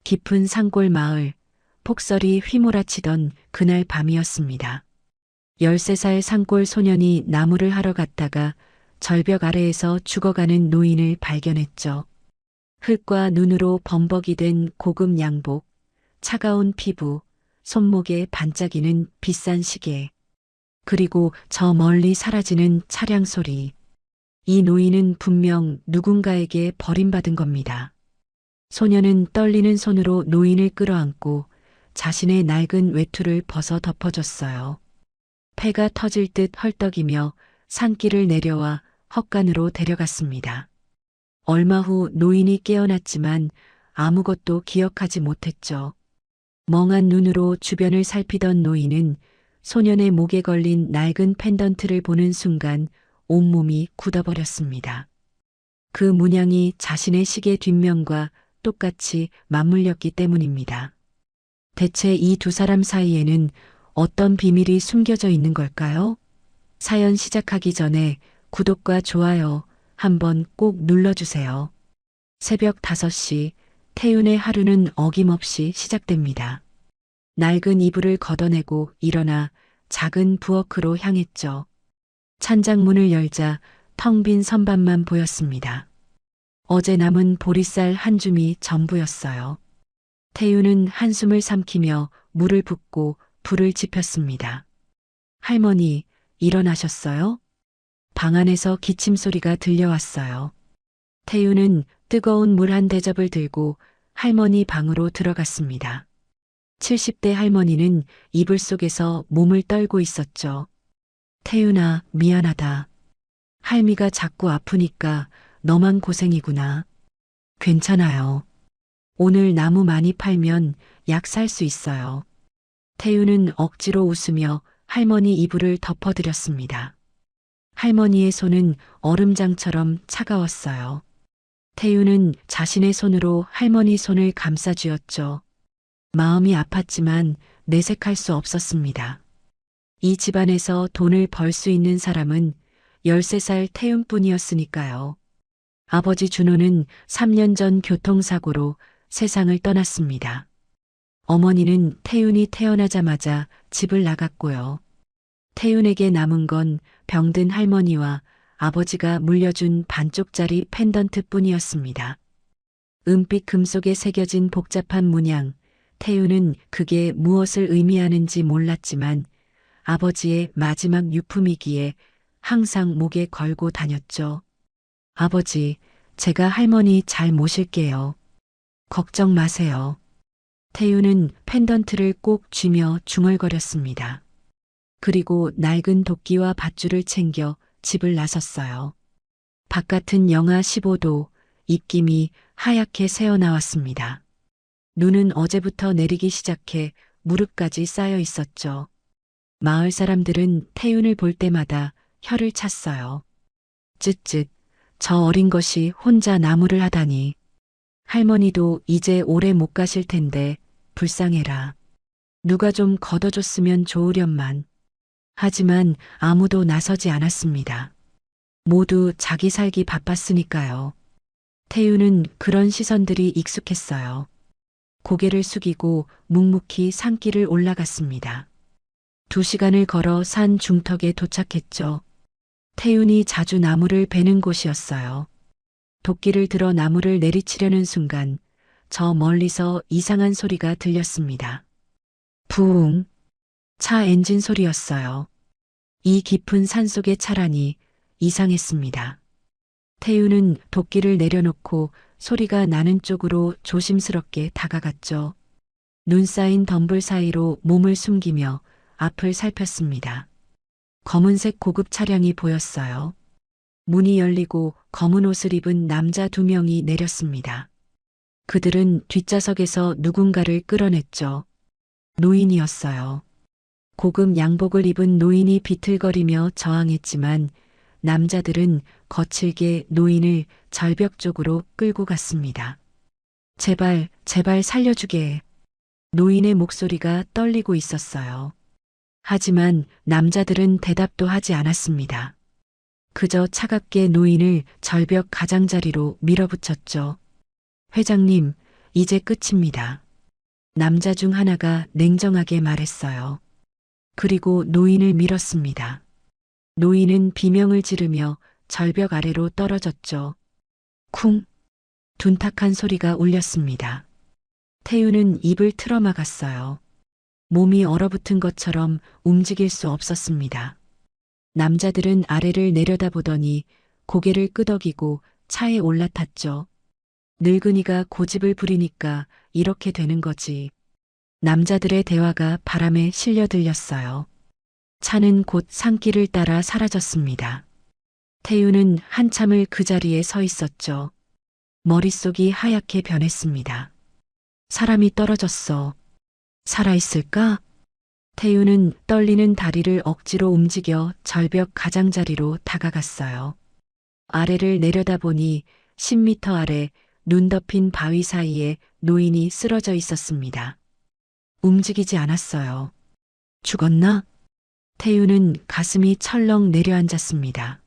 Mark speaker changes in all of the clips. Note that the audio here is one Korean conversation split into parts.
Speaker 1: 깊은 산골 마을, 폭설이 휘몰아치던 그날 밤이었습니다. 13살 산골 소년이 나무를 하러 갔다가 절벽 아래에서 죽어가는 노인을 발견했죠. 흙과 눈으로 범벅이 된 고급 양복, 차가운 피부, 손목에 반짝이는 비싼 시계, 그리고 저 멀리 사라지는 차량 소리. 이 노인은 분명 누군가에게 버림받은 겁니다. 소년은 떨리는 손으로 노인을 끌어안고 자신의 낡은 외투를 벗어 덮어줬어요. 폐가 터질 듯 헐떡이며 산길을 내려와 헛간으로 데려갔습니다. 얼마 후 노인이 깨어났지만 아무것도 기억하지 못했죠. 멍한 눈으로 주변을 살피던 노인은 소년의 목에 걸린 낡은 펜던트를 보는 순간 온몸이 굳어버렸습니다. 그 문양이 자신의 시계 뒷면과 똑같이 맞물렸기 때문입니다. 대체 이 두 사람 사이에는 어떤 비밀이 숨겨져 있는 걸까요? 사연 시작하기 전에 구독과 좋아요 한번 꼭 눌러주세요. 새벽 5시 태윤의 하루는 어김없이 시작됩니다. 낡은 이불을 걷어내고 일어나 작은 부엌으로 향했죠. 찬장문을 열자 텅 빈 선반만 보였습니다. 어제 남은 보리쌀 한 줌이 전부였어요. 태윤은 한숨을 삼키며 물을 붓고 불을 지폈습니다. 할머니, 일어나셨어요? 방 안에서 기침 소리가 들려왔어요. 태윤은 뜨거운 물 한 대접을 들고 할머니 방으로 들어갔습니다. 70대 할머니는 이불 속에서 몸을 떨고 있었죠. 태윤아, 미안하다. 할미가 자꾸 아프니까 너만 고생이구나. 괜찮아요. 오늘 나무 많이 팔면 약 살 수 있어요. 태윤은 억지로 웃으며 할머니 이불을 덮어드렸습니다. 할머니의 손은 얼음장처럼 차가웠어요. 태윤은 자신의 손으로 할머니 손을 감싸쥐었죠. 마음이 아팠지만 내색할 수 없었습니다. 이 집안에서 돈을 벌 수 있는 사람은 13살 태윤뿐이었으니까요. 아버지 준호는 3년 전 교통사고로 세상을 떠났습니다. 어머니는 태윤이 태어나자마자 집을 나갔고요. 태윤에게 남은 건 병든 할머니와 아버지가 물려준 반쪽짜리 펜던트 뿐이었습니다. 은빛 금속에 새겨진 복잡한 문양, 태윤은 그게 무엇을 의미하는지 몰랐지만 아버지의 마지막 유품이기에 항상 목에 걸고 다녔죠. 아버지, 제가 할머니 잘 모실게요. 걱정 마세요. 태윤은 펜던트를 꼭 쥐며 중얼거렸습니다. 그리고 낡은 도끼와 밧줄을 챙겨 집을 나섰어요. 바깥은 영하 15도, 입김이 하얗게 새어나왔습니다. 눈은 어제부터 내리기 시작해 무릎까지 쌓여 있었죠. 마을 사람들은 태윤을 볼 때마다 혀를 찼어요. 쯧쯧, 저 어린 것이 혼자 나무를 하다니. 할머니도 이제 오래 못 가실 텐데 불쌍해라. 누가 좀 걷어줬으면 좋으련만. 하지만 아무도 나서지 않았습니다. 모두 자기 살기 바빴으니까요. 태윤은 그런 시선들이 익숙했어요. 고개를 숙이고 묵묵히 산길을 올라갔습니다. 2시간을 걸어 산 중턱에 도착했죠. 태윤이 자주 나무를 베는 곳이었어요. 도끼를 들어 나무를 내리치려는 순간 저 멀리서 이상한 소리가 들렸습니다. 부웅. 차 엔진 소리였어요. 이 깊은 산속의 차라니 이상했습니다. 태윤은 도끼를 내려놓고 소리가 나는 쪽으로 조심스럽게 다가갔죠. 눈 쌓인 덤불 사이로 몸을 숨기며 앞을 살폈습니다. 검은색 고급 차량이 보였어요. 문이 열리고 검은 옷을 입은 남자 2명이 내렸습니다. 그들은 뒷좌석에서 누군가를 끌어냈죠. 노인이었어요. 고급 양복을 입은 노인이 비틀거리며 저항했지만 남자들은 거칠게 노인을 절벽 쪽으로 끌고 갔습니다. 제발, 제발 살려주게. 노인의 목소리가 떨리고 있었어요. 하지만 남자들은 대답도 하지 않았습니다. 그저 차갑게 노인을 절벽 가장자리로 밀어붙였죠. 회장님, 이제 끝입니다. 남자 중 하나가 냉정하게 말했어요. 그리고 노인을 밀었습니다. 노인은 비명을 지르며 절벽 아래로 떨어졌죠. 쿵! 둔탁한 소리가 울렸습니다. 태우는 입을 틀어막았어요. 몸이 얼어붙은 것처럼 움직일 수 없었습니다. 남자들은 아래를 내려다보더니 고개를 끄덕이고 차에 올라탔죠. 늙은이가 고집을 부리니까 이렇게 되는 거지. 남자들의 대화가 바람에 실려 들렸어요. 차는 곧 산길을 따라 사라졌습니다. 태우는 한참을 그 자리에 서 있었죠. 머릿속이 하얗게 변했습니다. 사람이 떨어졌어. 살아있을까? 태우는 떨리는 다리를 억지로 움직여 절벽 가장자리로 다가갔어요. 아래를 내려다보니 10m 아래 눈 덮인 바위 사이에 노인이 쓰러져 있었습니다. 움직이지 않았어요. 죽었나? 태우는 가슴이 철렁 내려앉았습니다.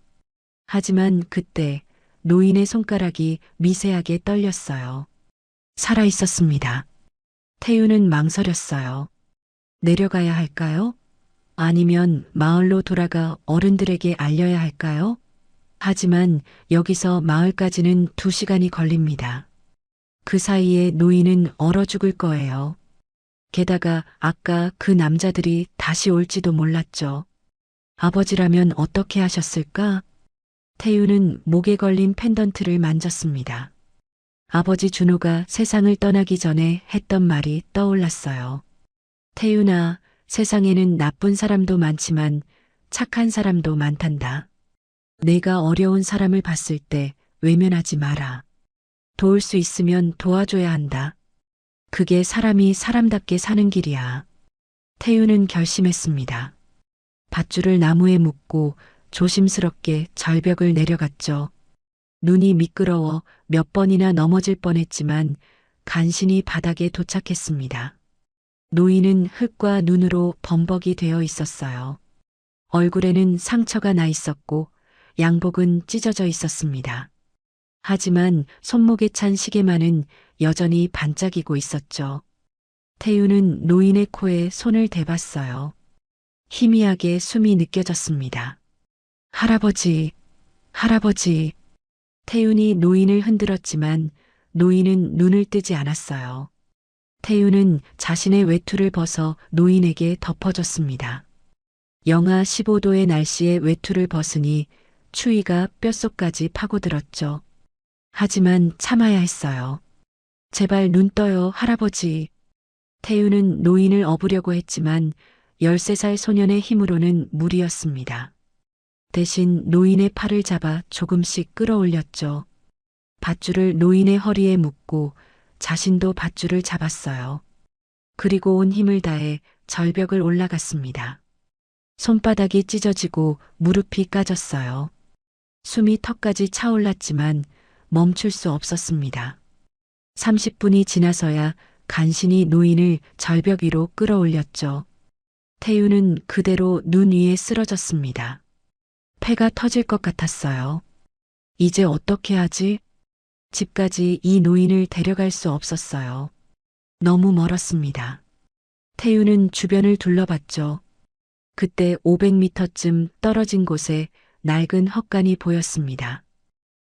Speaker 1: 하지만 그때 노인의 손가락이 미세하게 떨렸어요. 살아 있었습니다. 태우는 망설였어요. 내려가야 할까요? 아니면 마을로 돌아가 어른들에게 알려야 할까요? 하지만 여기서 마을까지는 2시간이 걸립니다. 그 사이에 노인은 얼어 죽을 거예요. 게다가 아까 그 남자들이 다시 올지도 몰랐죠. 아버지라면 어떻게 하셨을까? 태우는 목에 걸린 펜던트를 만졌습니다. 아버지 준호가 세상을 떠나기 전에 했던 말이 떠올랐어요. 태우나, 세상에는 나쁜 사람도 많지만 착한 사람도 많단다. 내가 어려운 사람을 봤을 때 외면하지 마라. 도울 수 있으면 도와줘야 한다. 그게 사람이 사람답게 사는 길이야. 태우는 결심했습니다. 밧줄을 나무에 묶고 조심스럽게 절벽을 내려갔죠. 눈이 미끄러워 몇 번이나 넘어질 뻔했지만 간신히 바닥에 도착했습니다. 노인은 흙과 눈으로 범벅이 되어 있었어요. 얼굴에는 상처가 나 있었고 양복은 찢어져 있었습니다. 하지만 손목에 찬 시계만은 여전히 반짝이고 있었죠. 태우는 노인의 코에 손을 대봤어요. 희미하게 숨이 느껴졌습니다. 할아버지, 할아버지. 태윤이 노인을 흔들었지만 노인은 눈을 뜨지 않았어요. 태윤은 자신의 외투를 벗어 노인에게 덮어줬습니다. 영하 15도의 날씨에 외투를 벗으니 추위가 뼛속까지 파고들었죠. 하지만 참아야 했어요. 제발 눈 떠요, 할아버지. 태윤은 노인을 업으려고 했지만 13살 소년의 힘으로는 무리였습니다. 대신 노인의 팔을 잡아 조금씩 끌어올렸죠. 밧줄을 노인의 허리에 묶고 자신도 밧줄을 잡았어요. 그리고 온 힘을 다해 절벽을 올라갔습니다. 손바닥이 찢어지고 무릎이 까졌어요. 숨이 턱까지 차올랐지만 멈출 수 없었습니다. 30분이 지나서야 간신히 노인을 절벽 위로 끌어올렸죠. 태윤은 그대로 눈 위에 쓰러졌습니다. 폐가 터질 것 같았어요. 이제 어떻게 하지? 집까지 이 노인을 데려갈 수 없었어요. 너무 멀었습니다. 태윤은 주변을 둘러봤죠. 그때 500m쯤 떨어진 곳에 낡은 헛간이 보였습니다.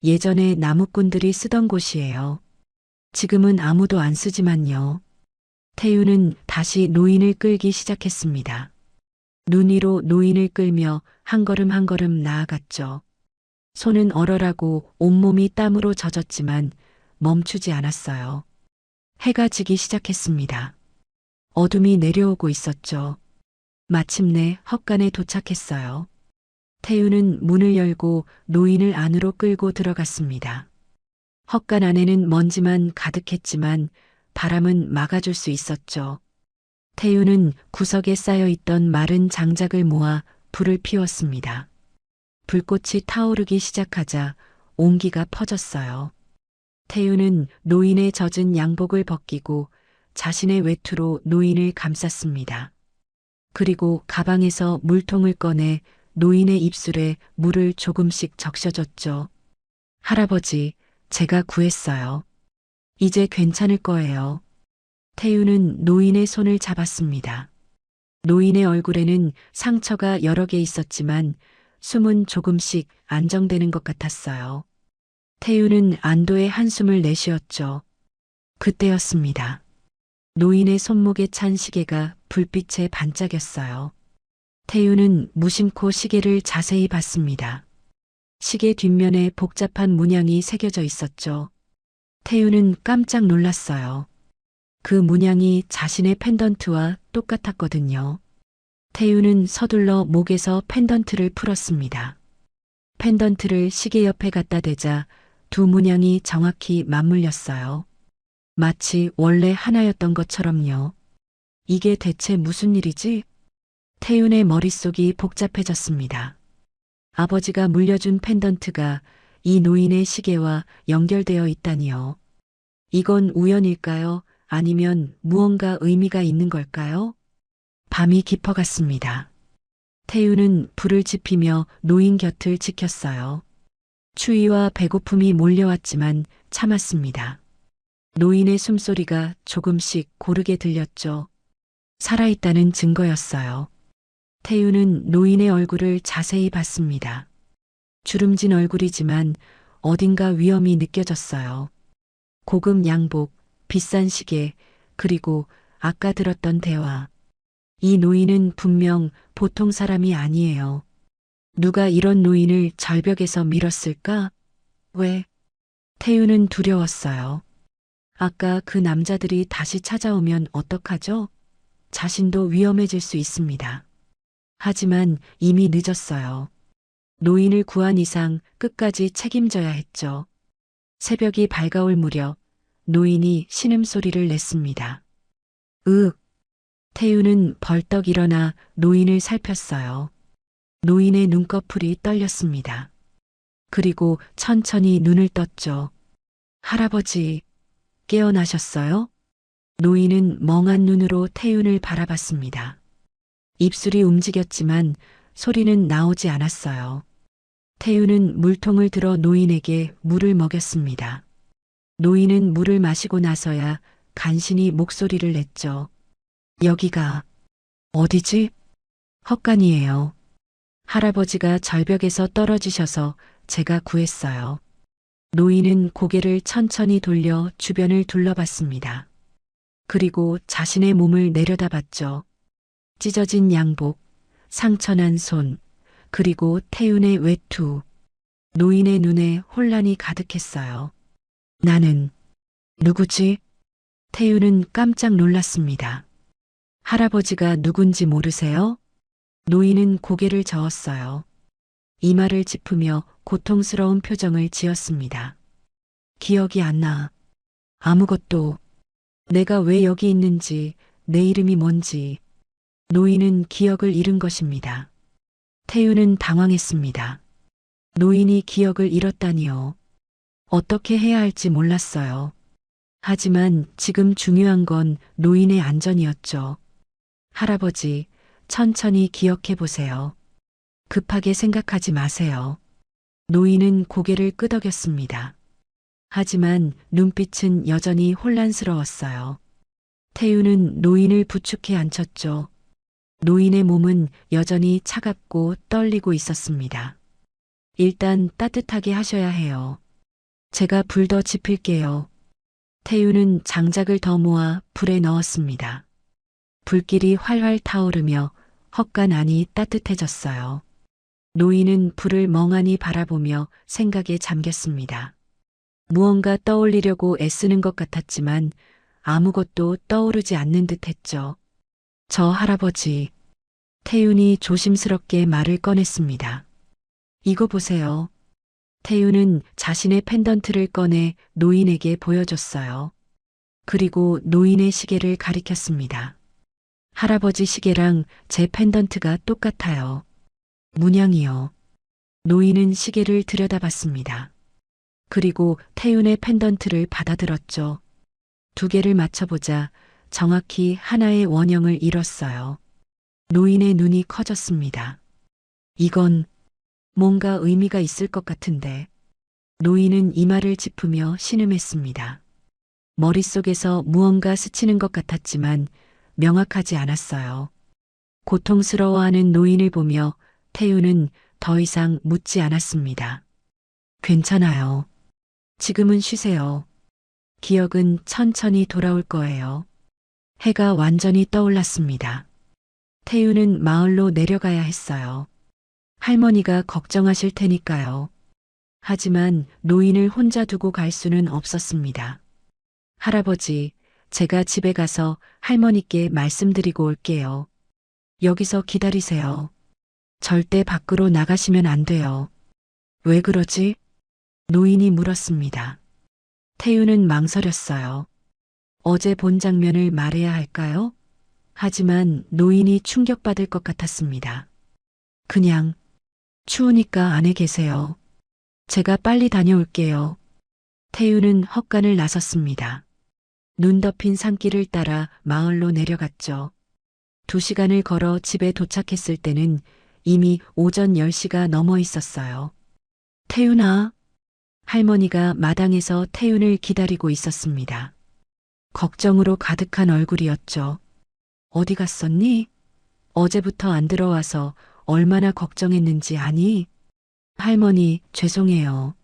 Speaker 1: 예전에 나무꾼들이 쓰던 곳이에요. 지금은 아무도 안 쓰지만요. 태윤은 다시 노인을 끌기 시작했습니다. 눈 위로 노인을 끌며 한 걸음 한 걸음 나아갔죠. 손은 얼얼하고 온몸이 땀으로 젖었지만 멈추지 않았어요. 해가 지기 시작했습니다. 어둠이 내려오고 있었죠. 마침내 헛간에 도착했어요. 태윤은 문을 열고 노인을 안으로 끌고 들어갔습니다. 헛간 안에는 먼지만 가득했지만 바람은 막아줄 수 있었죠. 태윤은 구석에 쌓여있던 마른 장작을 모아 불을 피웠습니다. 불꽃이 타오르기 시작하자 온기가 퍼졌어요. 태윤은 노인의 젖은 양복을 벗기고 자신의 외투로 노인을 감쌌습니다. 그리고 가방에서 물통을 꺼내 노인의 입술에 물을 조금씩 적셔줬죠. 할아버지, 제가 구했어요. 이제 괜찮을 거예요. 태우는 노인의 손을 잡았습니다. 노인의 얼굴에는 상처가 여러 개 있었지만 숨은 조금씩 안정되는 것 같았어요. 태우는 안도의 한숨을 내쉬었죠. 그때였습니다. 노인의 손목에 찬 시계가 불빛에 반짝였어요. 태우는 무심코 시계를 자세히 봤습니다. 시계 뒷면에 복잡한 문양이 새겨져 있었죠. 태우는 깜짝 놀랐어요. 그 문양이 자신의 펜던트와 똑같았거든요. 태우는 서둘러 목에서 펜던트를 풀었습니다. 펜던트를 시계 옆에 갖다 대자 두 문양이 정확히 맞물렸어요. 마치 원래 하나였던 것처럼요. 이게 대체 무슨 일이지? 태윤의 머릿속이 복잡해졌습니다. 아버지가 물려준 펜던트가 이 노인의 시계와 연결되어 있다니요. 이건 우연일까요? 아니면 무언가 의미가 있는 걸까요? 밤이 깊어갔습니다. 태윤은 불을 지피며 노인 곁을 지켰어요. 추위와 배고픔이 몰려왔지만 참았습니다. 노인의 숨소리가 조금씩 고르게 들렸죠. 살아있다는 증거였어요. 태윤은 노인의 얼굴을 자세히 봤습니다. 주름진 얼굴이지만 어딘가 위험이 느껴졌어요. 고급 양복, 비싼 시계, 그리고 아까 들었던 대화. 이 노인은 분명 보통 사람이 아니에요. 누가 이런 노인을 절벽에서 밀었을까? 왜? 태윤은 두려웠어요. 아까 그 남자들이 다시 찾아오면 어떡하죠? 자신도 위험해질 수 있습니다. 하지만 이미 늦었어요. 노인을 구한 이상 끝까지 책임져야 했죠. 새벽이 밝아올 무렵 노인이 신음소리를 냈습니다. 으윽. 태윤은 벌떡 일어나 노인을 살폈어요. 노인의 눈꺼풀이 떨렸습니다. 그리고 천천히 눈을 떴죠. 할아버지, 깨어나셨어요? 노인은 멍한 눈으로 태윤을 바라봤습니다. 입술이 움직였지만 소리는 나오지 않았어요. 태윤은 물통을 들어 노인에게 물을 먹였습니다. 노인은 물을 마시고 나서야 간신히 목소리를 냈죠. 여기가 어디지? 헛간이에요. 할아버지가 절벽에서 떨어지셔서 제가 구했어요. 노인은 고개를 천천히 돌려 주변을 둘러봤습니다. 그리고 자신의 몸을 내려다봤죠. 찢어진 양복, 상처난 손, 그리고 태윤의 외투. 노인의 눈에 혼란이 가득했어요. 나는 누구지? 태윤은 깜짝 놀랐습니다. 할아버지가 누군지 모르세요? 노인은 고개를 저었어요. 이마를 짚으며 고통스러운 표정을 지었습니다. 기억이 안 나. 아무것도. 내가 왜 여기 있는지, 내 이름이 뭔지. 노인은 기억을 잃은 것입니다. 태윤은 당황했습니다. 노인이 기억을 잃었다니요. 어떻게 해야 할지 몰랐어요. 하지만 지금 중요한 건 노인의 안전이었죠. 할아버지, 천천히 기억해 보세요. 급하게 생각하지 마세요. 노인은 고개를 끄덕였습니다. 하지만 눈빛은 여전히 혼란스러웠어요. 태윤은 노인을 부축해 앉혔죠. 노인의 몸은 여전히 차갑고 떨리고 있었습니다. 일단 따뜻하게 하셔야 해요. 제가 불 더 지필게요. 태윤은 장작을 더 모아 불에 넣었습니다. 불길이 활활 타오르며 헛간 안이 따뜻해졌어요. 노인은 불을 멍하니 바라보며 생각에 잠겼습니다. 무언가 떠올리려고 애쓰는 것 같았지만 아무것도 떠오르지 않는 듯 했죠. 저 할아버지. 태윤이 조심스럽게 말을 꺼냈습니다. 이거 보세요. 태윤은 자신의 펜던트를 꺼내 노인에게 보여줬어요. 그리고 노인의 시계를 가리켰습니다. 할아버지 시계랑 제 펜던트가 똑같아요. 문양이요. 노인은 시계를 들여다봤습니다. 그리고 태윤의 펜던트를 받아들었죠. 두 개를 맞춰보자 정확히 하나의 원형을 이뤘어요. 노인의 눈이 커졌습니다. 이건 뭔가 의미가 있을 것 같은데. 노인은 이마를 짚으며 신음했습니다. 머릿속에서 무언가 스치는 것 같았지만 명확하지 않았어요. 고통스러워하는 노인을 보며 태우는 더 이상 묻지 않았습니다. 괜찮아요. 지금은 쉬세요. 기억은 천천히 돌아올 거예요. 해가 완전히 떠올랐습니다. 태우는 마을로 내려가야 했어요. 할머니가 걱정하실 테니까요. 하지만 노인을 혼자 두고 갈 수는 없었습니다. 할아버지, 제가 집에 가서 할머니께 말씀드리고 올게요. 여기서 기다리세요. 절대 밖으로 나가시면 안 돼요. 왜 그러지? 노인이 물었습니다. 태우는 망설였어요. 어제 본 장면을 말해야 할까요? 하지만 노인이 충격받을 것 같았습니다. 그냥 추우니까 안에 계세요. 제가 빨리 다녀올게요. 태우는 헛간을 나섰습니다. 눈 덮인 산길을 따라 마을로 내려갔죠. 2시간을 걸어 집에 도착했을 때는 이미 오전 10시가 넘어 있었어요. 태윤아, 할머니가 마당에서 태윤을 기다리고 있었습니다. 걱정으로 가득한 얼굴이었죠. 어디 갔었니? 어제부터 안 들어와서 얼마나 걱정했는지 아니? 할머니, 죄송해요.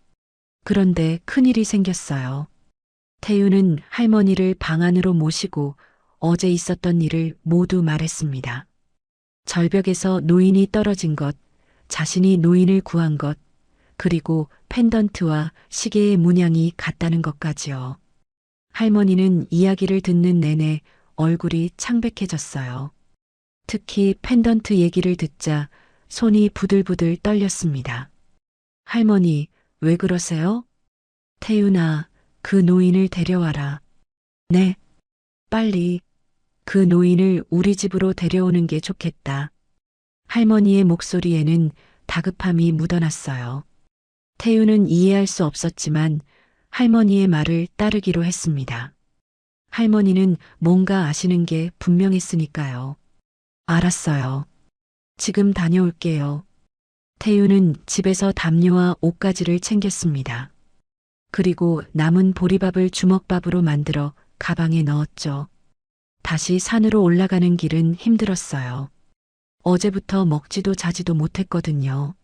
Speaker 1: 그런데 큰일이 생겼어요. 태윤은 할머니를 방 안으로 모시고 어제 있었던 일을 모두 말했습니다. 절벽에서 노인이 떨어진 것, 자신이 노인을 구한 것, 그리고 펜던트와 시계의 문양이 같다는 것까지요. 할머니는 이야기를 듣는 내내 얼굴이 창백해졌어요. 특히 펜던트 얘기를 듣자 손이 부들부들 떨렸습니다. 할머니, 왜 그러세요? 태윤아, 그 노인을 데려와라. 네, 빨리. 그 노인을 우리 집으로 데려오는 게 좋겠다. 할머니의 목소리에는 다급함이 묻어났어요. 태윤은 이해할 수 없었지만 할머니의 말을 따르기로 했습니다. 할머니는 뭔가 아시는 게 분명했으니까요. 알았어요. 지금 다녀올게요. 태윤은 집에서 담요와 옷가지를 챙겼습니다. 그리고 남은 보리밥을 주먹밥으로 만들어 가방에 넣었죠. 다시 산으로 올라가는 길은 힘들었어요. 어제부터 먹지도 자지도 못했거든요.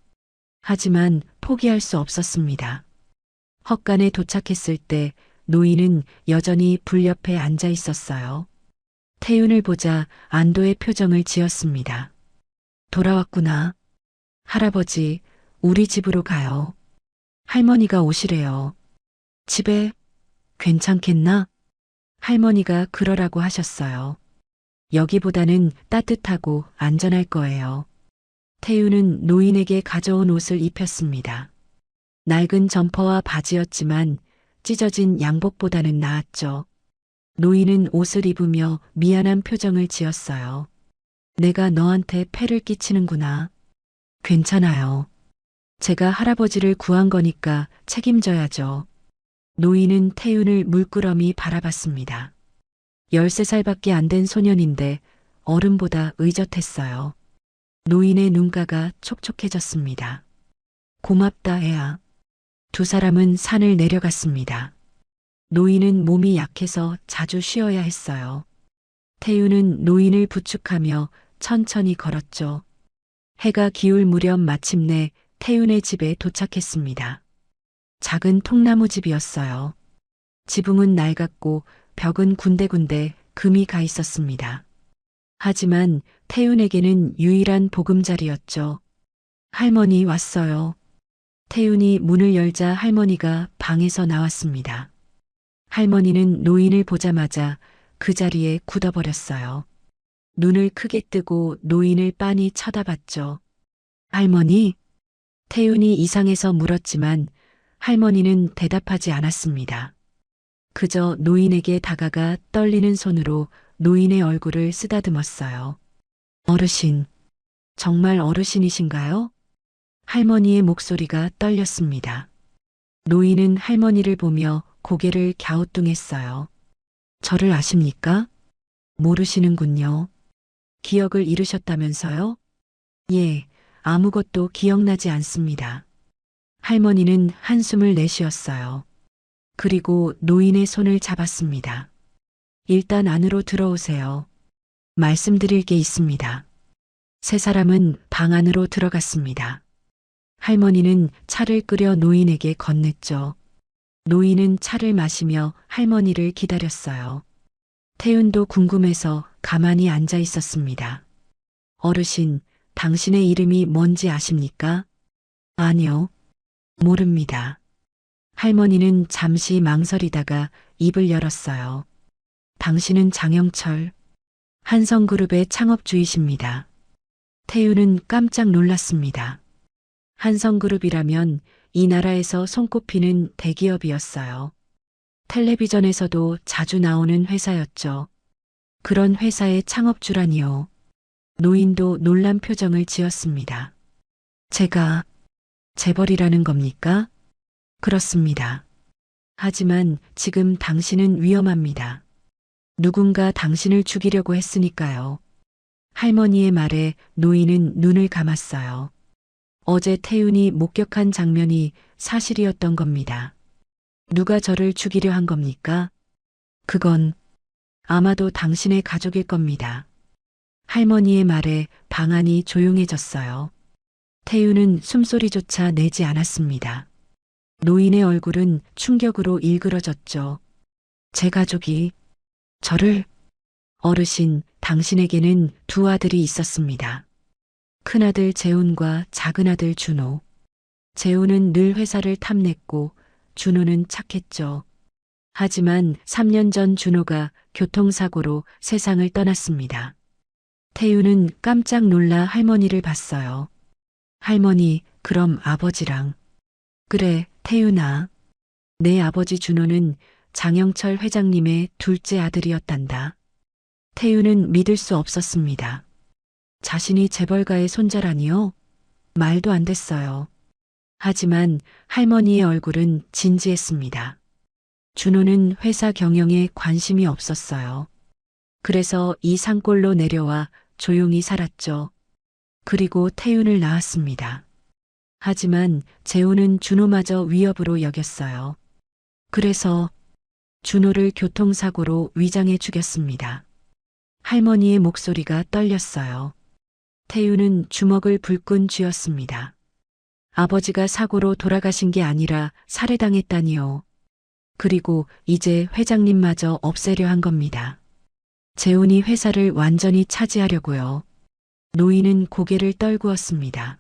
Speaker 1: 하지만 포기할 수 없었습니다. 헛간에 도착했을 때 노인은 여전히 불 옆에 앉아 있었어요. 태윤을 보자 안도의 표정을 지었습니다. 돌아왔구나. 할아버지, 우리 집으로 가요. 할머니가 오시래요. 집에 괜찮겠나? 할머니가 그러라고 하셨어요. 여기보다는 따뜻하고 안전할 거예요. 태윤은 노인에게 가져온 옷을 입혔습니다. 낡은 점퍼와 바지였지만 찢어진 양복보다는 나았죠. 노인은 옷을 입으며 미안한 표정을 지었어요. 내가 너한테 폐를 끼치는구나. 괜찮아요. 제가 할아버지를 구한 거니까 책임져야죠. 노인은 태윤을 물끄러미 바라봤습니다. 13살밖에 안 된 소년인데 어른보다 의젓했어요. 노인의 눈가가 촉촉해졌습니다. 고맙다, 애야. 2 사람은 산을 내려갔습니다. 노인은 몸이 약해서 자주 쉬어야 했어요. 태윤은 노인을 부축하며 천천히 걸었죠. 해가 기울 무렵 마침내 태윤의 집에 도착했습니다. 작은 통나무 집이었어요. 지붕은 낡았고 벽은 군데군데 금이 가 있었습니다. 하지만 태윤에게는 유일한 보금자리였죠. 할머니 왔어요. 태윤이 문을 열자 할머니가 방에서 나왔습니다. 할머니는 노인을 보자마자 그 자리에 굳어버렸어요. 눈을 크게 뜨고 노인을 빤히 쳐다봤죠. 할머니? 태윤이 이상해서 물었지만 할머니는 대답하지 않았습니다. 그저 노인에게 다가가 떨리는 손으로 노인의 얼굴을 쓰다듬었어요. 어르신, 정말 어르신이신가요? 할머니의 목소리가 떨렸습니다. 노인은 할머니를 보며 고개를 갸우뚱했어요. 저를 아십니까? 모르시는군요. 기억을 잃으셨다면서요? 예, 아무것도 기억나지 않습니다. 할머니는 한숨을 내쉬었어요. 그리고 노인의 손을 잡았습니다. 일단 안으로 들어오세요. 말씀드릴 게 있습니다. 세 사람은 방 안으로 들어갔습니다. 할머니는 차를 끓여 노인에게 건넸죠. 노인은 차를 마시며 할머니를 기다렸어요. 태윤도 궁금해서 가만히 앉아 있었습니다. 어르신, 당신의 이름이 뭔지 아십니까? 아니요. 모릅니다. 할머니는 잠시 망설이다가 입을 열었어요. 당신은 장영철, 한성그룹의 창업주이십니다. 태윤은 깜짝 놀랐습니다. 한성그룹이라면 이 나라에서 손꼽히는 대기업이었어요. 텔레비전에서도 자주 나오는 회사였죠. 그런 회사의 창업주라니요. 노인도 놀란 표정을 지었습니다. 제가 재벌이라는 겁니까? 그렇습니다. 하지만 지금 당신은 위험합니다. 누군가 당신을 죽이려고 했으니까요. 할머니의 말에 노인은 눈을 감았어요. 어제 태윤이 목격한 장면이 사실이었던 겁니다. 누가 저를 죽이려 한 겁니까? 그건 아마도 당신의 가족일 겁니다. 할머니의 말에 방 안이 조용해졌어요. 태윤은 숨소리조차 내지 않았습니다. 노인의 얼굴은 충격으로 일그러졌죠. 제 가족이 저를... 어르신, 당신에게는 두 아들이 있었습니다. 큰아들 재훈과 작은아들 준호. 재훈은 늘 회사를 탐냈고 준호는 착했죠. 하지만 3년 전 준호가 교통사고로 세상을 떠났습니다. 태윤은 깜짝 놀라 할머니를 봤어요. 할머니, 그럼 아버지랑... 그래, 태윤아. 내 아버지 준호는 장영철 회장님의 둘째 아들이었단다. 태윤은 믿을 수 없었습니다. 자신이 재벌가의 손자라니요? 말도 안 됐어요. 하지만 할머니의 얼굴은 진지했습니다. 준호는 회사 경영에 관심이 없었어요. 그래서 이 산골로 내려와 조용히 살았죠. 그리고 태윤을 낳았습니다. 하지만 재훈은 준호마저 위협으로 여겼어요. 그래서 준호를 교통사고로 위장해 죽였습니다. 할머니의 목소리가 떨렸어요. 태윤은 주먹을 불끈 쥐었습니다. 아버지가 사고로 돌아가신 게 아니라 살해당했다니요. 그리고 이제 회장님마저 없애려 한 겁니다. 재훈이 회사를 완전히 차지하려고요. 노인은 고개를 떨구었습니다.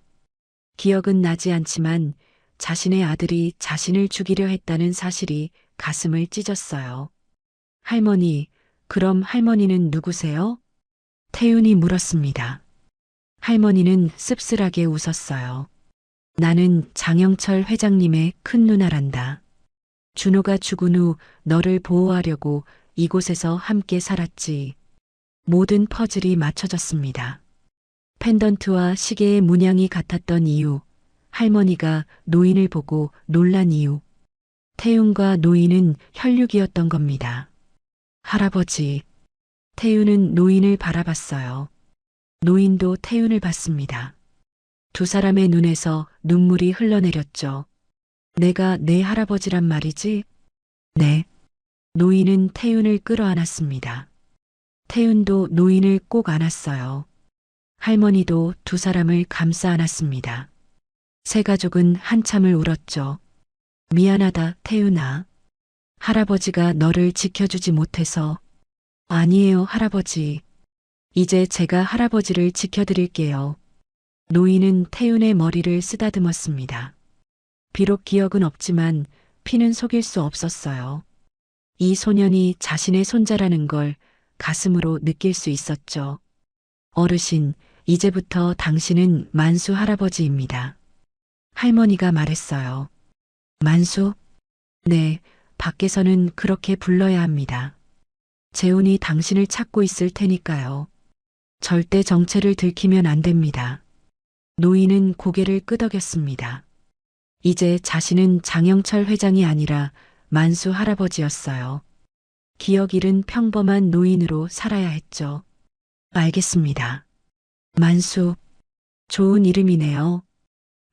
Speaker 1: 기억은 나지 않지만 자신의 아들이 자신을 죽이려 했다는 사실이 가슴을 찢었어요. 할머니, 그럼 할머니는 누구세요? 태윤이 물었습니다. 할머니는 씁쓸하게 웃었어요. 나는 장영철 회장님의 큰 누나란다. 준호가 죽은 후 너를 보호하려고 이곳에서 함께 살았지. 모든 퍼즐이 맞춰졌습니다. 펜던트와 시계의 문양이 같았던 이유, 할머니가 노인을 보고 놀란 이유, 태윤과 노인은 혈육이었던 겁니다. 할아버지. 태윤은 노인을 바라봤어요. 노인도 태윤을 봤습니다. 두 사람의 눈에서 눈물이 흘러내렸죠. 내가 내 할아버지란 말이지? 네. 노인은 태윤을 끌어안았습니다. 태윤도 노인을 꼭 안았어요. 할머니도 두 사람을 감싸 안았습니다. 세 가족은 한참을 울었죠. 미안하다, 태윤아. 할아버지가 너를 지켜주지 못해서. 아니에요, 할아버지. 이제 제가 할아버지를 지켜드릴게요. 노인은 태윤의 머리를 쓰다듬었습니다. 비록 기억은 없지만 피는 속일 수 없었어요. 이 소년이 자신의 손자라는 걸 가슴으로 느낄 수 있었죠. 어르신, 이제부터 당신은 만수 할아버지입니다. 할머니가 말했어요. 만수? 네, 밖에서는 그렇게 불러야 합니다. 재훈이 당신을 찾고 있을 테니까요. 절대 정체를 들키면 안 됩니다. 노인은 고개를 끄덕였습니다. 이제 자신은 장영철 회장이 아니라 만수 할아버지였어요. 기억 잃은 평범한 노인으로 살아야 했죠. 알겠습니다. 만수, 좋은 이름이네요.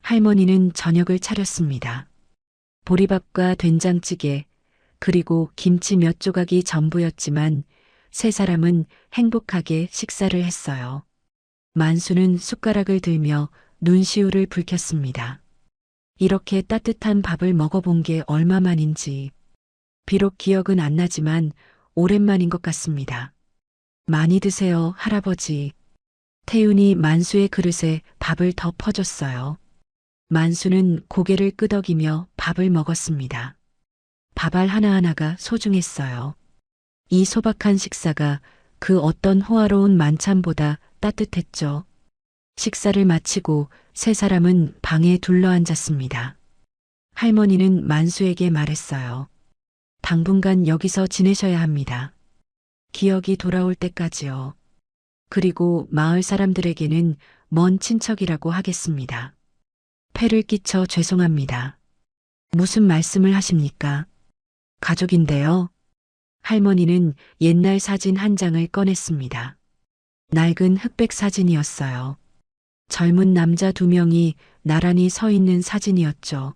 Speaker 1: 할머니는 저녁을 차렸습니다. 보리밥과 된장찌개, 그리고 김치 몇 조각이 전부였지만 세 사람은 행복하게 식사를 했어요. 만수는 숟가락을 들며 눈시울을 붉혔습니다. 이렇게 따뜻한 밥을 먹어본 게 얼마만인지. 비록 기억은 안 나지만 오랜만인 것 같습니다. 많이 드세요, 할아버지. 태윤이 만수의 그릇에 밥을 더 퍼줬어요. 만수는 고개를 끄덕이며 밥을 먹었습니다. 밥알 하나하나가 소중했어요. 이 소박한 식사가 그 어떤 호화로운 만찬보다 따뜻했죠. 식사를 마치고 세 사람은 방에 둘러앉았습니다. 할머니는 만수에게 말했어요. 당분간 여기서 지내셔야 합니다. 기억이 돌아올 때까지요. 그리고 마을 사람들에게는 먼 친척이라고 하겠습니다. 폐를 끼쳐 죄송합니다. 무슨 말씀을 하십니까? 가족인데요. 할머니는 옛날 사진 한 장을 꺼냈습니다. 낡은 흑백 사진이었어요. 젊은 남자 두 명이 나란히 서 있는 사진이었죠.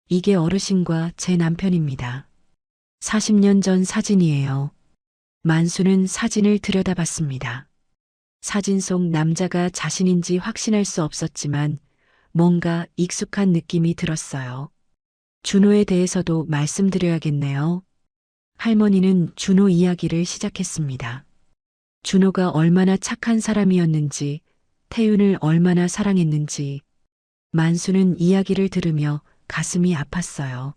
Speaker 1: 이게 어르신과 제 남편입니다. 40년 전 사진이에요. 만수는 사진을 들여다봤습니다. 사진 속 남자가 자신인지 확신할 수 없었지만 뭔가 익숙한 느낌이 들었어요. 준호에 대해서도 말씀드려야겠네요. 할머니는 준호 이야기를 시작했습니다. 준호가 얼마나 착한 사람이었는지, 태윤을 얼마나 사랑했는지. 만수는 이야기를 들으며 가슴이 아팠어요.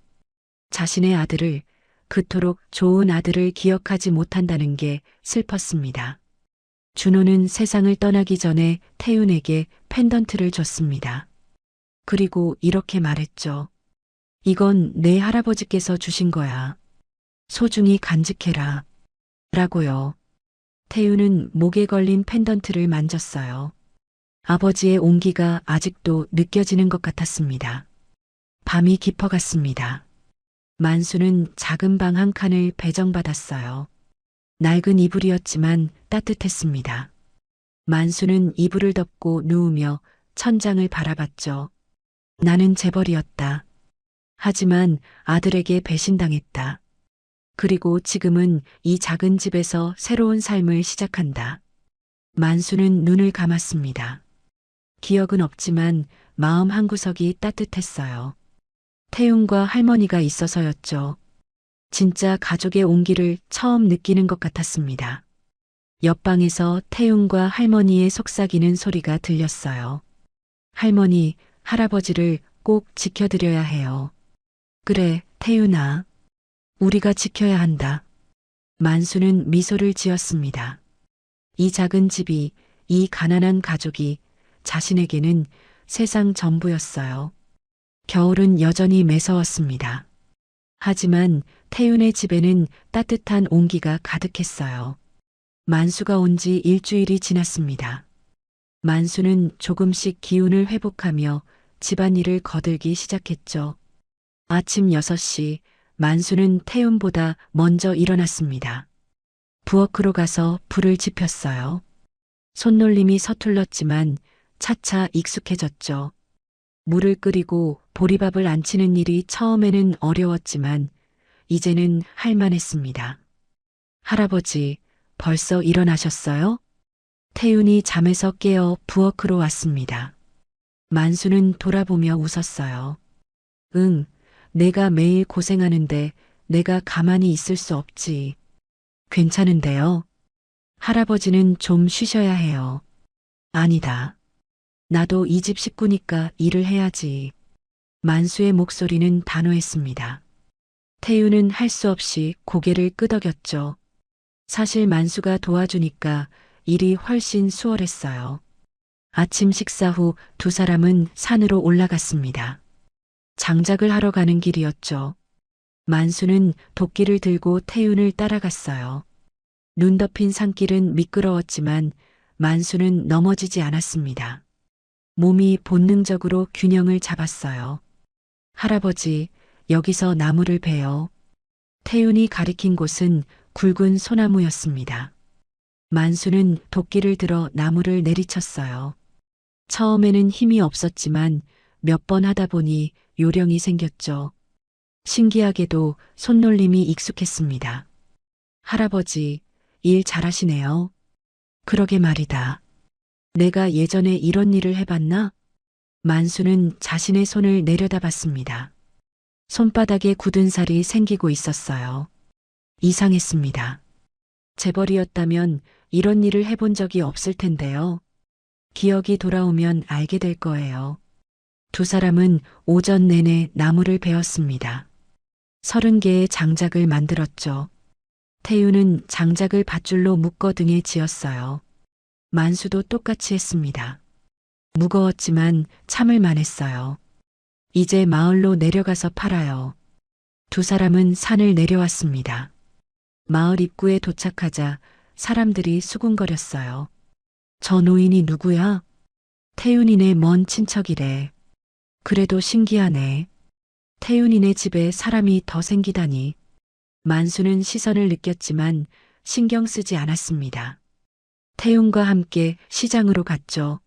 Speaker 1: 자신의 아들을, 그토록 좋은 아들을 기억하지 못한다는 게 슬펐습니다. 준호는 세상을 떠나기 전에 태윤에게 펜던트를 줬습니다. 그리고 이렇게 말했죠. 이건 내 할아버지께서 주신 거야. 소중히 간직해라. 라고요. 태윤은 목에 걸린 펜던트를 만졌어요. 아버지의 온기가 아직도 느껴지는 것 같았습니다. 밤이 깊어갔습니다. 만수는 작은 방 한 칸을 배정받았어요. 낡은 이불이었지만 따뜻했습니다. 만수는 이불을 덮고 누우며 천장을 바라봤죠. 나는 재벌이었다. 하지만 아들에게 배신당했다. 그리고 지금은 이 작은 집에서 새로운 삶을 시작한다. 만수는 눈을 감았습니다. 기억은 없지만 마음 한구석이 따뜻했어요. 태윤과 할머니가 있어서였죠. 진짜 가족의 온기를 처음 느끼는 것 같았습니다. 옆방에서 태윤과 할머니의 속삭이는 소리가 들렸어요. 할머니, 할아버지를 꼭 지켜드려야 해요. 그래, 태윤아. 우리가 지켜야 한다. 만수는 미소를 지었습니다. 이 작은 집이, 이 가난한 가족이 자신에게는 세상 전부였어요. 겨울은 여전히 매서웠습니다. 하지만 태윤의 집에는 따뜻한 온기가 가득했어요. 만수가 온 지 일주일이 지났습니다. 만수는 조금씩 기운을 회복하며 집안일을 거들기 시작했죠. 아침 6시 만수는 태윤보다 먼저 일어났습니다. 부엌으로 가서 불을 지폈어요. 손놀림이 서툴렀지만 차차 익숙해졌죠. 물을 끓이고 보리밥을 안치는 일이 처음에는 어려웠지만 이제는 할만했습니다. 할아버지, 벌써 일어나셨어요? 태윤이 잠에서 깨어 부엌으로 왔습니다. 만수는 돌아보며 웃었어요. 응, 내가 매일 고생하는데 내가 가만히 있을 수 없지. 괜찮은데요? 할아버지는 좀 쉬셔야 해요. 아니다. 나도 이 집 식구니까 일을 해야지. 만수의 목소리는 단호했습니다. 태윤은 할 수 없이 고개를 끄덕였죠. 사실 만수가 도와주니까 일이 훨씬 수월했어요. 아침 식사 후 두 사람은 산으로 올라갔습니다. 장작을 하러 가는 길이었죠. 만수는 도끼를 들고 태윤을 따라갔어요. 눈 덮인 산길은 미끄러웠지만 만수는 넘어지지 않았습니다. 몸이 본능적으로 균형을 잡았어요. 할아버지, 여기서 나무를 베요. 태윤이 가리킨 곳은 굵은 소나무였습니다. 만수는 도끼를 들어 나무를 내리쳤어요. 처음에는 힘이 없었지만 몇 번 하다 보니 요령이 생겼죠. 신기하게도 손놀림이 익숙했습니다. 할아버지, 일 잘하시네요. 그러게 말이다. 내가 예전에 이런 일을 해봤나? 만수는 자신의 손을 내려다봤습니다. 손바닥에 굳은 살이 생기고 있었어요. 이상했습니다. 재벌이었다면 이런 일을 해본 적이 없을 텐데요. 기억이 돌아오면 알게 될 거예요. 두 사람은 오전 내내 나무를 베었습니다. 30개의 장작을 만들었죠. 태유는 장작을 밧줄로 묶어 등에 지었어요. 만수도 똑같이 했습니다. 무거웠지만 참을 만했어요. 이제 마을로 내려가서 팔아요. 두 사람은 산을 내려왔습니다. 마을 입구에 도착하자 사람들이 수군거렸어요. 저 노인이 누구야? 태윤이네 먼 친척이래. 그래도 신기하네. 태윤이네 집에 사람이 더 생기다니. 만수는 시선을 느꼈지만 신경 쓰지 않았습니다. 태윤과 함께 시장으로 갔죠.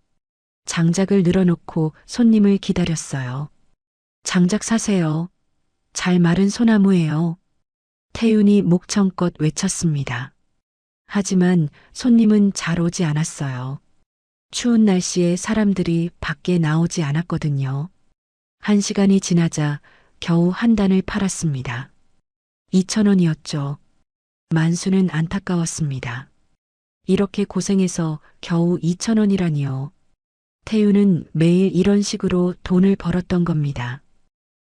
Speaker 1: 장작을 늘어놓고 손님을 기다렸어요. 장작 사세요. 잘 마른 소나무예요. 태윤이 목청껏 외쳤습니다. 하지만 손님은 잘 오지 않았어요. 추운 날씨에 사람들이 밖에 나오지 않았거든요. 1시간이 지나자 겨우 한 단을 팔았습니다. 2,000원이었죠. 만수는 안타까웠습니다. 이렇게 고생해서 겨우 2,000원이라니요. 태윤은 매일 이런 식으로 돈을 벌었던 겁니다.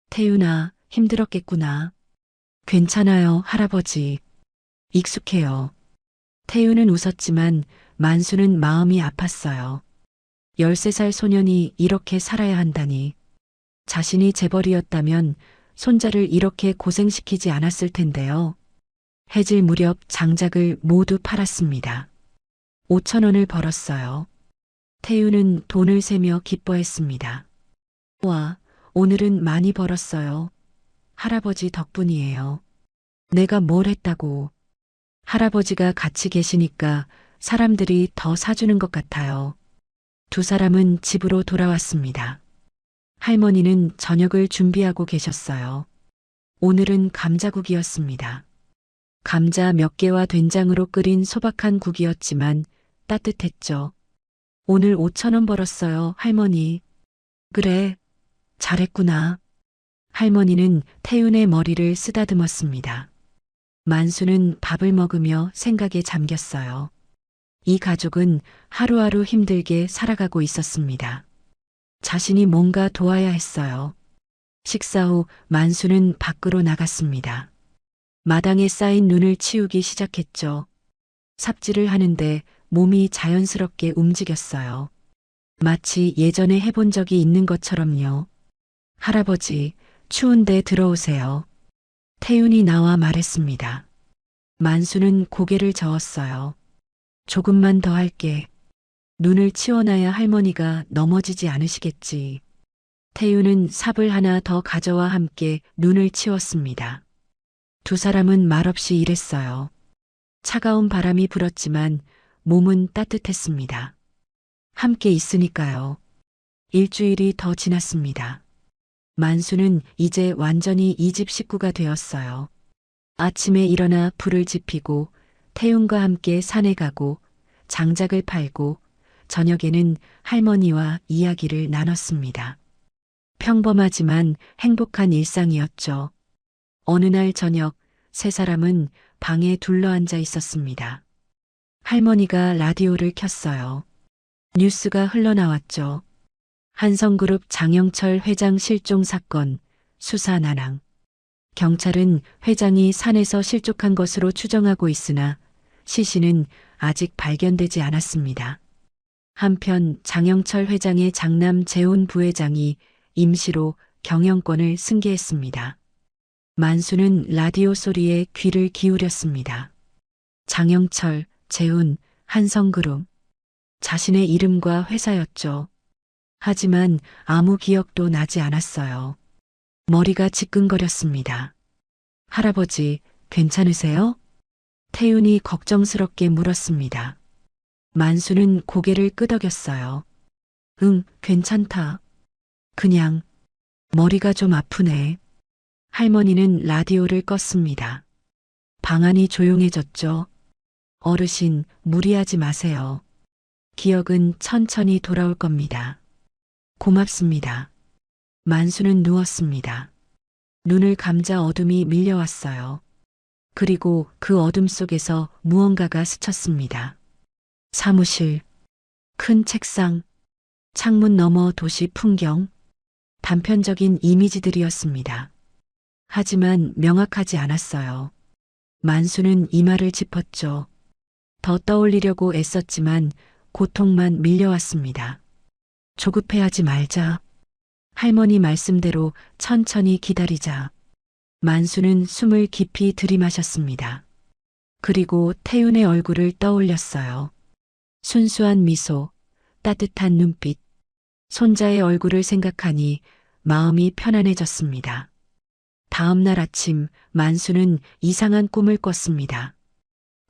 Speaker 1: 태윤아, 힘들었겠구나. 괜찮아요, 할아버지. 익숙해요. 태윤은 웃었지만 만수는 마음이 아팠어요. 13살 소년이 이렇게 살아야 한다니. 자신이 재벌이었다면 손자를 이렇게 고생시키지 않았을 텐데요. 해질 무렵 장작을 모두 팔았습니다. 5,000원을 벌었어요. 태윤은 돈을 세며 기뻐했습니다. 와, 오늘은 많이 벌었어요. 할아버지 덕분이에요. 내가 뭘 했다고. 할아버지가 같이 계시니까 사람들이 더 사주는 것 같아요. 두 사람은 집으로 돌아왔습니다. 할머니는 저녁을 준비하고 계셨어요. 오늘은 감자국이었습니다. 감자 몇 개와 된장으로 끓인 소박한 국이었지만 따뜻했죠. 오늘 5,000원 벌었어요, 할머니. 그래, 잘했구나. 할머니는 태윤의 머리를 쓰다듬었습니다. 만수는 밥을 먹으며 생각에 잠겼어요. 이 가족은 하루하루 힘들게 살아가고 있었습니다. 자신이 뭔가 도와야 했어요. 식사 후 만수는 밖으로 나갔습니다. 마당에 쌓인 눈을 치우기 시작했죠. 삽질을 하는데 몸이 자연스럽게 움직였어요. 마치 예전에 해본 적이 있는 것처럼요. 할아버지, 추운데 들어오세요. 태윤이 나와 말했습니다. 만수는 고개를 저었어요. 조금만 더 할게. 눈을 치워놔야 할머니가 넘어지지 않으시겠지. 태윤은 삽을 하나 더 가져와 함께 눈을 치웠습니다. 두 사람은 말없이 일했어요. 차가운 바람이 불었지만 몸은 따뜻했습니다. 함께 있으니까요. 일주일이 더 지났습니다. 만수는 이제 완전히 이 집 식구가 되었어요. 아침에 일어나 불을 지피고 태윤과 함께 산에 가고 장작을 팔고 저녁에는 할머니와 이야기를 나눴습니다. 평범하지만 행복한 일상이었죠. 어느 날 저녁 세 사람은 방에 둘러앉아 있었습니다. 할머니가 라디오를 켰어요. 뉴스가 흘러나왔죠. 한성그룹 장영철 회장 실종 사건, 수사 난항. 경찰은 회장이 산에서 실족한 것으로 추정하고 있으나 시신은 아직 발견되지 않았습니다. 한편 장영철 회장의 장남 재훈 부회장이 임시로 경영권을 승계했습니다. 만수는 라디오 소리에 귀를 기울였습니다. 장영철, 재훈, 한성그룹. 자신의 이름과 회사였죠. 하지만 아무 기억도 나지 않았어요. 머리가 지끈거렸습니다. 할아버지, 괜찮으세요? 태윤이 걱정스럽게 물었습니다. 만수는 고개를 끄덕였어요. 응, 괜찮다. 그냥 머리가 좀 아프네. 할머니는 라디오를 껐습니다. 방 안이 조용해졌죠. 어르신, 무리하지 마세요. 기억은 천천히 돌아올 겁니다. 고맙습니다. 만수는 누웠습니다. 눈을 감자 어둠이 밀려왔어요. 그리고 그 어둠 속에서 무언가가 스쳤습니다. 사무실, 큰 책상, 창문 너머 도시 풍경, 단편적인 이미지들이었습니다. 하지만 명확하지 않았어요. 만수는 이마를 짚었죠. 더 떠올리려고 애썼지만 고통만 밀려왔습니다. 조급해하지 말자. 할머니 말씀대로 천천히 기다리자. 만수는 숨을 깊이 들이마셨습니다. 그리고 태윤의 얼굴을 떠올렸어요. 순수한 미소, 따뜻한 눈빛, 손자의 얼굴을 생각하니 마음이 편안해졌습니다. 다음 날 아침 만수는 이상한 꿈을 꿨습니다.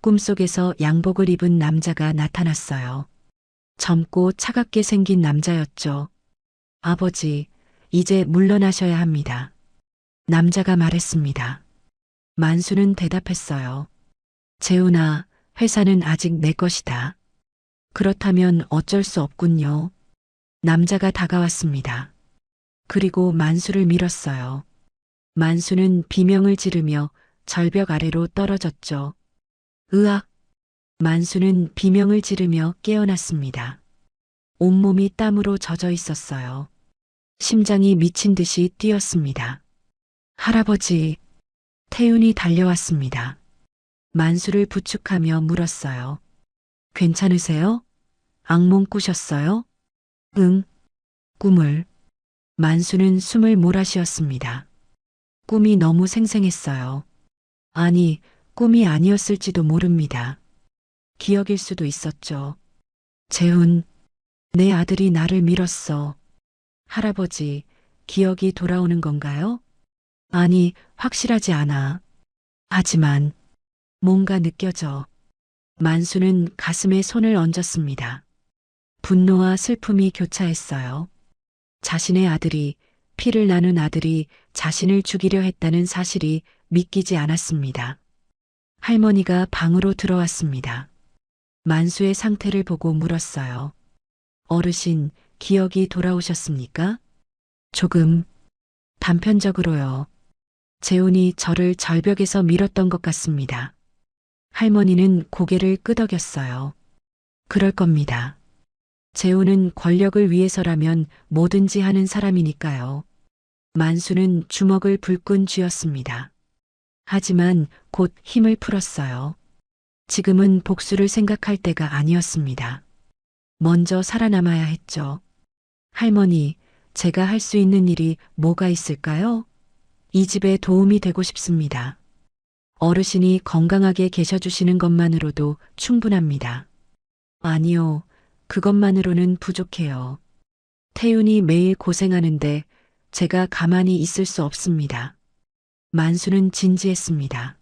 Speaker 1: 꿈속에서 양복을 입은 남자가 나타났어요. 젊고 차갑게 생긴 남자였죠. 아버지, 이제 물러나셔야 합니다. 남자가 말했습니다. 만수는 대답했어요. 재훈아, 회사는 아직 내 것이다. 그렇다면 어쩔 수 없군요. 남자가 다가왔습니다. 그리고 만수를 밀었어요. 만수는 비명을 지르며 절벽 아래로 떨어졌죠. 으악! 만수는 비명을 지르며 깨어났습니다. 온몸이 땀으로 젖어 있었어요. 심장이 미친 듯이 뛰었습니다. 할아버지, 태윤이 달려왔습니다. 만수를 부축하며 물었어요. 괜찮으세요? 악몽 꾸셨어요? 응, 꿈을. 만수는 숨을 몰아쉬었습니다. 꿈이 너무 생생했어요. 아니, 꿈이 아니었을지도 모릅니다. 기억일 수도 있었죠. 재훈, 내 아들이 나를 밀었어. 할아버지, 기억이 돌아오는 건가요? 아니, 확실하지 않아. 하지만 뭔가 느껴져. 만수는 가슴에 손을 얹었습니다. 분노와 슬픔이 교차했어요. 자신의 아들이, 피를 나눈 아들이 자신을 죽이려 했다는 사실이 믿기지 않았습니다. 할머니가 방으로 들어왔습니다. 만수의 상태를 보고 물었어요. 어르신, 기억이 돌아오셨습니까? 조금, 단편적으로요. 재훈이 저를 절벽에서 밀었던 것 같습니다. 할머니는 고개를 끄덕였어요. 그럴 겁니다. 재훈은 권력을 위해서라면 뭐든지 하는 사람이니까요. 만수는 주먹을 불끈 쥐었습니다. 하지만 곧 힘을 풀었어요. 지금은 복수를 생각할 때가 아니었습니다. 먼저 살아남아야 했죠. 할머니, 제가 할 수 있는 일이 뭐가 있을까요? 이 집에 도움이 되고 싶습니다. 어르신이 건강하게 계셔주시는 것만으로도 충분합니다. 아니요, 그것만으로는 부족해요. 태윤이 매일 고생하는데 제가 가만히 있을 수 없습니다. 만수는 진지했습니다.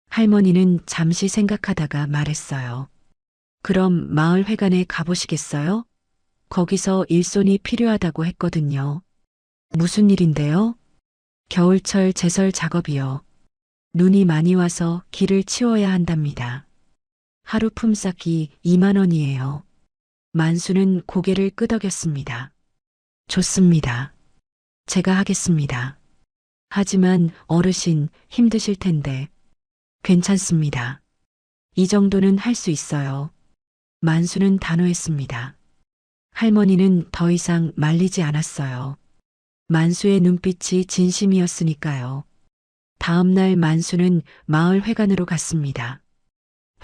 Speaker 1: 할머니는 잠시 생각하다가 말했어요. 그럼 마을 회관에 가보시겠어요? 거기서 일손이 필요하다고 했거든요. 무슨 일인데요? 겨울철 제설 작업이요. 눈이 많이 와서 길을 치워야 한답니다. 하루 품삯이 2만 원이에요. 만수는 고개를 끄덕였습니다. 좋습니다. 제가 하겠습니다. 하지만 어르신 힘드실 텐데. 괜찮습니다. 이 정도는 할 수 있어요. 만수는 단호했습니다. 할머니는 더 이상 말리지 않았어요. 만수의 눈빛이 진심이었으니까요. 다음 날 만수는 마을 회관으로 갔습니다.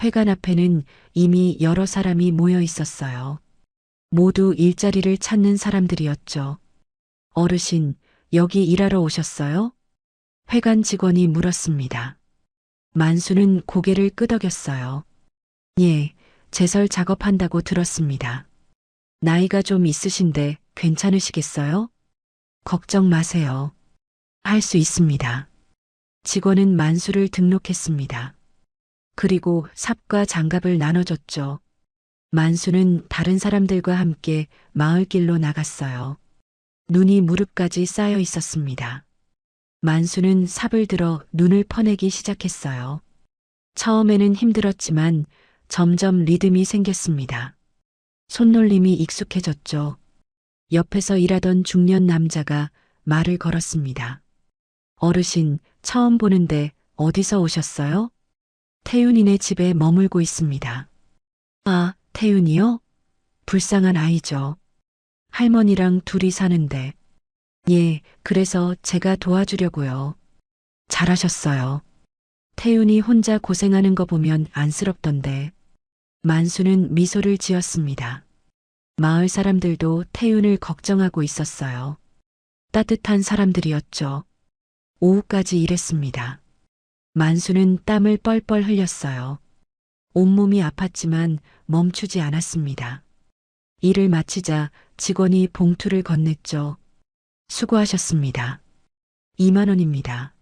Speaker 1: 회관 앞에는 이미 여러 사람이 모여 있었어요. 모두 일자리를 찾는 사람들이었죠. 어르신, 여기 일하러 오셨어요? 회관 직원이 물었습니다. 만수는 고개를 끄덕였어요. 예, 제설 작업한다고 들었습니다. 나이가 좀 있으신데 괜찮으시겠어요? 걱정 마세요. 할 수 있습니다. 직원은 만수를 등록했습니다. 그리고 삽과 장갑을 나눠줬죠. 만수는 다른 사람들과 함께 마을길로 나갔어요. 눈이 무릎까지 쌓여 있었습니다. 만수는 삽을 들어 눈을 퍼내기 시작했어요. 처음에는 힘들었지만 점점 리듬이 생겼습니다. 손놀림이 익숙해졌죠. 옆에서 일하던 중년 남자가 말을 걸었습니다. 어르신, 처음 보는데 어디서 오셨어요? 태윤이네 집에 머물고 있습니다. 아, 태윤이요? 불쌍한 아이죠. 할머니랑 둘이 사는데. 예, 그래서 제가 도와주려고요. 잘하셨어요. 태윤이 혼자 고생하는 거 보면 안쓰럽던데. 만수는 미소를 지었습니다. 마을 사람들도 태윤을 걱정하고 있었어요. 따뜻한 사람들이었죠. 오후까지 일했습니다. 만수는 땀을 뻘뻘 흘렸어요. 온몸이 아팠지만 멈추지 않았습니다. 일을 마치자 직원이 봉투를 건넸죠. 수고하셨습니다. 2만 원입니다.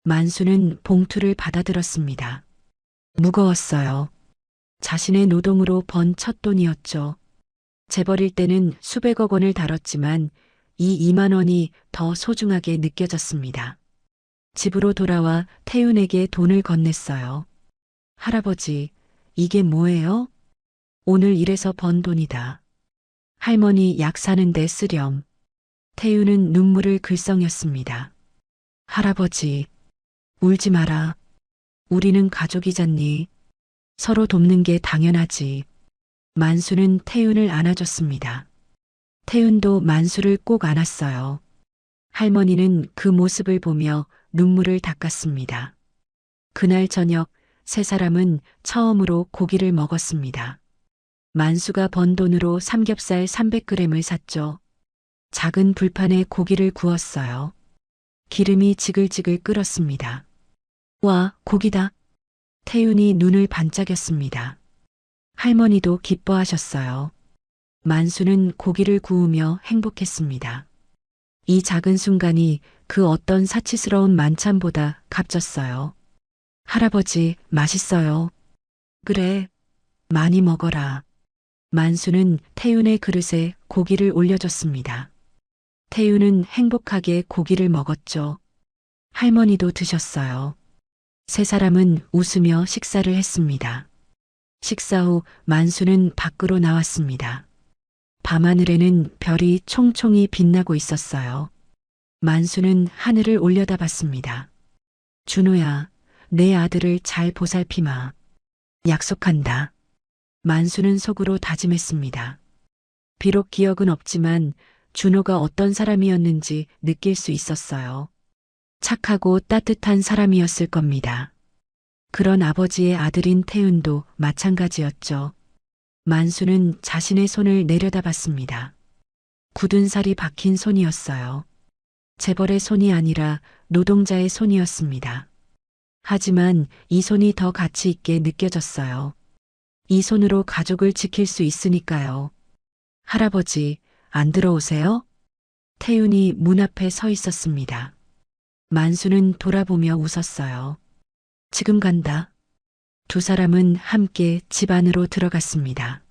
Speaker 1: 만수는 봉투를 받아들었습니다. 무거웠어요. 자신의 노동으로 번 첫돈이었죠. 재벌일 때는 수백억 원을 다뤘지만 이 2만 원이 더 소중하게 느껴졌습니다. 집으로 돌아와 태윤에게 돈을 건넸어요. 할아버지, 이게 뭐예요? 오늘 일해서 번 돈이다. 할머니 약 사는데 쓰렴. 태윤은 눈물을 글썽였습니다. 할아버지, 울지 마라. 우리는 가족이잖니. 서로 돕는 게 당연하지. 만수는 태윤을 안아줬습니다. 태윤도 만수를 꼭 안았어요. 할머니는 그 모습을 보며 눈물을 닦았습니다. 그날 저녁 세 사람은 처음으로 고기를 먹었습니다. 만수가 번 돈으로 삼겹살 300g을 샀죠. 작은 불판에 고기를 구웠어요. 기름이 지글지글 끓었습니다. 와, 고기다. 태윤이 눈을 반짝였습니다. 할머니도 기뻐하셨어요. 만수는 고기를 구우며 행복했습니다. 이 작은 순간이 그 어떤 사치스러운 만찬보다 값졌어요. 할아버지, 맛있어요. 그래, 많이 먹어라. 만수는 태윤의 그릇에 고기를 올려줬습니다. 태윤은 행복하게 고기를 먹었죠. 할머니도 드셨어요. 세 사람은 웃으며 식사를 했습니다. 식사 후 만수는 밖으로 나왔습니다. 밤하늘에는 별이 총총히 빛나고 있었어요. 만수는 하늘을 올려다봤습니다. 준호야, 내 아들을 잘 보살피마. 약속한다. 만수는 속으로 다짐했습니다. 비록 기억은 없지만 준호가 어떤 사람이었는지 느낄 수 있었어요. 착하고 따뜻한 사람이었을 겁니다. 그런 아버지의 아들인 태윤도 마찬가지였죠. 만수는 자신의 손을 내려다봤습니다. 굳은 살이 박힌 손이었어요. 재벌의 손이 아니라 노동자의 손이었습니다. 하지만 이 손이 더 가치 있게 느껴졌어요. 이 손으로 가족을 지킬 수 있으니까요. 할아버지, 안 들어오세요? 태윤이 문 앞에 서 있었습니다. 만수는 돌아보며 웃었어요. 지금 간다. 두 사람은 함께 집 안으로 들어갔습니다.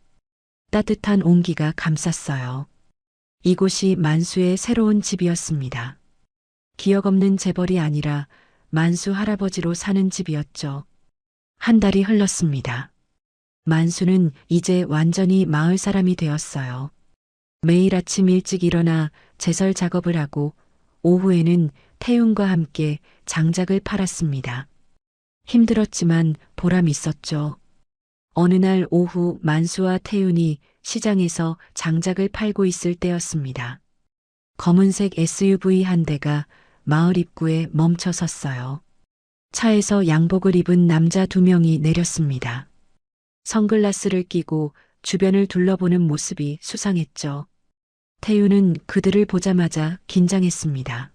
Speaker 1: 따뜻한 온기가 감쌌어요. 이곳이 만수의 새로운 집이었습니다. 기억 없는 재벌이 아니라 만수 할아버지로 사는 집이었죠. 한 달이 흘렀습니다. 만수는 이제 완전히 마을 사람이 되었어요. 매일 아침 일찍 일어나 제설 작업을 하고 오후에는 태윤과 함께 장작을 팔았습니다. 힘들었지만 보람 있었죠. 어느 날 오후 만수와 태윤이 시장에서 장작을 팔고 있을 때였습니다. 검은색 SUV 한 대가 마을 입구에 멈춰 섰어요. 차에서 양복을 입은 남자 두 명이 내렸습니다. 선글라스를 끼고 주변을 둘러보는 모습이 수상했죠. 태윤은 그들을 보자마자 긴장했습니다.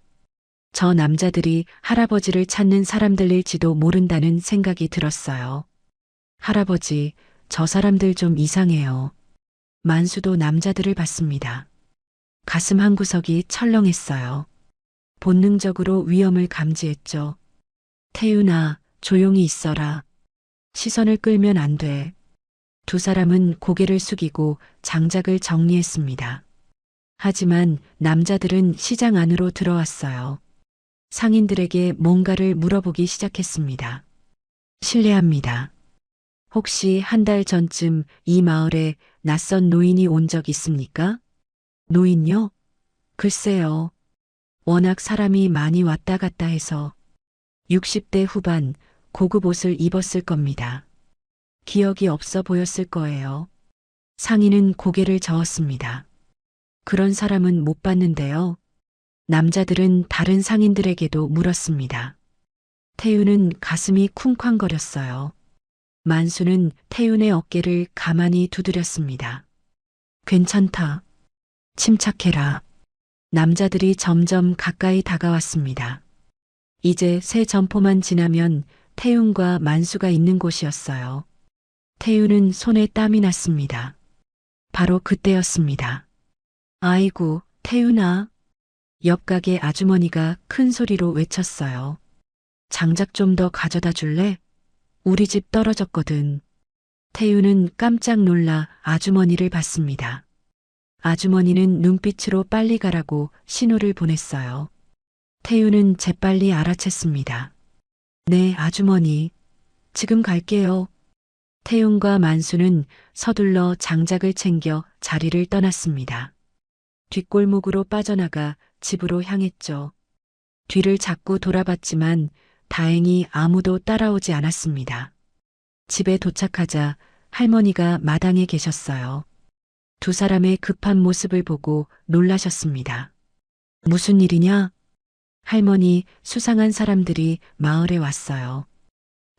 Speaker 1: 저 남자들이 할아버지를 찾는 사람들일지도 모른다는 생각이 들었어요. 할아버지, 저 사람들 좀 이상해요. 만수도 남자들을 봤습니다. 가슴 한구석이 철렁했어요. 본능적으로 위험을 감지했죠. 태윤아, 조용히 있어라. 시선을 끌면 안 돼. 두 사람은 고개를 숙이고 장작을 정리했습니다. 하지만 남자들은 시장 안으로 들어왔어요. 상인들에게 뭔가를 물어보기 시작했습니다. 실례합니다. 혹시 한 달 전쯤 이 마을에 낯선 노인이 온 적 있습니까? 노인요? 글쎄요. 워낙 사람이 많이 왔다 갔다 해서 60대 후반 고급 옷을 입었을 겁니다. 기억이 없어 보였을 거예요. 상인은 고개를 저었습니다. 그런 사람은 못 봤는데요. 남자들은 다른 상인들에게도 물었습니다. 태윤은 가슴이 쿵쾅거렸어요. 만수는 태윤의 어깨를 가만히 두드렸습니다. 괜찮다. 침착해라. 남자들이 점점 가까이 다가왔습니다. 이제 새 점포만 지나면 태윤과 만수가 있는 곳이었어요. 태윤은 손에 땀이 났습니다. 바로 그때였습니다. 아이고, 태윤아. 옆 가게 아주머니가 큰 소리로 외쳤어요. 장작 좀 더 가져다 줄래? 우리 집 떨어졌거든. 태윤은 깜짝 놀라 아주머니를 봤습니다. 아주머니는 눈빛으로 빨리 가라고 신호를 보냈어요. 태윤은 재빨리 알아챘습니다. 네, 아주머니. 지금 갈게요. 태윤과 만수는 서둘러 장작을 챙겨 자리를 떠났습니다. 뒷골목으로 빠져나가 집으로 향했죠. 뒤를 자꾸 돌아봤지만 다행히 아무도 따라오지 않았습니다. 집에 도착하자 할머니가 마당에 계셨어요. 두 사람의 급한 모습을 보고 놀라셨습니다. 무슨 일이냐? 할머니, 수상한 사람들이 마을에 왔어요.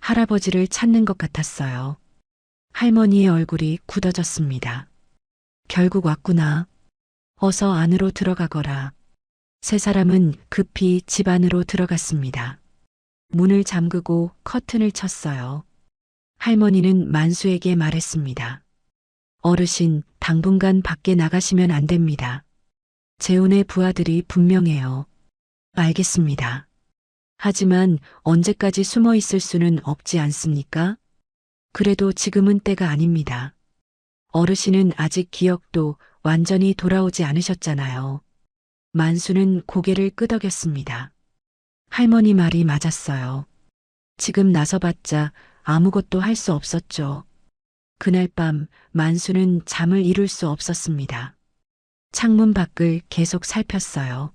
Speaker 1: 할아버지를 찾는 것 같았어요. 할머니의 얼굴이 굳어졌습니다. 결국 왔구나. 어서 안으로 들어가거라. 세 사람은 급히 집 안으로 들어갔습니다. 문을 잠그고 커튼을 쳤어요. 할머니는 만수에게 말했습니다. 어르신, 당분간 밖에 나가시면 안 됩니다. 재혼의 부하들이 분명해요. 알겠습니다. 하지만 언제까지 숨어 있을 수는 없지 않습니까? 그래도 지금은 때가 아닙니다. 어르신은 아직 기억도 완전히 돌아오지 않으셨잖아요. 만수는 고개를 끄덕였습니다. 할머니 말이 맞았어요. 지금 나서봤자 아무것도 할 수 없었죠. 그날 밤 만수는 잠을 이룰 수 없었습니다. 창문 밖을 계속 살폈어요.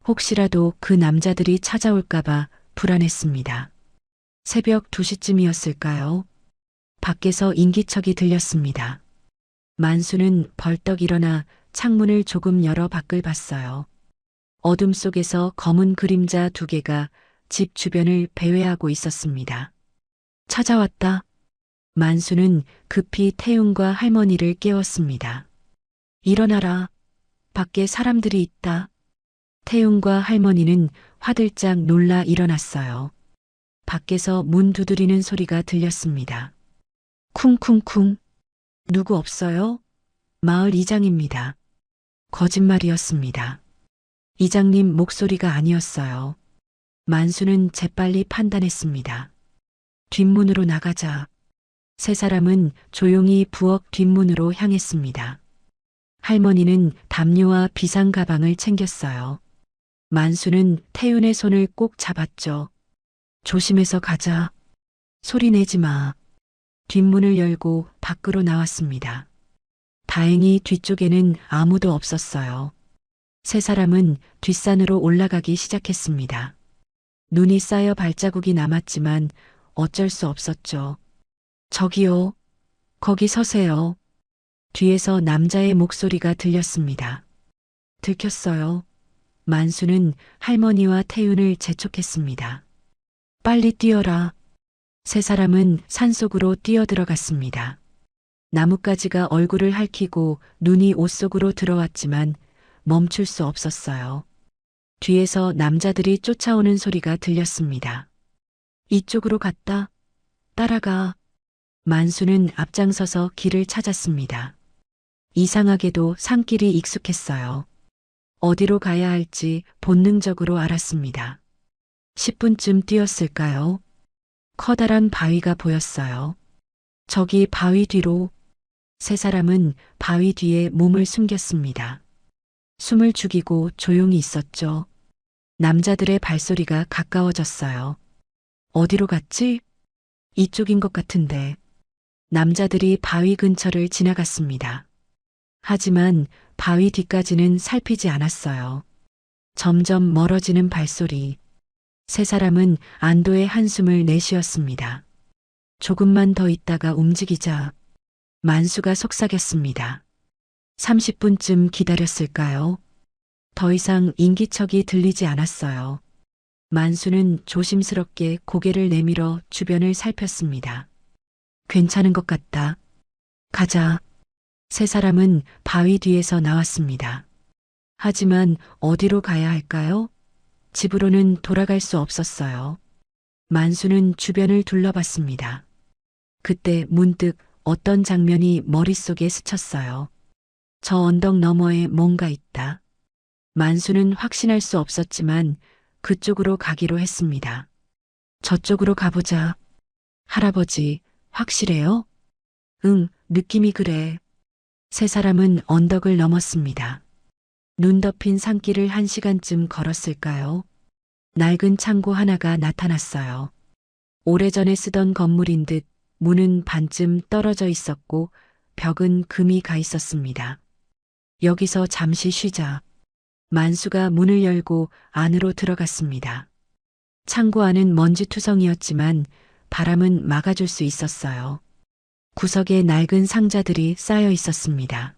Speaker 1: 혹시라도 그 남자들이 찾아올까봐 불안했습니다. 새벽 2시쯤이었을까요? 밖에서 인기척이 들렸습니다. 만수는 벌떡 일어나 창문을 조금 열어 밖을 봤어요. 어둠 속에서 검은 그림자 두 개가 집 주변을 배회하고 있었습니다. 찾아왔다. 만수는 급히 태윤과 할머니를 깨웠습니다. 일어나라. 밖에 사람들이 있다. 태윤과 할머니는 화들짝 놀라 일어났어요. 밖에서 문 두드리는 소리가 들렸습니다. 쿵쿵쿵. 누구 없어요? 마을 이장입니다. 거짓말이었습니다. 이장님 목소리가 아니었어요. 만수는 재빨리 판단했습니다. 뒷문으로 나가자. 세 사람은 조용히 부엌 뒷문으로 향했습니다. 할머니는 담요와 비상 가방을 챙겼어요. 만수는 태윤의 손을 꼭 잡았죠. 조심해서 가자. 소리 내지 마. 뒷문을 열고 밖으로 나왔습니다. 다행히 뒤쪽에는 아무도 없었어요. 세 사람은 뒷산으로 올라가기 시작했습니다. 눈이 쌓여 발자국이 남았지만 어쩔 수 없었죠. 저기요. 거기 서세요. 뒤에서 남자의 목소리가 들렸습니다. 들켰어요. 만수는 할머니와 태윤을 재촉했습니다. 빨리 뛰어라. 세 사람은 산속으로 뛰어들어갔습니다. 나뭇가지가 얼굴을 핥히고 눈이 옷 속으로 들어왔지만 멈출 수 없었어요. 뒤에서 남자들이 쫓아오는 소리가 들렸습니다. 이쪽으로 갔다. 따라가. 만수는 앞장서서 길을 찾았습니다. 이상하게도 산길이 익숙했어요. 어디로 가야 할지 본능적으로 알았습니다. 10분쯤 뛰었을까요? 커다란 바위가 보였어요. 저기 바위 뒤로. 세 사람은 바위 뒤에 몸을 숨겼습니다. 숨을 죽이고 조용히 있었죠. 남자들의 발소리가 가까워졌어요. 어디로 갔지? 이쪽인 것 같은데. 남자들이 바위 근처를 지나갔습니다. 하지만 바위 뒤까지는 살피지 않았어요. 점점 멀어지는 발소리. 세 사람은 안도의 한숨을 내쉬었습니다. 조금만 더 있다가 움직이자 만수가 속삭였습니다. 30분쯤 기다렸을까요? 더 이상 인기척이 들리지 않았어요. 만수는 조심스럽게 고개를 내밀어 주변을 살폈습니다. 괜찮은 것 같다. 가자. 세 사람은 바위 뒤에서 나왔습니다. 하지만 어디로 가야 할까요? 집으로는 돌아갈 수 없었어요. 만수는 주변을 둘러봤습니다. 그때 문득 어떤 장면이 머릿속에 스쳤어요. 저 언덕 너머에 뭔가 있다. 만수는 확신할 수 없었지만 그쪽으로 가기로 했습니다. 저쪽으로 가보자. 할아버지, 확실해요? 응, 느낌이 그래. 세 사람은 언덕을 넘었습니다. 눈 덮인 산길을 1시간쯤 걸었을까요? 낡은 창고 하나가 나타났어요. 오래전에 쓰던 건물인 듯 문은 반쯤 떨어져 있었고 벽은 금이 가 있었습니다. 여기서 잠시 쉬자. 만수가 문을 열고 안으로 들어갔습니다. 창고 안은 먼지투성이었지만 바람은 막아줄 수 있었어요. 구석에 낡은 상자들이 쌓여 있었습니다.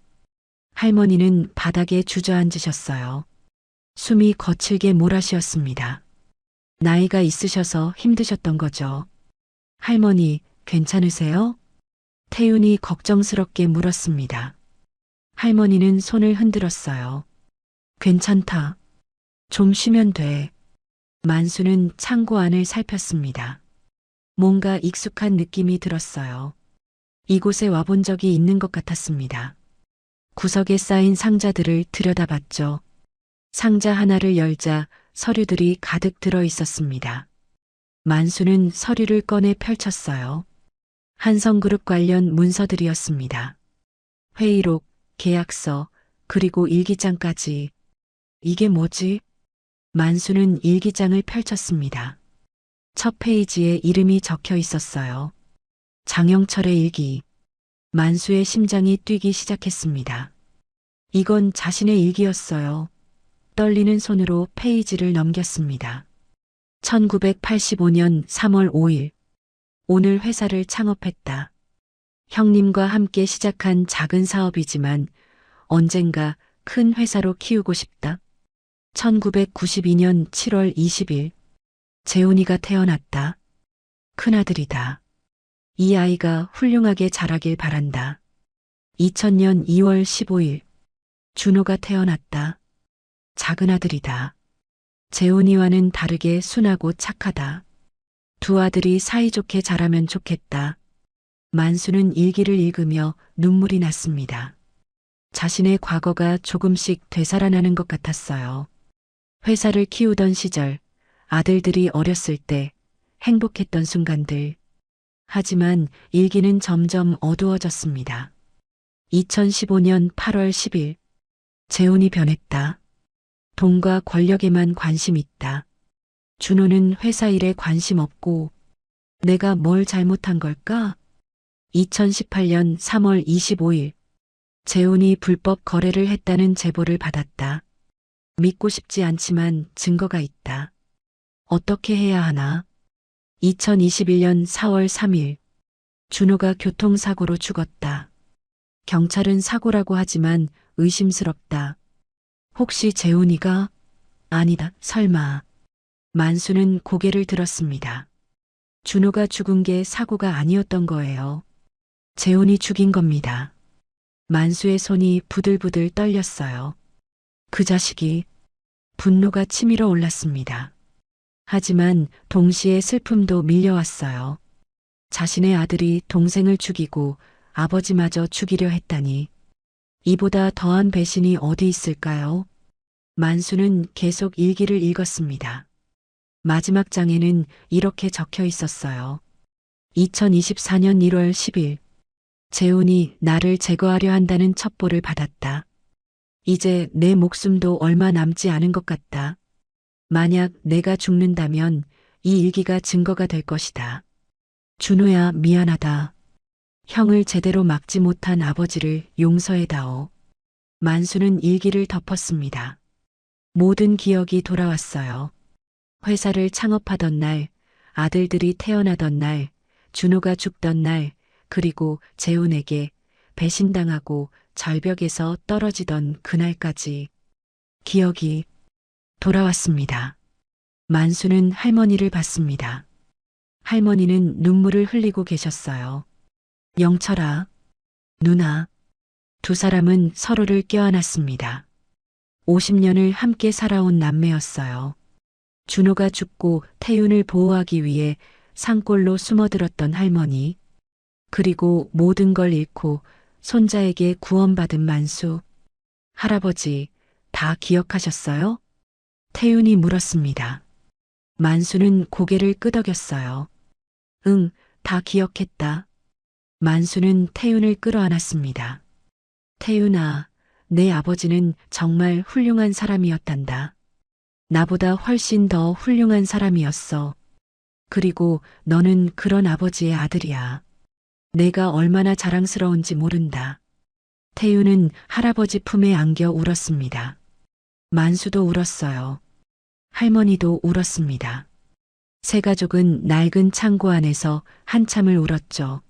Speaker 1: 할머니는 바닥에 주저앉으셨어요. 숨이 거칠게 몰아쉬었습니다. 나이가 있으셔서 힘드셨던 거죠. 할머니, 괜찮으세요? 태윤이 걱정스럽게 물었습니다. 할머니는 손을 흔들었어요. 괜찮다. 좀 쉬면 돼. 만수는 창고 안을 살폈습니다. 뭔가 익숙한 느낌이 들었어요. 이곳에 와본 적이 있는 것 같았습니다. 구석에 쌓인 상자들을 들여다봤죠. 상자 하나를 열자 서류들이 가득 들어 있었습니다. 만수는 서류를 꺼내 펼쳤어요. 한성그룹 관련 문서들이었습니다. 회의록, 계약서, 그리고 일기장까지. 이게 뭐지? 만수는 일기장을 펼쳤습니다. 첫 페이지에 이름이 적혀 있었어요. 장영철의 일기. 만수의 심장이 뛰기 시작했습니다. 이건 자신의 일기였어요. 떨리는 손으로 페이지를 넘겼습니다. 1985년 3월 5일. 오늘 회사를 창업했다. 형님과 함께 시작한 작은 사업이지만 언젠가 큰 회사로 키우고 싶다. 1992년 7월 20일. 재훈이가 태어났다. 큰아들이다. 이 아이가 훌륭하게 자라길 바란다. 2000년 2월 15일. 준호가 태어났다. 작은아들이다. 재훈이와는 다르게 순하고 착하다. 두 아들이 사이좋게 자라면 좋겠다. 만수는 일기를 읽으며 눈물이 났습니다. 자신의 과거가 조금씩 되살아나는 것 같았어요. 회사를 키우던 시절, 아들들이 어렸을 때 행복했던 순간들. 하지만 일기는 점점 어두워졌습니다. 2015년 8월 10일. 재훈이 변했다. 돈과 권력에만 관심 있다. 준호는 회사 일에 관심 없고 내가 뭘 잘못한 걸까? 2018년 3월 25일. 재훈이 불법 거래를 했다는 제보를 받았다. 믿고 싶지 않지만 증거가 있다. 어떻게 해야 하나? 2021년 4월 3일. 준호가 교통사고로 죽었다. 경찰은 사고라고 하지만 의심스럽다. 혹시 재훈이가? 아니다, 설마. 만수는 고개를 들었습니다. 준호가 죽은 게 사고가 아니었던 거예요. 재훈이 죽인 겁니다. 만수의 손이 부들부들 떨렸어요. 그 자식이. 분노가 치밀어 올랐습니다. 하지만 동시에 슬픔도 밀려왔어요. 자신의 아들이 동생을 죽이고 아버지마저 죽이려 했다니. 이보다 더한 배신이 어디 있을까요? 만수는 계속 일기를 읽었습니다. 마지막 장에는 이렇게 적혀 있었어요. 2024년 1월 10일. 재훈이 나를 제거하려 한다는 첩보를 받았다. 이제 내 목숨도 얼마 남지 않은 것 같다. 만약 내가 죽는다면 이 일기가 증거가 될 것이다. 준호야, 미안하다. 형을 제대로 막지 못한 아버지를 용서해다오. 만수는 일기를 덮었습니다. 모든 기억이 돌아왔어요. 회사를 창업하던 날, 아들들이 태어나던 날, 준호가 죽던 날, 그리고 재훈에게 배신당하고 절벽에서 떨어지던 그날까지 기억이 돌아왔습니다. 만수는 할머니를 봤습니다. 할머니는 눈물을 흘리고 계셨어요. 영철아, 누나. 두 사람은 서로를 껴안았습니다. 50년을 함께 살아온 남매였어요. 준호가 죽고 태윤을 보호하기 위해 산골로 숨어들었던 할머니, 그리고 모든 걸 잃고 손자에게 구원받은 만수. 할아버지, 다 기억하셨어요? 태윤이 물었습니다. 만수는 고개를 끄덕였어요. 응, 다 기억했다. 만수는 태윤을 끌어안았습니다. 태윤아, 내 아버지는 정말 훌륭한 사람이었단다. 나보다 훨씬 더 훌륭한 사람이었어. 그리고 너는 그런 아버지의 아들이야. 내가 얼마나 자랑스러운지 모른다. 태윤은 할아버지 품에 안겨 울었습니다. 만수도 울었어요. 할머니도 울었습니다. 세 가족은 낡은 창고 안에서 한참을 울었죠.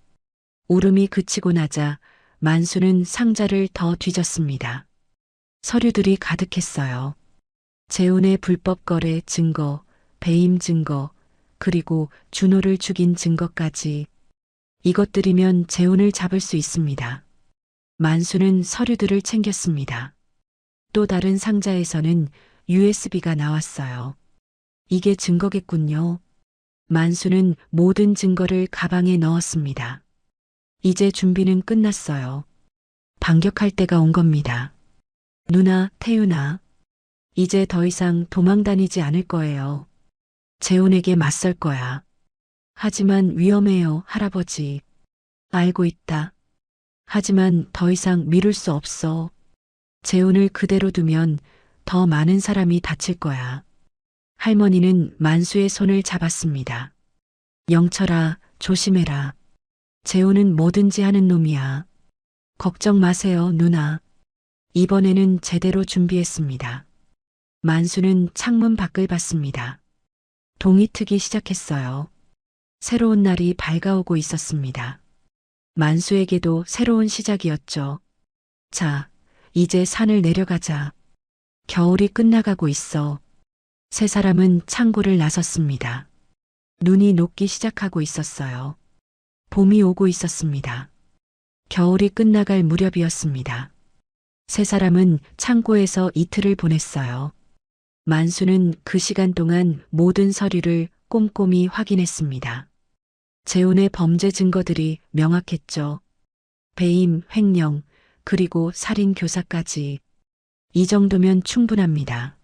Speaker 1: 울음이 그치고 나자 만수는 상자를 더 뒤졌습니다. 서류들이 가득했어요. 재훈의 불법 거래 증거, 배임 증거, 그리고 준호를 죽인 증거까지. 이것들이면 재훈을 잡을 수 있습니다. 만수는 서류들을 챙겼습니다. 또 다른 상자에서는 USB가 나왔어요. 이게 증거겠군요. 만수는 모든 증거를 가방에 넣었습니다. 이제 준비는 끝났어요. 반격할 때가 온 겁니다. 누나, 태윤아. 이제 더 이상 도망 다니지 않을 거예요. 재훈에게 맞설 거야. 하지만 위험해요, 할아버지. 알고 있다. 하지만 더 이상 미룰 수 없어. 재훈을 그대로 두면 더 많은 사람이 다칠 거야. 할머니는 만수의 손을 잡았습니다. 영철아, 조심해라. 재훈은 뭐든지 하는 놈이야. 걱정 마세요, 누나. 이번에는 제대로 준비했습니다. 만수는 창문 밖을 봤습니다. 동이 트기 시작했어요. 새로운 날이 밝아오고 있었습니다. 만수에게도 새로운 시작이었죠. 자, 이제 산을 내려가자. 겨울이 끝나가고 있어. 세 사람은 창고를 나섰습니다. 눈이 녹기 시작하고 있었어요. 봄이 오고 있었습니다. 겨울이 끝나갈 무렵이었습니다. 세 사람은 창고에서 이틀을 보냈어요. 만수는 그 시간 동안 모든 서류를 꼼꼼히 확인했습니다. 재훈의 범죄 증거들이 명확했죠. 배임, 횡령, 그리고 살인 교사까지. 이 정도면 충분합니다.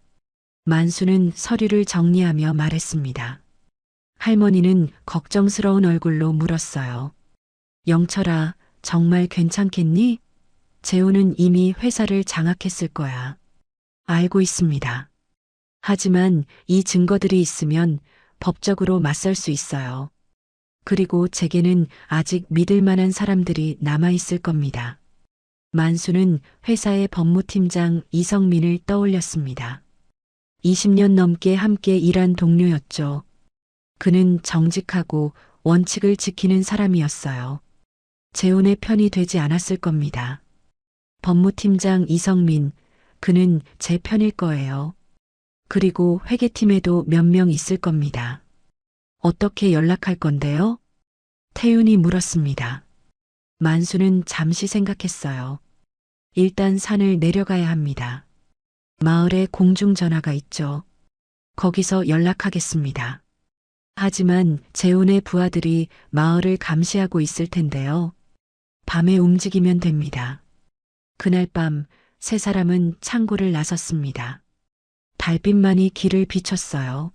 Speaker 1: 만수는 서류를 정리하며 말했습니다. 할머니는 걱정스러운 얼굴로 물었어요. 영철아, 정말 괜찮겠니? 재훈은 이미 회사를 장악했을 거야. 알고 있습니다. 하지만 이 증거들이 있으면 법적으로 맞설 수 있어요. 그리고 제게는 아직 믿을 만한 사람들이 남아있을 겁니다. 만수는 회사의 법무팀장 이성민을 떠올렸습니다. 20년 넘게 함께 일한 동료였죠. 그는 정직하고 원칙을 지키는 사람이었어요. 재훈의 편이 되지 않았을 겁니다. 법무팀장 이성민, 그는 제 편일 거예요. 그리고 회계팀에도 몇 명 있을 겁니다. 어떻게 연락할 건데요? 태윤이 물었습니다. 만수는 잠시 생각했어요. 일단 산을 내려가야 합니다. 마을에 공중전화가 있죠. 거기서 연락하겠습니다. 하지만 재훈의 부하들이 마을을 감시하고 있을 텐데요. 밤에 움직이면 됩니다. 그날 밤 세 사람은 창고를 나섰습니다. 달빛만이 길을 비췄어요.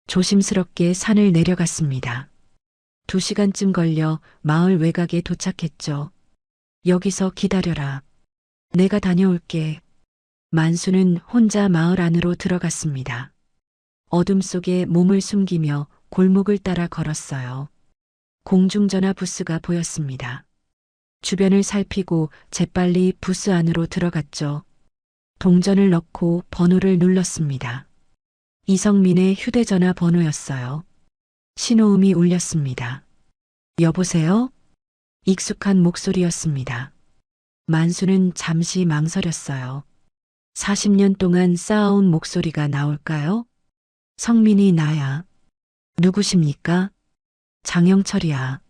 Speaker 1: 조심스럽게 산을 내려갔습니다. 2시간쯤 걸려 마을 외곽에 도착했죠. 여기서 기다려라. 내가 다녀올게. 만수는 혼자 마을 안으로 들어갔습니다. 어둠 속에 몸을 숨기며 골목을 따라 걸었어요. 공중전화 부스가 보였습니다. 주변을 살피고 재빨리 부스 안으로 들어갔죠. 동전을 넣고 번호를 눌렀습니다. 이성민의 휴대전화 번호였어요. 신호음이 울렸습니다. 여보세요? 익숙한 목소리였습니다. 만수는 잠시 망설였어요. 40년 동안 쌓아온 목소리가 나올까요? 성민이 나야. 누구십니까? 장영철이야.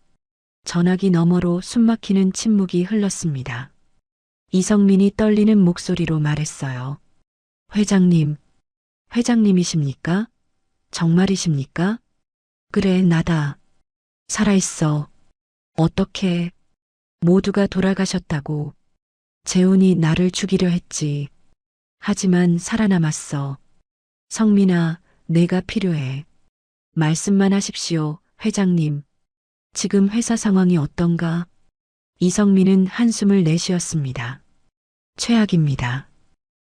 Speaker 1: 전화기 너머로 숨막히는 침묵이 흘렀습니다. 이성민이 떨리는 목소리로 말했어요. 회장님, 회장님이십니까? 정말이십니까? 그래, 나다. 살아있어. 어떻게? 모두가 돌아가셨다고. 재훈이 나를 죽이려 했지. 하지만 살아남았어. 성민아, 내가 필요해. 말씀만 하십시오, 회장님. 지금 회사 상황이 어떤가? 이성민은 한숨을 내쉬었습니다. 최악입니다.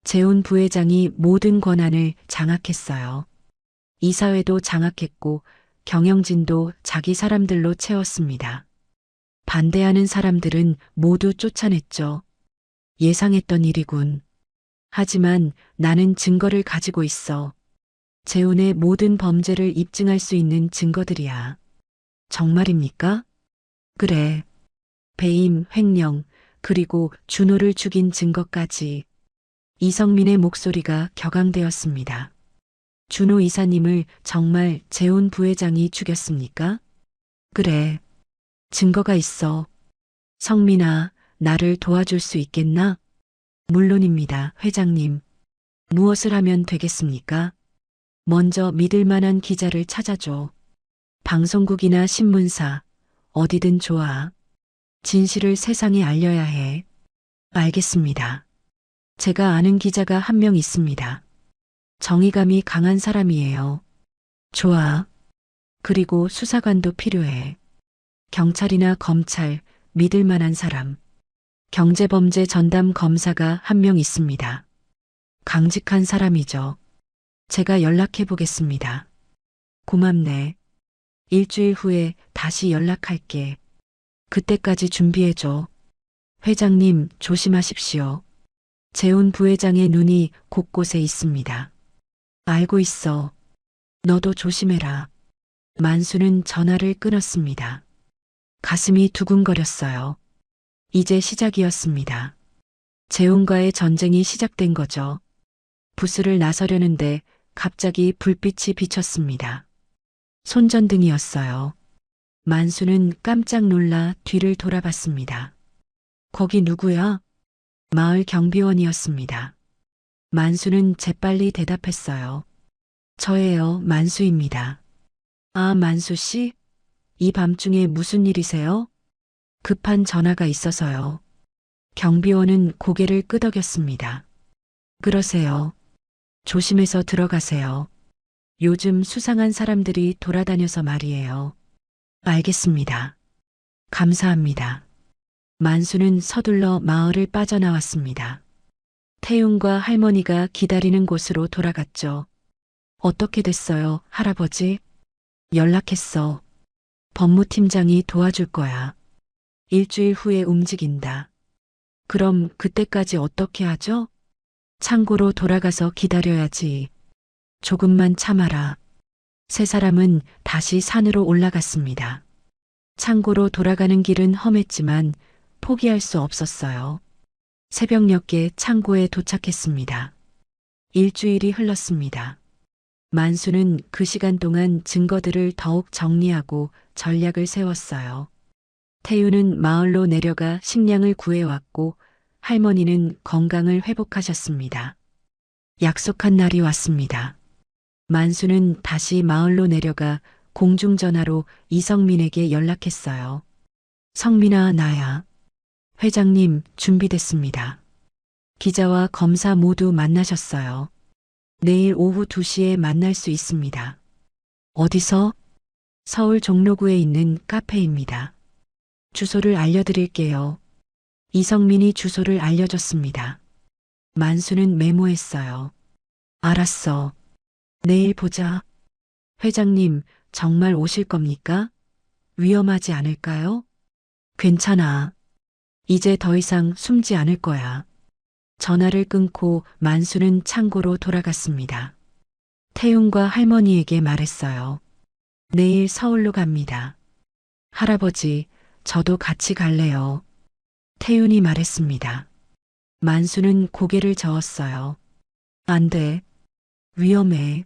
Speaker 1: 재훈 부회장이 모든 권한을 장악했어요. 이사회도 장악했고 경영진도 자기 사람들로 채웠습니다. 반대하는 사람들은 모두 쫓아냈죠. 예상했던 일이군. 하지만 나는 증거를 가지고 있어. 재훈의 모든 범죄를 입증할 수 있는 증거들이야. 정말입니까? 그래. 배임, 횡령, 그리고 준호를 죽인 증거까지. 이성민의 목소리가 격앙되었습니다. 준호 이사님을 정말 재훈 부회장이 죽였습니까? 그래. 증거가 있어. 성민아, 나를 도와줄 수 있겠나? 물론입니다, 회장님. 무엇을 하면 되겠습니까? 먼저 믿을 만한 기자를 찾아줘. 방송국이나 신문사, 어디든 좋아. 진실을 세상에 알려야 해. 알겠습니다. 제가 아는 기자가 한 명 있습니다. 정의감이 강한 사람이에요. 좋아. 그리고 수사관도 필요해. 경찰이나 검찰, 믿을 만한 사람. 경제범죄 전담 검사가 한 명 있습니다. 강직한 사람이죠. 제가 연락해 보겠습니다. 고맙네. 일주일 후에 다시 연락할게. 그때까지 준비해줘. 회장님, 조심하십시오. 재훈 부회장의 눈이 곳곳에 있습니다. 알고 있어. 너도 조심해라. 만수는 전화를 끊었습니다. 가슴이 두근거렸어요. 이제 시작이었습니다. 재훈과의 전쟁이 시작된 거죠. 부스를 나서려는데 갑자기 불빛이 비쳤습니다. 손전등이었어요. 만수는 깜짝 놀라 뒤를 돌아봤습니다. 거기 누구야? 마을 경비원이었습니다. 만수는 재빨리 대답했어요. 저예요, 만수입니다. 아, 만수 씨? 이 밤중에 무슨 일이세요? 급한 전화가 있어서요. 경비원은 고개를 끄덕였습니다. 그러세요. 조심해서 들어가세요. 요즘 수상한 사람들이 돌아다녀서 말이에요. 알겠습니다. 감사합니다. 만수는 서둘러 마을을 빠져나왔습니다. 태윤과 할머니가 기다리는 곳으로 돌아갔죠. 어떻게 됐어요, 할아버지? 연락했어. 법무팀장이 도와줄 거야. 일주일 후에 움직인다. 그럼 그때까지 어떻게 하죠? 창고로 돌아가서 기다려야지. 조금만 참아라. 세 사람은 다시 산으로 올라갔습니다. 창고로 돌아가는 길은 험했지만 포기할 수 없었어요. 새벽녘에 창고에 도착했습니다. 일주일이 흘렀습니다. 만수는 그 시간 동안 증거들을 더욱 정리하고 전략을 세웠어요. 태유는 마을로 내려가 식량을 구해왔고 할머니는 건강을 회복하셨습니다. 약속한 날이 왔습니다. 만수는 다시 마을로 내려가 공중전화로 이성민에게 연락했어요. 성민아, 나야. 회장님, 준비됐습니다. 기자와 검사 모두 만나셨어요. 내일 오후 2시에 만날 수 있습니다. 어디서? 서울 종로구에 있는 카페입니다. 주소를 알려드릴게요. 이성민이 주소를 알려줬습니다. 만수는 메모했어요. 알았어. 내일 보자. 회장님, 정말 오실 겁니까? 위험하지 않을까요? 괜찮아. 이제 더 이상 숨지 않을 거야. 전화를 끊고 만수는 창고로 돌아갔습니다. 태윤과 할머니에게 말했어요. 내일 서울로 갑니다. 할아버지, 저도 같이 갈래요. 태윤이 말했습니다. 만수는 고개를 저었어요. 안 돼. 위험해.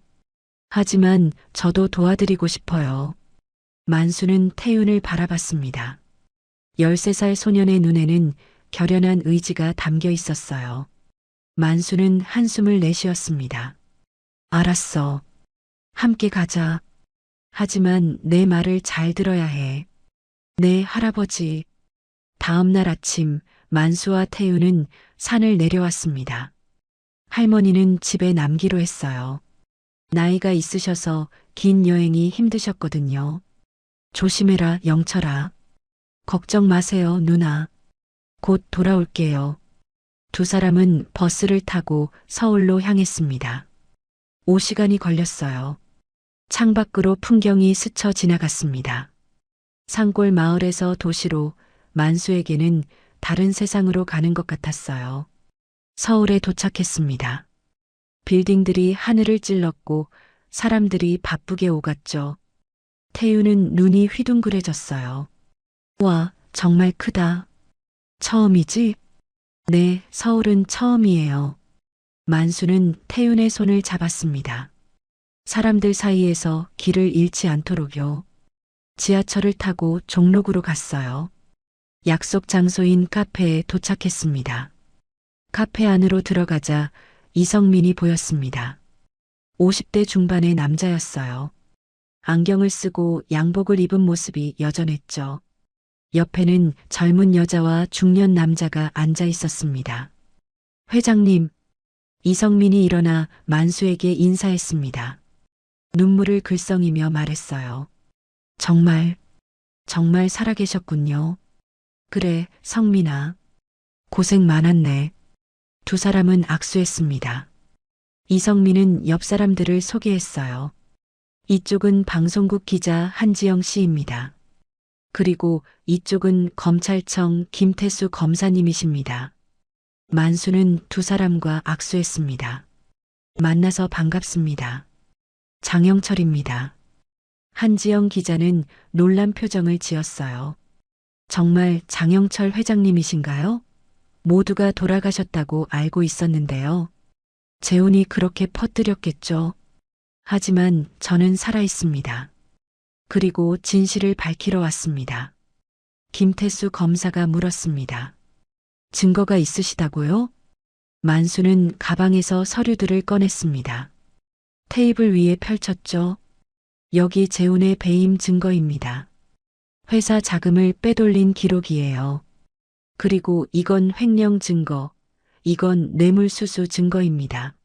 Speaker 1: 하지만 저도 도와드리고 싶어요. 만수는 태윤을 바라봤습니다. 13살 소년의 눈에는 결연한 의지가 담겨 있었어요. 만수는 한숨을 내쉬었습니다. 알았어. 함께 가자. 하지만 내 말을 잘 들어야 해. 네, 할아버지. 다음 날 아침 만수와 태윤은 산을 내려왔습니다. 할머니는 집에 남기로 했어요. 나이가 있으셔서 긴 여행이 힘드셨거든요. 조심해라, 영철아. 걱정 마세요, 누나. 곧 돌아올게요. 두 사람은 버스를 타고 서울로 향했습니다. 5시간이 걸렸어요. 창밖으로 풍경이 스쳐 지나갔습니다. 산골 마을에서 도시로 만수에게는 다른 세상으로 가는 것 같았어요. 서울에 도착했습니다. 빌딩들이 하늘을 찔렀고 사람들이 바쁘게 오갔죠. 태유는 눈이 휘둥그레졌어요. 와, 정말 크다. 처음이지? 네, 서울은 처음이에요. 만수는 태윤의 손을 잡았습니다. 사람들 사이에서 길을 잃지 않도록요. 지하철을 타고 종로구로 갔어요. 약속 장소인 카페에 도착했습니다. 카페 안으로 들어가자 이성민이 보였습니다. 50대 중반의 남자였어요. 안경을 쓰고 양복을 입은 모습이 여전했죠. 옆에는 젊은 여자와 중년 남자가 앉아 있었습니다. 회장님, 이성민이 일어나 만수에게 인사했습니다. 눈물을 글썽이며 말했어요. 정말 살아계셨군요. 그래, 성민아. 고생 많았네. 두 사람은 악수했습니다. 이성민은 옆 사람들을 소개했어요. 이쪽은 방송국 기자 한지영 씨입니다. 그리고 이쪽은 검찰청 김태수 검사님이십니다. 만수는 두 사람과 악수했습니다. 만나서 반갑습니다. 장영철입니다. 한지영 기자는 놀란 표정을 지었어요. 정말 장영철 회장님이신가요? 모두가 돌아가셨다고 알고 있었는데요. 재혼이 그렇게 퍼뜨렸겠죠. 하지만 저는 살아있습니다. 그리고 진실을 밝히러 왔습니다. 김태수 검사가 물었습니다. 증거가 있으시다고요? 만수는 가방에서 서류들을 꺼냈습니다. 테이블 위에 펼쳤죠. 여기 재혼의 배임 증거입니다. 회사 자금을 빼돌린 기록이에요. 그리고 이건 횡령 증거, 이건 뇌물수수 증거입니다.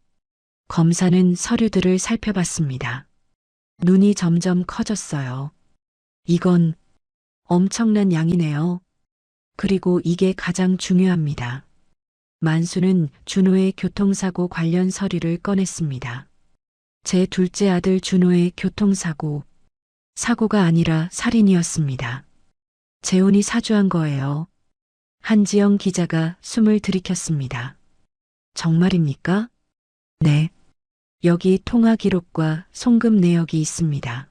Speaker 1: 검사는 서류들을 살펴봤습니다. 눈이 점점 커졌어요. 이건 엄청난 양이네요. 그리고 이게 가장 중요합니다. 만수는 준호의 교통사고 관련 서류를 꺼냈습니다. 제 둘째 아들 준호의 교통사고, 사고가 아니라 살인이었습니다. 재혼이 사주한 거예요. 한지영 기자가 숨을 들이켰습니다. 정말입니까? 네. 여기 통화 기록과 송금 내역이 있습니다.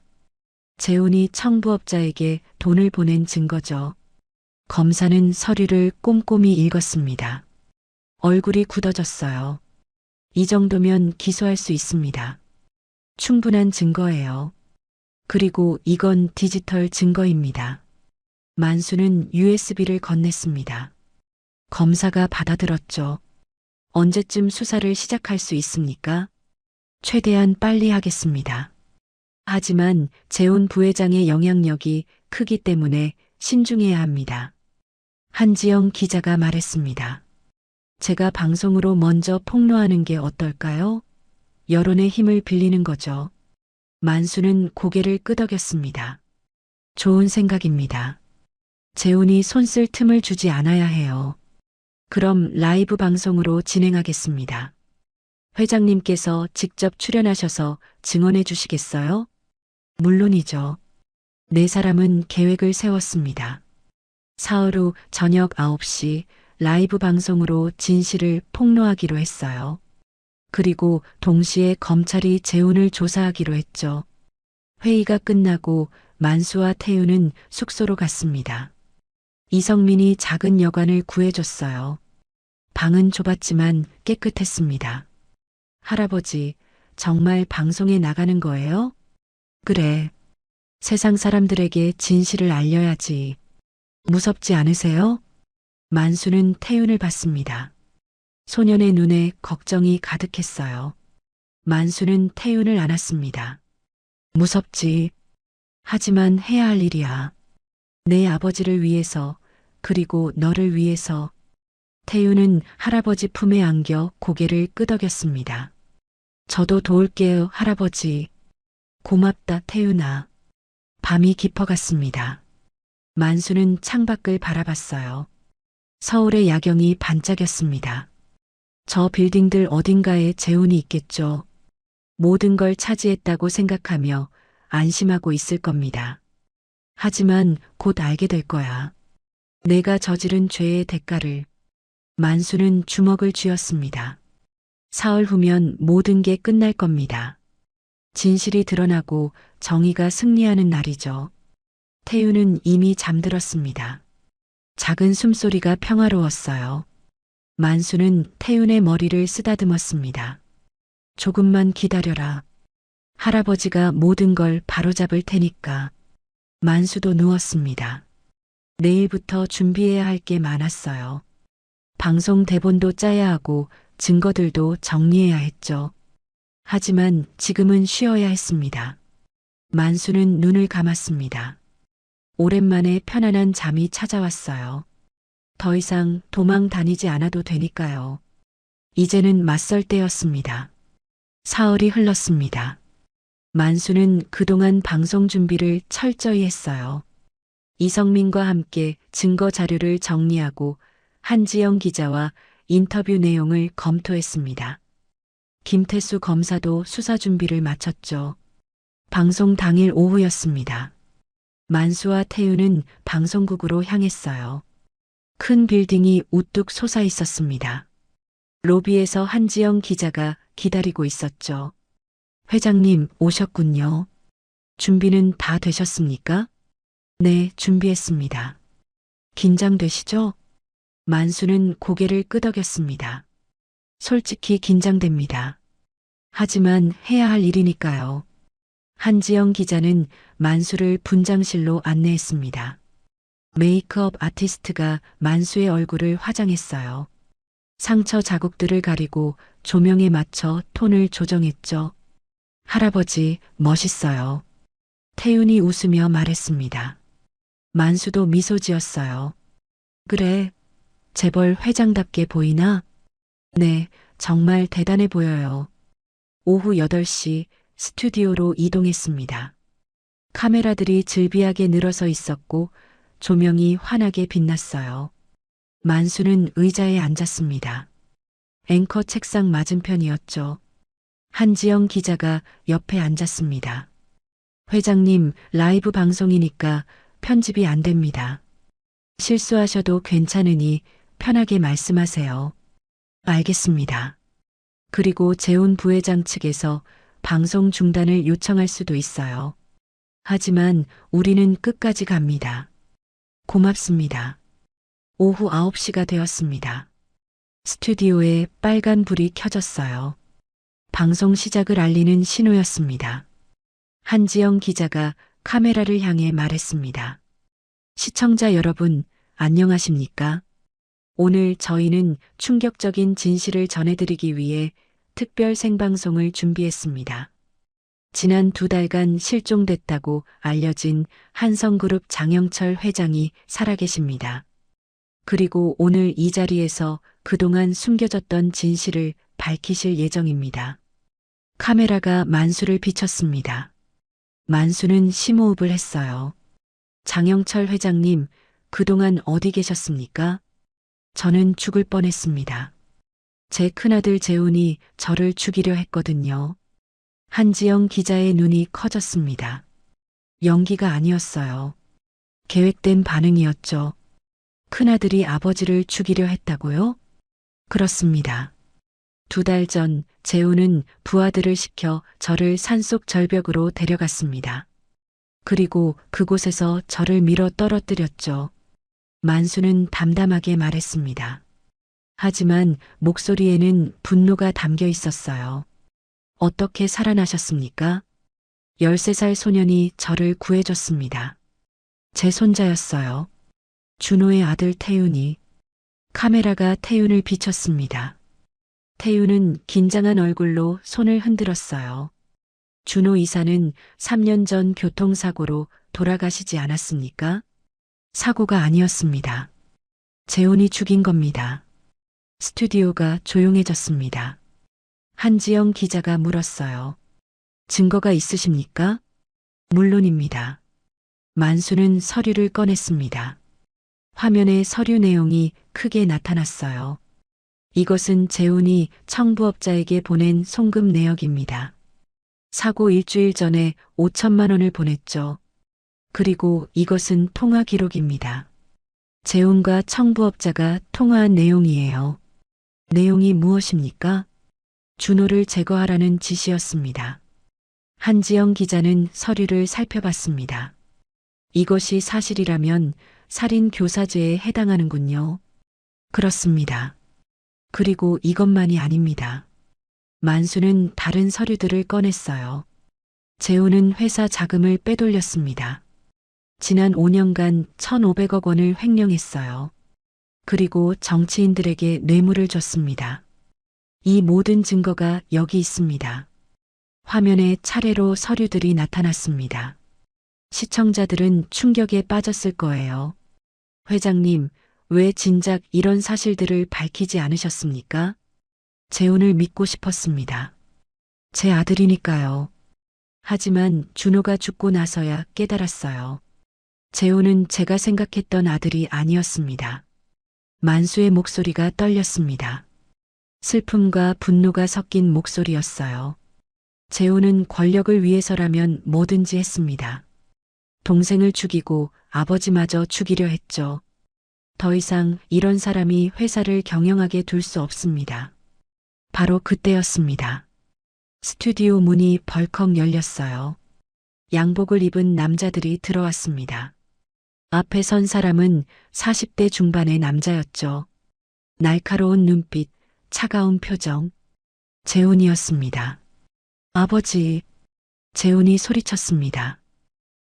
Speaker 1: 재혼이 청부업자에게 돈을 보낸 증거죠. 검사는 서류를 꼼꼼히 읽었습니다. 얼굴이 굳어졌어요. 이 정도면 기소할 수 있습니다. 충분한 증거예요. 그리고 이건 디지털 증거입니다. 만수는 USB를 건넸습니다. 검사가 받아들었죠. 언제쯤 수사를 시작할 수 있습니까? 최대한 빨리 하겠습니다. 하지만 재혼 부회장의 영향력이 크기 때문에 신중해야 합니다. 한지영 기자가 말했습니다. 제가 방송으로 먼저 폭로하는 게 어떨까요? 여론의 힘을 빌리는 거죠. 만수는 고개를 끄덕였습니다. 좋은 생각입니다. 재혼이 손쓸 틈을 주지 않아야 해요. 그럼 라이브 방송으로 진행하겠습니다. 회장님께서 직접 출연하셔서 증언해 주시겠어요? 물론이죠. 네 사람은 계획을 세웠습니다. 사흘 후 저녁 9시 라이브 방송으로 진실을 폭로하기로 했어요. 그리고 동시에 검찰이 재훈을 조사하기로 했죠. 회의가 끝나고 만수와 태우는 숙소로 갔습니다. 이성민이 작은 여관을 구해줬어요. 방은 좁았지만 깨끗했습니다. 할아버지, 정말 방송에 나가는 거예요? 그래. 세상 사람들에게 진실을 알려야지. 무섭지 않으세요? 만수는 태윤을 봤습니다. 소년의 눈에 걱정이 가득했어요. 만수는 태윤을 안았습니다. 무섭지. 하지만 해야 할 일이야. 내 아버지를 위해서, 그리고 너를 위해서. 태윤은 할아버지 품에 안겨 고개를 끄덕였습니다. 저도 도울게요, 할아버지. 고맙다, 태윤아. 밤이 깊어갔습니다. 만수는 창밖을 바라봤어요. 서울의 야경이 반짝였습니다. 저 빌딩들 어딘가에 재훈이 있겠죠. 모든 걸 차지했다고 생각하며 안심하고 있을 겁니다. 하지만 곧 알게 될 거야. 내가 저지른 죄의 대가를. 만수는 주먹을 쥐었습니다. 사흘 후면 모든 게 끝날 겁니다. 진실이 드러나고 정의가 승리하는 날이죠. 태유는 이미 잠들었습니다. 작은 숨소리가 평화로웠어요. 만수는 태윤의 머리를 쓰다듬었습니다. 조금만 기다려라. 할아버지가 모든 걸 바로잡을 테니까. 만수도 누웠습니다. 내일부터 준비해야 할 게 많았어요. 방송 대본도 짜야 하고 증거들도 정리해야 했죠. 하지만 지금은 쉬어야 했습니다. 만수는 눈을 감았습니다. 오랜만에 편안한 잠이 찾아왔어요. 더 이상 도망 다니지 않아도 되니까요. 이제는 맞설 때였습니다. 사흘이 흘렀습니다. 만수는 그동안 방송 준비를 철저히 했어요. 이성민과 함께 증거 자료를 정리하고 한지영 기자와 인터뷰 내용을 검토했습니다. 김태수 검사도 수사 준비를 마쳤죠. 방송 당일 오후였습니다. 만수와 태윤은 방송국으로 향했어요. 큰 빌딩이 우뚝 솟아 있었습니다. 로비에서 한지영 기자가 기다리고 있었죠. 회장님 오셨군요. 준비는 다 되셨습니까? 네, 준비했습니다. 긴장되시죠? 만수는 고개를 끄덕였습니다. 솔직히 긴장됩니다. 하지만 해야 할 일이니까요. 한지영 기자는 만수를 분장실로 안내했습니다. 메이크업 아티스트가 만수의 얼굴을 화장했어요. 상처 자국들을 가리고 조명에 맞춰 톤을 조정했죠. 할아버지, 멋있어요. 태윤이 웃으며 말했습니다. 만수도 미소 지었어요. 그래, 재벌 회장답게 보이나? 네, 정말 대단해 보여요. 오후 8시 스튜디오로 이동했습니다. 카메라들이 즐비하게 늘어서 있었고 조명이 환하게 빛났어요. 만수는 의자에 앉았습니다. 앵커 책상 맞은편이었죠. 한지영 기자가 옆에 앉았습니다. 회장님, 라이브 방송이니까 편집이 안 됩니다. 실수하셔도 괜찮으니 편하게 말씀하세요. 알겠습니다. 그리고 재훈 부회장 측에서 방송 중단을 요청할 수도 있어요. 하지만 우리는 끝까지 갑니다. 고맙습니다. 오후 9시가 되었습니다. 스튜디오에 빨간 불이 켜졌어요. 방송 시작을 알리는 신호였습니다. 한지영 기자가 카메라를 향해 말했습니다. 시청자 여러분, 안녕하십니까? 오늘 저희는 충격적인 진실을 전해드리기 위해 특별 생방송을 준비했습니다. 지난 2달간 실종됐다고 알려진 한성그룹 장영철 회장이 살아계십니다. 그리고 오늘 이 자리에서 그동안 숨겨졌던 진실을 밝히실 예정입니다. 카메라가 만수를 비췄습니다. 만수는 심호흡을 했어요. 장영철 회장님, 그동안 어디 계셨습니까? 저는 죽을 뻔했습니다. 제 큰아들 재훈이 저를 죽이려 했거든요. 한지영 기자의 눈이 커졌습니다. 연기가 아니었어요. 계획된 반응이었죠. 큰아들이 아버지를 죽이려 했다고요? 그렇습니다. 2달 전 재훈은 부하들을 시켜 저를 산속 절벽으로 데려갔습니다. 그리고 그곳에서 저를 밀어 떨어뜨렸죠. 만수는 담담하게 말했습니다. 하지만 목소리에는 분노가 담겨 있었어요. 어떻게 살아나셨습니까? 13살 소년이 저를 구해줬습니다. 제 손자였어요. 준호의 아들 태윤이. 카메라가 태윤을 비췄습니다. 태윤은 긴장한 얼굴로 손을 흔들었어요. 준호 이사는 3년 전 교통사고로 돌아가시지 않았습니까? 사고가 아니었습니다. 재훈이 죽인 겁니다. 스튜디오가 조용해졌습니다. 한지영 기자가 물었어요. 증거가 있으십니까? 물론입니다. 만수는 서류를 꺼냈습니다. 화면에 서류 내용이 크게 나타났어요. 이것은 재훈이 청부업자에게 보낸 송금 내역입니다. 사고 일주일 전에 5천만 원을 보냈죠. 그리고 이것은 통화 기록입니다. 재훈과 청부업자가 통화한 내용이에요. 내용이 무엇입니까? 준호를 제거하라는 지시였습니다. 한지영 기자는 서류를 살펴봤습니다. 이것이 사실이라면 살인 교사죄에 해당하는군요. 그렇습니다. 그리고 이것만이 아닙니다. 만수는 다른 서류들을 꺼냈어요. 재훈은 회사 자금을 빼돌렸습니다. 지난 5년간 1,500억 원을 횡령했어요. 그리고 정치인들에게 뇌물을 줬습니다. 이 모든 증거가 여기 있습니다. 화면에 차례로 서류들이 나타났습니다. 시청자들은 충격에 빠졌을 거예요. 회장님, 왜 진작 이런 사실들을 밝히지 않으셨습니까? 재훈을 믿고 싶었습니다. 제 아들이니까요. 하지만 준호가 죽고 나서야 깨달았어요. 재훈은 제가 생각했던 아들이 아니었습니다. 만수의 목소리가 떨렸습니다. 슬픔과 분노가 섞인 목소리였어요. 재훈은 권력을 위해서라면 뭐든지 했습니다. 동생을 죽이고 아버지마저 죽이려 했죠. 더 이상 이런 사람이 회사를 경영하게 둘 수 없습니다. 바로 그때였습니다. 스튜디오 문이 벌컥 열렸어요. 양복을 입은 남자들이 들어왔습니다. 앞에 선 사람은 40대 중반의 남자였죠. 날카로운 눈빛, 차가운 표정. 재훈이었습니다. 아버지, 재훈이 소리쳤습니다.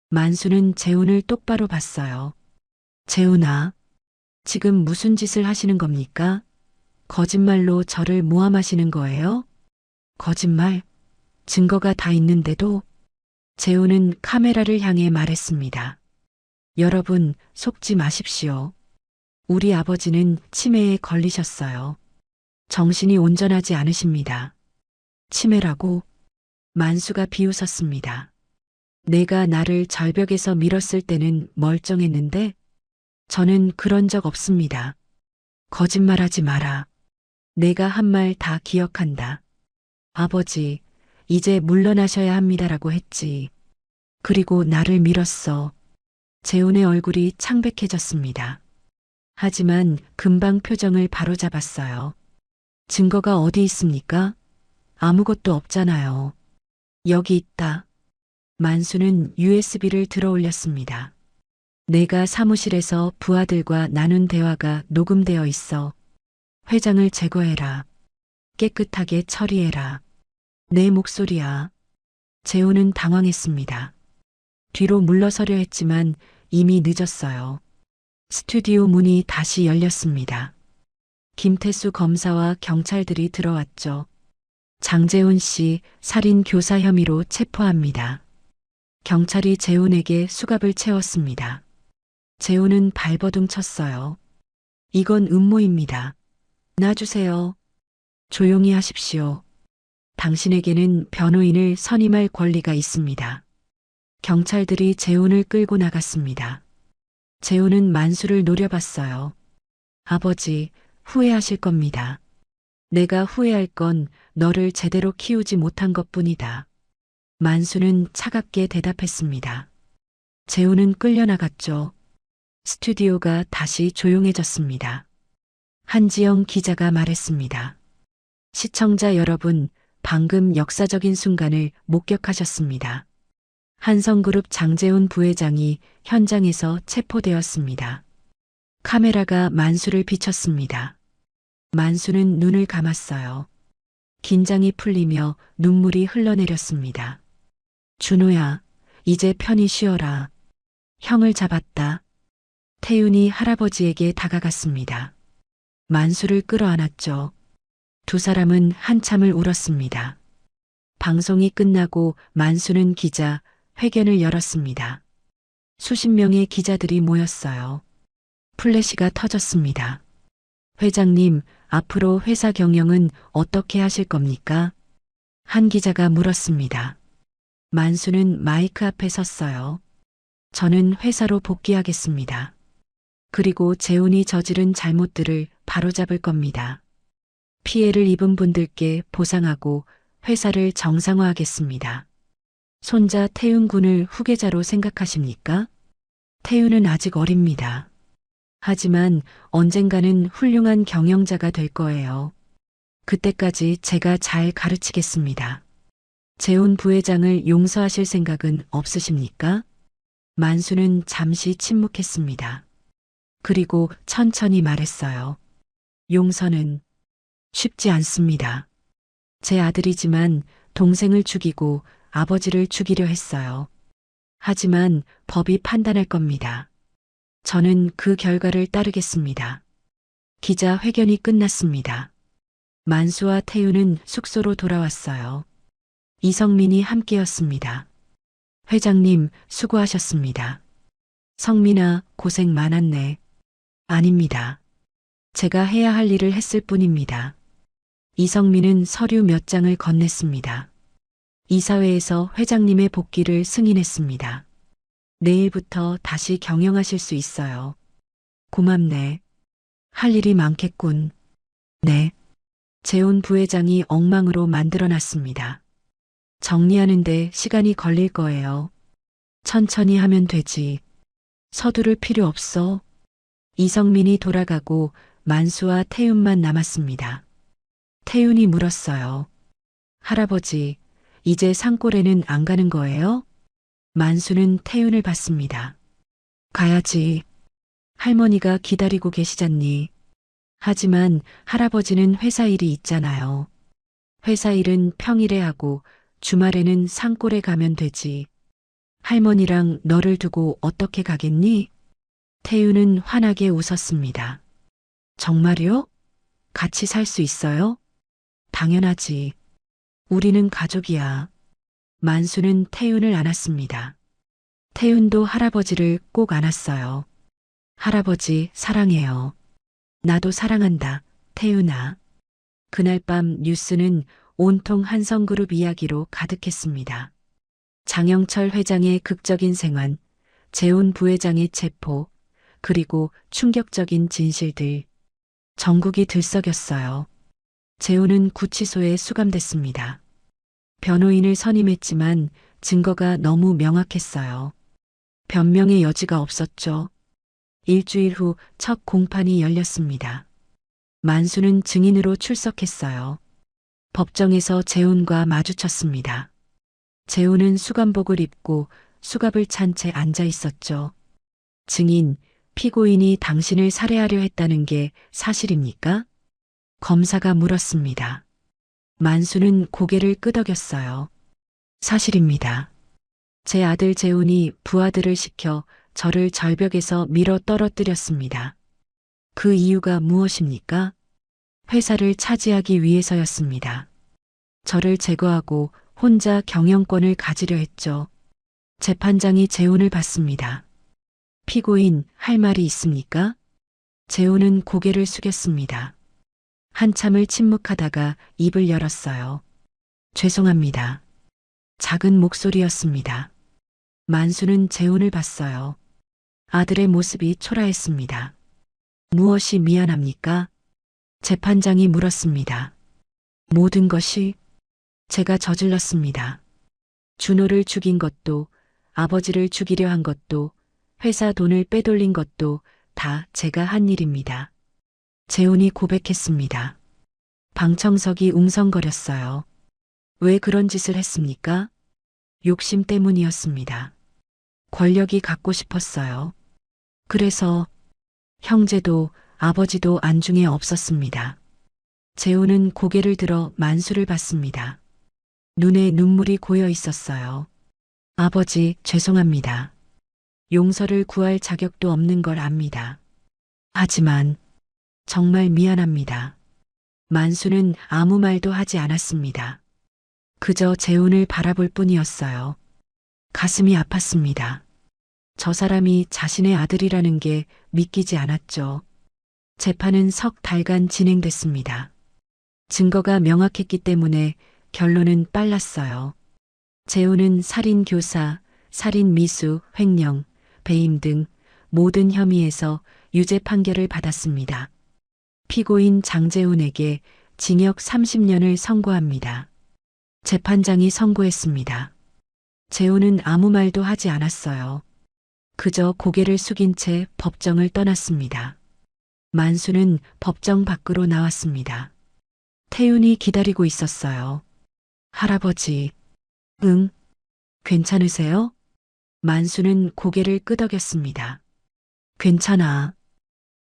Speaker 1: 만수는 재훈을 똑바로 봤어요. 재훈아, 지금 무슨 짓을 하시는 겁니까? 거짓말로 저를 모함하시는 거예요? 거짓말? 증거가 다 있는데도? 재훈은 카메라를 향해 말했습니다. 여러분, 속지 마십시오. 우리 아버지는 치매에 걸리셨어요. 정신이 온전하지 않으십니다. 치매라고? 만수가 비웃었습니다. 내가 나를 절벽에서 밀었을 때는 멀쩡했는데 저는 그런 적 없습니다. 거짓말하지 마라. 내가 한 말 다 기억한다. 아버지, 이제 물러나셔야 합니다라고 했지. 그리고 나를 밀었어. 재훈의 얼굴이 창백해졌습니다. 하지만 금방 표정을 바로잡았어요. 증거가 어디 있습니까? 아무것도 없잖아요. 여기 있다. 만수는 USB를 들어 올렸습니다. 내가 사무실에서 부하들과 나눈 대화가 녹음되어 있어. 회장을 제거해라. 깨끗하게 처리해라. 내 목소리야. 재훈은 당황했습니다. 뒤로 물러서려 했지만 이미 늦었어요. 스튜디오 문이 다시 열렸습니다. 김태수 검사와 경찰들이 들어왔죠. 장재훈 씨 살인 교사 혐의로 체포합니다. 경찰이 재훈에게 수갑을 채웠습니다. 재훈은 발버둥 쳤어요. 이건 음모입니다. 놔주세요. 조용히 하십시오. 당신에게는 변호인을 선임할 권리가 있습니다. 경찰들이 재훈을 끌고 나갔습니다. 재훈은 만수를 노려봤어요. 아버지, 후회하실 겁니다. 내가 후회할 건 너를 제대로 키우지 못한 것뿐이다. 만수는 차갑게 대답했습니다. 재훈은 끌려나갔죠. 스튜디오가 다시 조용해졌습니다. 한지영 기자가 말했습니다. 시청자 여러분, 방금 역사적인 순간을 목격하셨습니다. 한성그룹 장재훈 부회장이 현장에서 체포되었습니다. 카메라가 만수를 비췄습니다. 만수는 눈을 감았어요. 긴장이 풀리며 눈물이 흘러내렸습니다. 준호야, 이제 편히 쉬어라. 형을 잡았다. 태윤이 할아버지에게 다가갔습니다. 만수를 끌어안았죠. 두 사람은 한참을 울었습니다. 방송이 끝나고 만수는 기자 회견을 열었습니다. 수십 명의 기자들이 모였어요. 플래시가 터졌습니다. 회장님, 앞으로 회사 경영은 어떻게 하실 겁니까? 한 기자가 물었습니다. 만수는 마이크 앞에 섰어요. 저는 회사로 복귀하겠습니다. 그리고 재훈이 저지른 잘못들을 바로잡을 겁니다. 피해를 입은 분들께 보상하고 회사를 정상화하겠습니다. 손자 태윤 군을 후계자로 생각하십니까? 태윤은 아직 어립니다. 하지만 언젠가는 훌륭한 경영자가 될 거예요. 그때까지 제가 잘 가르치겠습니다. 재훈 부회장을 용서하실 생각은 없으십니까? 만수는 잠시 침묵했습니다. 그리고 천천히 말했어요. 용서는 쉽지 않습니다. 제 아들이지만 동생을 죽이고 아버지를 죽이려 했어요. 하지만 법이 판단할 겁니다. 저는 그 결과를 따르겠습니다. 기자 회견이 끝났습니다. 만수와 태윤은 숙소로 돌아왔어요. 이성민이 함께였습니다. 회장님, 수고하셨습니다. 성민아, 고생 많았네. 아닙니다. 제가 해야 할 일을 했을 뿐입니다. 이성민은 서류 몇 장을 건넸습니다. 이사회에서 회장님의 복귀를 승인했습니다. 내일부터 다시 경영하실 수 있어요. 고맙네. 할 일이 많겠군. 네. 재훈 부회장이 엉망으로 만들어놨습니다. 정리하는데 시간이 걸릴 거예요. 천천히 하면 되지. 서두를 필요 없어. 이성민이 돌아가고 만수와 태윤만 남았습니다. 태윤이 물었어요. 할아버지, 이제 산골에는 안 가는 거예요? 만수는 태윤을 봤습니다. 가야지. 할머니가 기다리고 계시잖니. 하지만 할아버지는 회사 일이 있잖아요. 회사 일은 평일에 하고 주말에는 산골에 가면 되지. 할머니랑 너를 두고 어떻게 가겠니? 태윤은 환하게 웃었습니다. 정말요? 같이 살 수 있어요? 당연하지. 우리는 가족이야. 만수는 태윤을 안았습니다. 태윤도 할아버지를 꼭 안았어요. 할아버지 사랑해요. 나도 사랑한다, 태윤아. 그날 밤 뉴스는 온통 한성그룹 이야기로 가득했습니다. 장영철 회장의 극적인 생환, 재훈 부회장의 체포, 그리고 충격적인 진실들. 전국이 들썩였어요. 재훈은 구치소에 수감됐습니다. 변호인을 선임했지만 증거가 너무 명확했어요. 변명의 여지가 없었죠. 일주일 후 첫 공판이 열렸습니다. 만수는 증인으로 출석했어요. 법정에서 재훈과 마주쳤습니다. 재훈은 수감복을 입고 수갑을 찬 채 앉아 있었죠. 증인, 피고인이 당신을 살해하려 했다는 게 사실입니까? 검사가 물었습니다. 만수는 고개를 끄덕였어요. 사실입니다. 제 아들 재훈이 부하들을 시켜 저를 절벽에서 밀어 떨어뜨렸습니다. 그 이유가 무엇입니까? 회사를 차지하기 위해서였습니다. 저를 제거하고 혼자 경영권을 가지려 했죠. 재판장이 재훈을 받습니다. 피고인, 할 말이 있습니까? 재훈은 고개를 숙였습니다. 한참을 침묵하다가 입을 열었어요. 죄송합니다. 작은 목소리였습니다. 만수는 재훈을 봤어요. 아들의 모습이 초라했습니다. 무엇이 미안합니까? 재판장이 물었습니다. 모든 것이 제가 저질렀습니다. 준호를 죽인 것도, 아버지를 죽이려 한 것도, 회사 돈을 빼돌린 것도 다 제가 한 일입니다. 재훈이 고백했습니다. 방청석이 웅성거렸어요. 왜 그런 짓을 했습니까? 욕심 때문이었습니다. 권력이 갖고 싶었어요. 그래서 형제도 아버지도 안중에 없었습니다. 재훈은 고개를 들어 만수를 봤습니다. 눈에 눈물이 고여 있었어요. 아버지, 죄송합니다. 용서를 구할 자격도 없는 걸 압니다. 하지만 정말 미안합니다. 만수는 아무 말도 하지 않았습니다. 그저 재훈을 바라볼 뿐이었어요. 가슴이 아팠습니다. 저 사람이 자신의 아들이라는 게 믿기지 않았죠. 재판은 석 달간 진행됐습니다. 증거가 명확했기 때문에 결론은 빨랐어요. 재훈은 살인 교사, 살인 미수, 횡령, 배임 등 모든 혐의에서 유죄 판결을 받았습니다. 피고인 장재훈에게 징역 30년을 선고합니다. 재판장이 선고했습니다. 재훈은 아무 말도 하지 않았어요. 그저 고개를 숙인 채 법정을 떠났습니다. 만수는 법정 밖으로 나왔습니다. 태윤이 기다리고 있었어요. 할아버지, 응, 괜찮으세요? 만수는 고개를 끄덕였습니다. 괜찮아.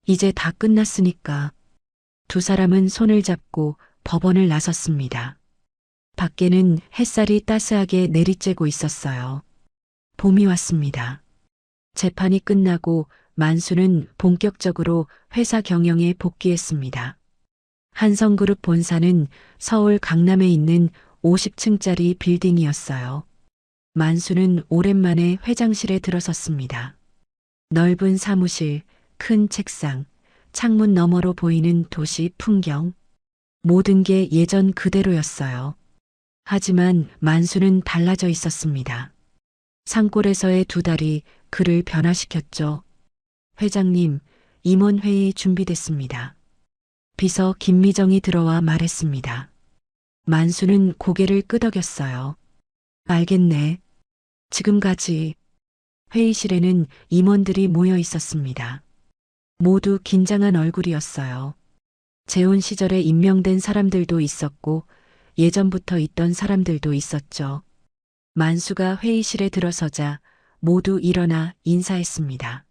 Speaker 1: 이제 다 끝났으니까. 두 사람은 손을 잡고 법원을 나섰습니다. 밖에는 햇살이 따스하게 내리쬐고 있었어요. 봄이 왔습니다. 재판이 끝나고 만수는 본격적으로 회사 경영에 복귀했습니다. 한성그룹 본사는 서울 강남에 있는 50층짜리 빌딩이었어요. 만수는 오랜만에 회장실에 들어섰습니다. 넓은 사무실, 큰 책상, 창문 너머로 보이는 도시 풍경. 모든 게 예전 그대로였어요. 하지만 만수는 달라져 있었습니다. 산골에서의 두 달이 그를 변화시켰죠. 회장님, 임원회의 준비됐습니다. 비서 김미정이 들어와 말했습니다. 만수는 고개를 끄덕였어요. 알겠네. 지금 가지. 회의실에는 임원들이 모여 있었습니다. 모두 긴장한 얼굴이었어요. 재혼 시절에 임명된 사람들도 있었고 예전부터 있던 사람들도 있었죠. 만수가 회의실에 들어서자 모두 일어나 인사했습니다.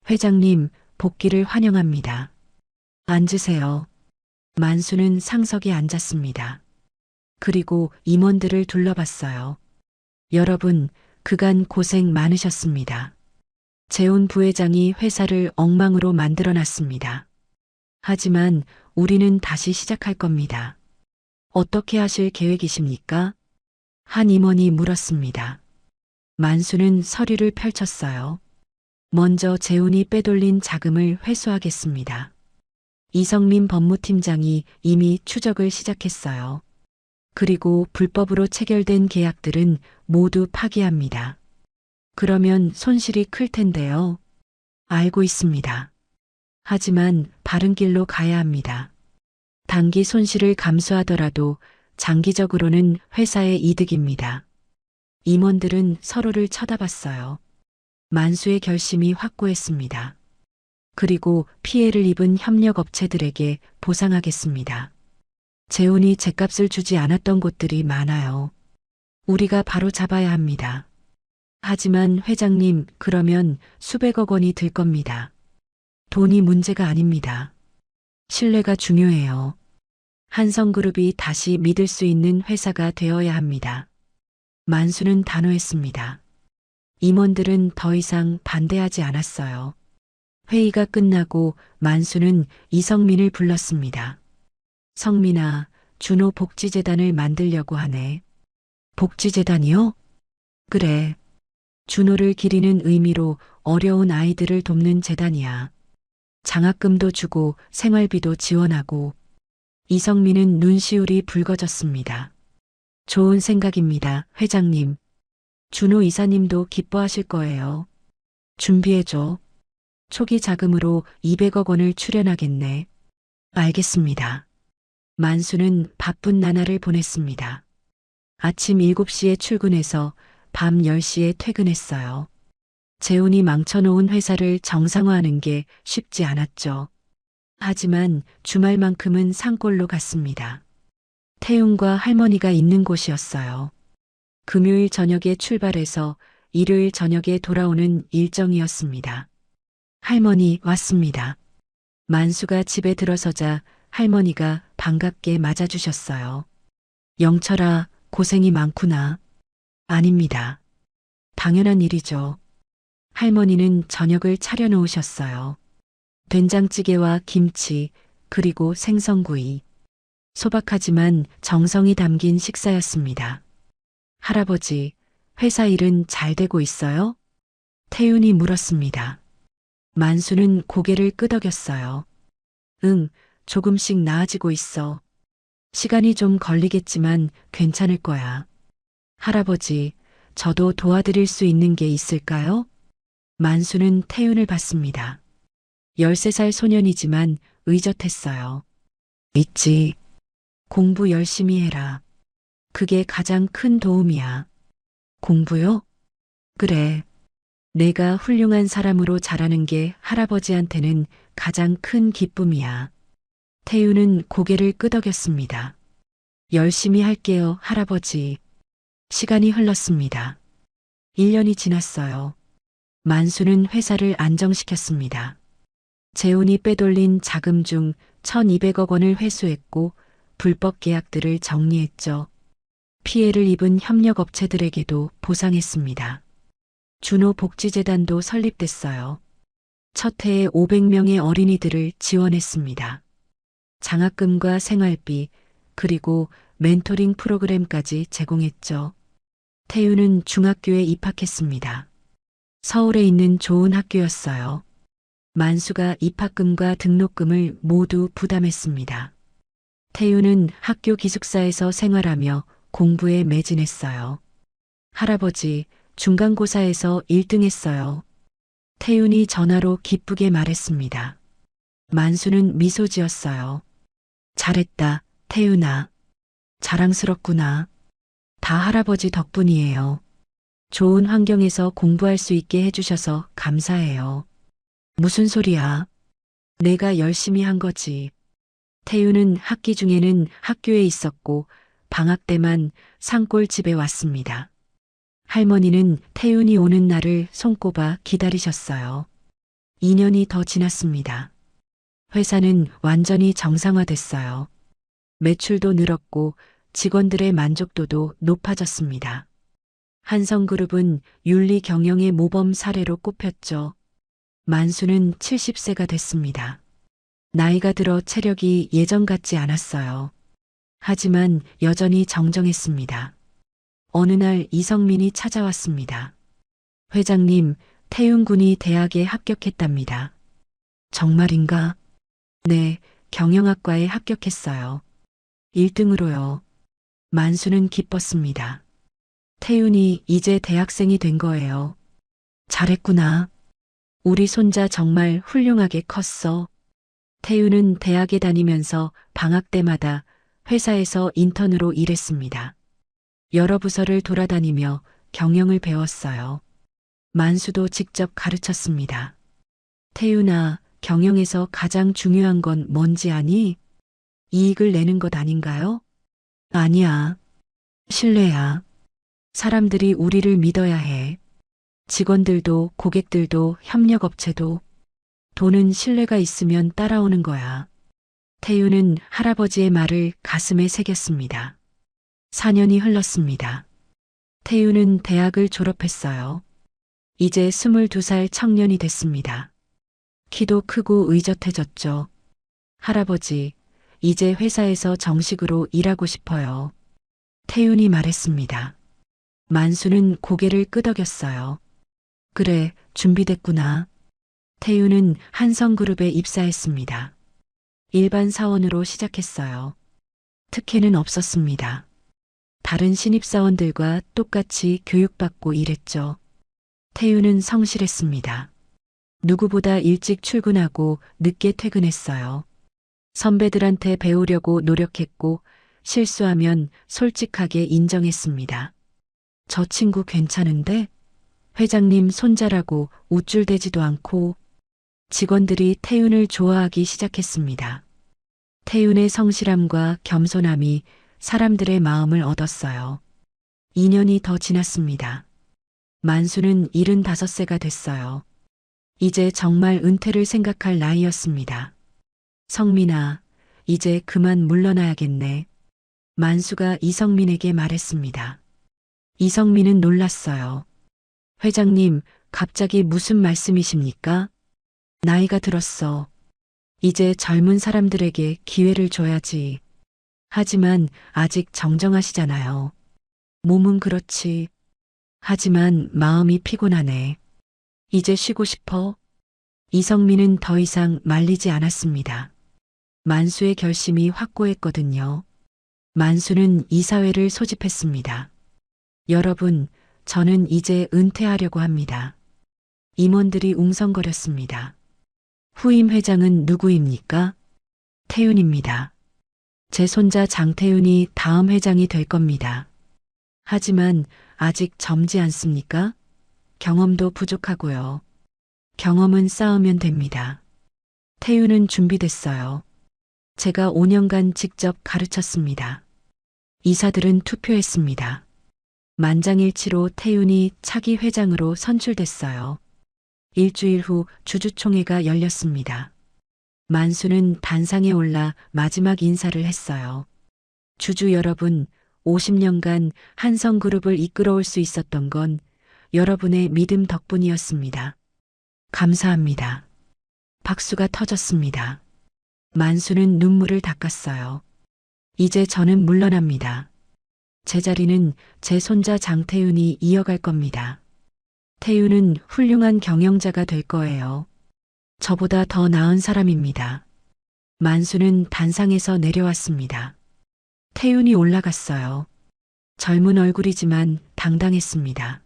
Speaker 1: 회장님, 복귀를 환영합니다. 앉으세요. 만수는 상석에 앉았습니다. 그리고 임원들을 둘러봤어요. 여러분, 그간 고생 많으셨습니다. 재훈 부회장이 회사를 엉망으로 만들어놨습니다. 하지만 우리는 다시 시작할 겁니다. 어떻게 하실 계획이십니까? 한 임원이 물었습니다. 만수는 서류를 펼쳤어요. 먼저 재훈이 빼돌린 자금을 회수하겠습니다. 이성민 법무팀장이 이미 추적을 시작했어요. 그리고 불법으로 체결된 계약들은 모두 파기합니다. 그러면 손실이 클 텐데요. 알고 있습니다. 하지만 바른 길로 가야 합니다. 단기 손실을 감수하더라도 장기적으로는 회사의 이득입니다. 임원들은 서로를 쳐다봤어요. 만수의 결심이 확고했습니다. 그리고 피해를 입은 협력업체들에게 보상하겠습니다. 재훈이 죗값을 주지 않았던 곳들이 많아요. 우리가 바로 잡아야 합니다. 하지만 회장님, 그러면 수백억 원이 들 겁니다. 돈이 문제가 아닙니다. 신뢰가 중요해요. 한성그룹이 다시 믿을 수 있는 회사가 되어야 합니다. 만수는 단호했습니다. 임원들은 더 이상 반대하지 않았어요. 회의가 끝나고 만수는 이성민을 불렀습니다. 성민아, 준호 복지재단을 만들려고 하네. 복지재단이요? 그래. 준호를 기리는 의미로 어려운 아이들을 돕는 재단이야. 장학금도 주고 생활비도 지원하고. 이성민은 눈시울이 붉어졌습니다. 좋은 생각입니다, 회장님. 준호 이사님도 기뻐하실 거예요. 준비해줘. 초기 자금으로 200억 원을 출연하겠네. 알겠습니다. 만수는 바쁜 나날을 보냈습니다. 아침 7시에 출근해서 밤 10시에 퇴근했어요. 재혼이 망쳐놓은 회사를 정상화하는 게 쉽지 않았죠. 하지만 주말만큼은 산골로 갔습니다. 태훈과 할머니가 있는 곳이었어요. 금요일 저녁에 출발해서 일요일 저녁에 돌아오는 일정이었습니다. 할머니 왔습니다. 만수가 집에 들어서자 할머니가 반갑게 맞아주셨어요. 영철아, 고생이 많구나. 아닙니다. 당연한 일이죠. 할머니는 저녁을 차려놓으셨어요. 된장찌개와 김치, 그리고 생선구이. 소박하지만 정성이 담긴 식사였습니다. 할아버지, 회사 일은 잘 되고 있어요? 태윤이 물었습니다. 만수는 고개를 끄덕였어요. 응, 조금씩 나아지고 있어. 시간이 좀 걸리겠지만 괜찮을 거야. 할아버지, 저도 도와드릴 수 있는 게 있을까요? 만수는 태윤을 봤습니다. 13살 소년이지만 의젓했어요. 있지. 공부 열심히 해라. 그게 가장 큰 도움이야. 공부요? 그래. 내가 훌륭한 사람으로 자라는 게 할아버지한테는 가장 큰 기쁨이야. 태윤은 고개를 끄덕였습니다. 열심히 할게요, 할아버지. 시간이 흘렀습니다. 1년이 지났어요. 만수는 회사를 안정시켰습니다. 재혼이 빼돌린 자금 중 1200억 원을 회수했고 불법 계약들을 정리했죠. 피해를 입은 협력업체들에게도 보상했습니다. 준호복지재단도 설립됐어요. 첫 해에 500명의 어린이들을 지원했습니다. 장학금과 생활비, 그리고 멘토링 프로그램까지 제공했죠. 태윤은 중학교에 입학했습니다. 서울에 있는 좋은 학교였어요. 만수가 입학금과 등록금을 모두 부담했습니다. 태윤은 학교 기숙사에서 생활하며 공부에 매진했어요. 할아버지, 중간고사에서 1등 했어요. 태윤이 전화로 기쁘게 말했습니다. 만수는 미소 지었어요. 잘했다, 태윤아. 자랑스럽구나. 다 할아버지 덕분이에요. 좋은 환경에서 공부할 수 있게 해주셔서 감사해요. 무슨 소리야? 내가 열심히 한 거지. 태윤은 학기 중에는 학교에 있었고 방학 때만 산골 집에 왔습니다. 할머니는 태윤이 오는 날을 손꼽아 기다리셨어요. 2년이 더 지났습니다. 회사는 완전히 정상화됐어요. 매출도 늘었고 직원들의 만족도도 높아졌습니다. 한성그룹은 윤리 경영의 모범 사례로 꼽혔죠. 만수는 70세가 됐습니다. 나이가 들어 체력이 예전 같지 않았어요. 하지만 여전히 정정했습니다. 어느 날 이성민이 찾아왔습니다. 회장님, 태윤 군이 대학에 합격했답니다. 정말인가? 네, 경영학과에 합격했어요. 1등으로요. 만수는 기뻤습니다. 태윤이 이제 대학생이 된 거예요. 잘했구나. 우리 손자 정말 훌륭하게 컸어. 태윤은 대학에 다니면서 방학 때마다 회사에서 인턴으로 일했습니다. 여러 부서를 돌아다니며 경영을 배웠어요. 만수도 직접 가르쳤습니다. 태윤아, 경영에서 가장 중요한 건 뭔지 아니? 이익을 내는 것 아닌가요? 아니야. 신뢰야. 사람들이 우리를 믿어야 해. 직원들도 고객들도 협력업체도. 돈은 신뢰가 있으면 따라오는 거야. 태윤은 할아버지의 말을 가슴에 새겼습니다. 4년이 흘렀습니다. 태윤은 대학을 졸업했어요. 이제 22살 청년이 됐습니다. 키도 크고 의젓해졌죠. 할아버지, 이제 회사에서 정식으로 일하고 싶어요. 태윤이 말했습니다. 만수는 고개를 끄덕였어요. 그래, 준비됐구나. 태윤은 한성그룹에 입사했습니다. 일반 사원으로 시작했어요. 특혜는 없었습니다. 다른 신입사원들과 똑같이 교육받고 일했죠. 태윤은 성실했습니다. 누구보다 일찍 출근하고 늦게 퇴근했어요. 선배들한테 배우려고 노력했고 실수하면 솔직하게 인정했습니다. 저 친구 괜찮은데? 회장님 손자라고 우쭐대지도 않고 직원들이 태윤을 좋아하기 시작했습니다. 태윤의 성실함과 겸손함이 사람들의 마음을 얻었어요. 2년이 더 지났습니다. 만수는 75세가 됐어요. 이제 정말 은퇴를 생각할 나이였습니다. 성민아, 이제 그만 물러나야겠네. 만수가 이성민에게 말했습니다. 이성민은 놀랐어요. 회장님, 갑자기 무슨 말씀이십니까? 나이가 들었어. 이제 젊은 사람들에게 기회를 줘야지. 하지만 아직 정정하시잖아요. 몸은 그렇지. 하지만 마음이 피곤하네. 이제 쉬고 싶어. 이성민은 더 이상 말리지 않았습니다. 만수의 결심이 확고했거든요. 만수는 이사회를 소집했습니다. 여러분, 저는 이제 은퇴하려고 합니다. 임원들이 웅성거렸습니다. 후임 회장은 누구입니까? 태윤입니다. 제 손자 장태윤이 다음 회장이 될 겁니다. 하지만 아직 젊지 않습니까? 경험도 부족하고요. 경험은 쌓으면 됩니다. 태윤은 준비됐어요. 제가 5년간 직접 가르쳤습니다. 이사들은 투표했습니다. 만장일치로 태윤이 차기 회장으로 선출됐어요. 일주일 후 주주총회가 열렸습니다. 만수는 단상에 올라 마지막 인사를 했어요. 주주 여러분, 50년간 한성그룹을 이끌어올 수 있었던 건 여러분의 믿음 덕분이었습니다. 감사합니다. 박수가 터졌습니다. 만수는 눈물을 닦았어요. 이제 저는 물러납니다. 제 자리는 제 손자 장태윤이 이어갈 겁니다. 태윤은 훌륭한 경영자가 될 거예요. 저보다 더 나은 사람입니다. 만수는 단상에서 내려왔습니다. 태윤이 올라갔어요. 젊은 얼굴이지만 당당했습니다.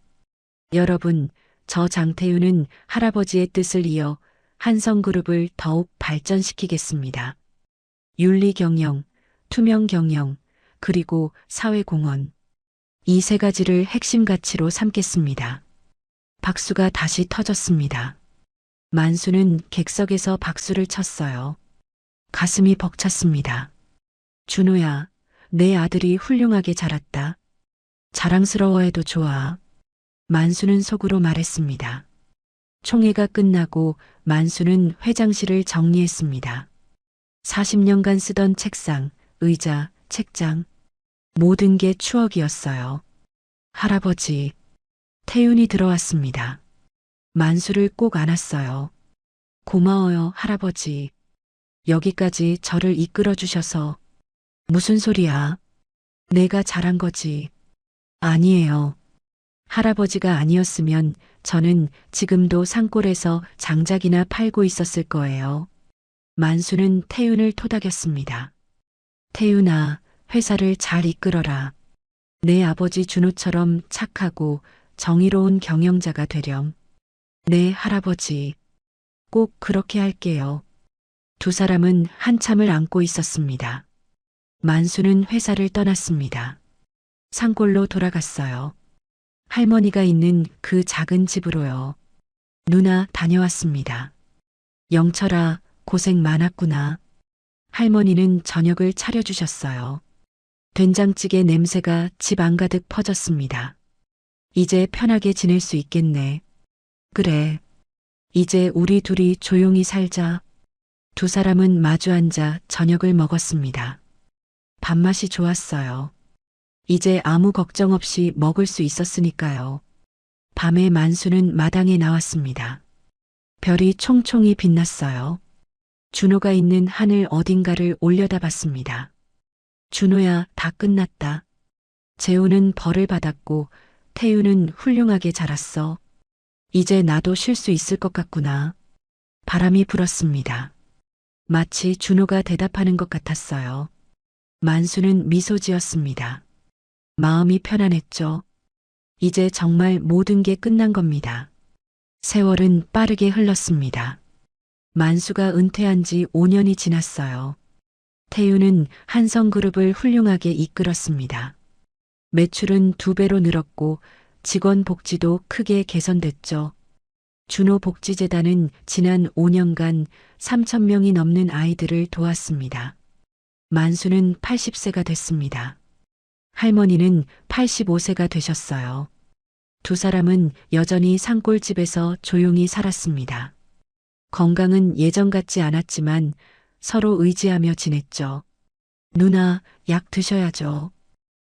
Speaker 1: 여러분, 저 장태윤은 할아버지의 뜻을 이어 한성그룹을 더욱 발전시키겠습니다. 윤리경영, 투명경영, 그리고 사회공헌. 이 세 가지를 핵심 가치로 삼겠습니다. 박수가 다시 터졌습니다. 만수는 객석에서 박수를 쳤어요. 가슴이 벅찼습니다. 준호야, 내 아들이 훌륭하게 자랐다. 자랑스러워해도 좋아. 만수는 속으로 말했습니다. 총회가 끝나고 만수는 회장실을 정리했습니다. 40년간 쓰던 책상, 의자, 책장, 모든 게 추억이었어요. 할아버지, 태윤이 들어왔습니다. 만수를 꼭 안았어요. 고마워요, 할아버지. 여기까지 저를 이끌어 주셔서. 무슨 소리야? 내가 잘한 거지. 아니에요. 할아버지가 아니었으면 저는 지금도 산골에서 장작이나 팔고 있었을 거예요. 만수는 태윤을 토닥였습니다. 태윤아, 회사를 잘 이끌어라. 내 아버지 준호처럼 착하고 정의로운 경영자가 되렴. 네, 할아버지. 꼭 그렇게 할게요. 두 사람은 한참을 안고 있었습니다. 만수는 회사를 떠났습니다. 산골로 돌아갔어요. 할머니가 있는 그 작은 집으로요. 누나 다녀왔습니다. 영철아, 고생 많았구나. 할머니는 저녁을 차려주셨어요. 된장찌개 냄새가 집 안가득 퍼졌습니다. 이제 편하게 지낼 수 있겠네. 그래. 이제 우리 둘이 조용히 살자. 두 사람은 마주 앉아 저녁을 먹었습니다. 밥맛이 좋았어요. 이제 아무 걱정 없이 먹을 수 있었으니까요. 밤에 만수는 마당에 나왔습니다. 별이 총총히 빛났어요. 준호가 있는 하늘 어딘가를 올려다봤습니다. 준호야, 다 끝났다. 재우는 벌을 받았고 태윤은 훌륭하게 자랐어. 이제 나도 쉴 수 있을 것 같구나. 바람이 불었습니다. 마치 준호가 대답하는 것 같았어요. 만수는 미소 지었습니다. 마음이 편안했죠. 이제 정말 모든 게 끝난 겁니다. 세월은 빠르게 흘렀습니다. 만수가 은퇴한 지 5년이 지났어요. 태윤은 한성그룹을 훌륭하게 이끌었습니다. 매출은 2배로 늘었고 직원 복지도 크게 개선됐죠. 준호복지재단은 지난 5년간 3,000명이 넘는 아이들을 도왔습니다. 만수는 80세가 됐습니다. 할머니는 85세가 되셨어요. 두 사람은 여전히 산골집에서 조용히 살았습니다. 건강은 예전 같지 않았지만 서로 의지하며 지냈죠. 누나, 약 드셔야죠.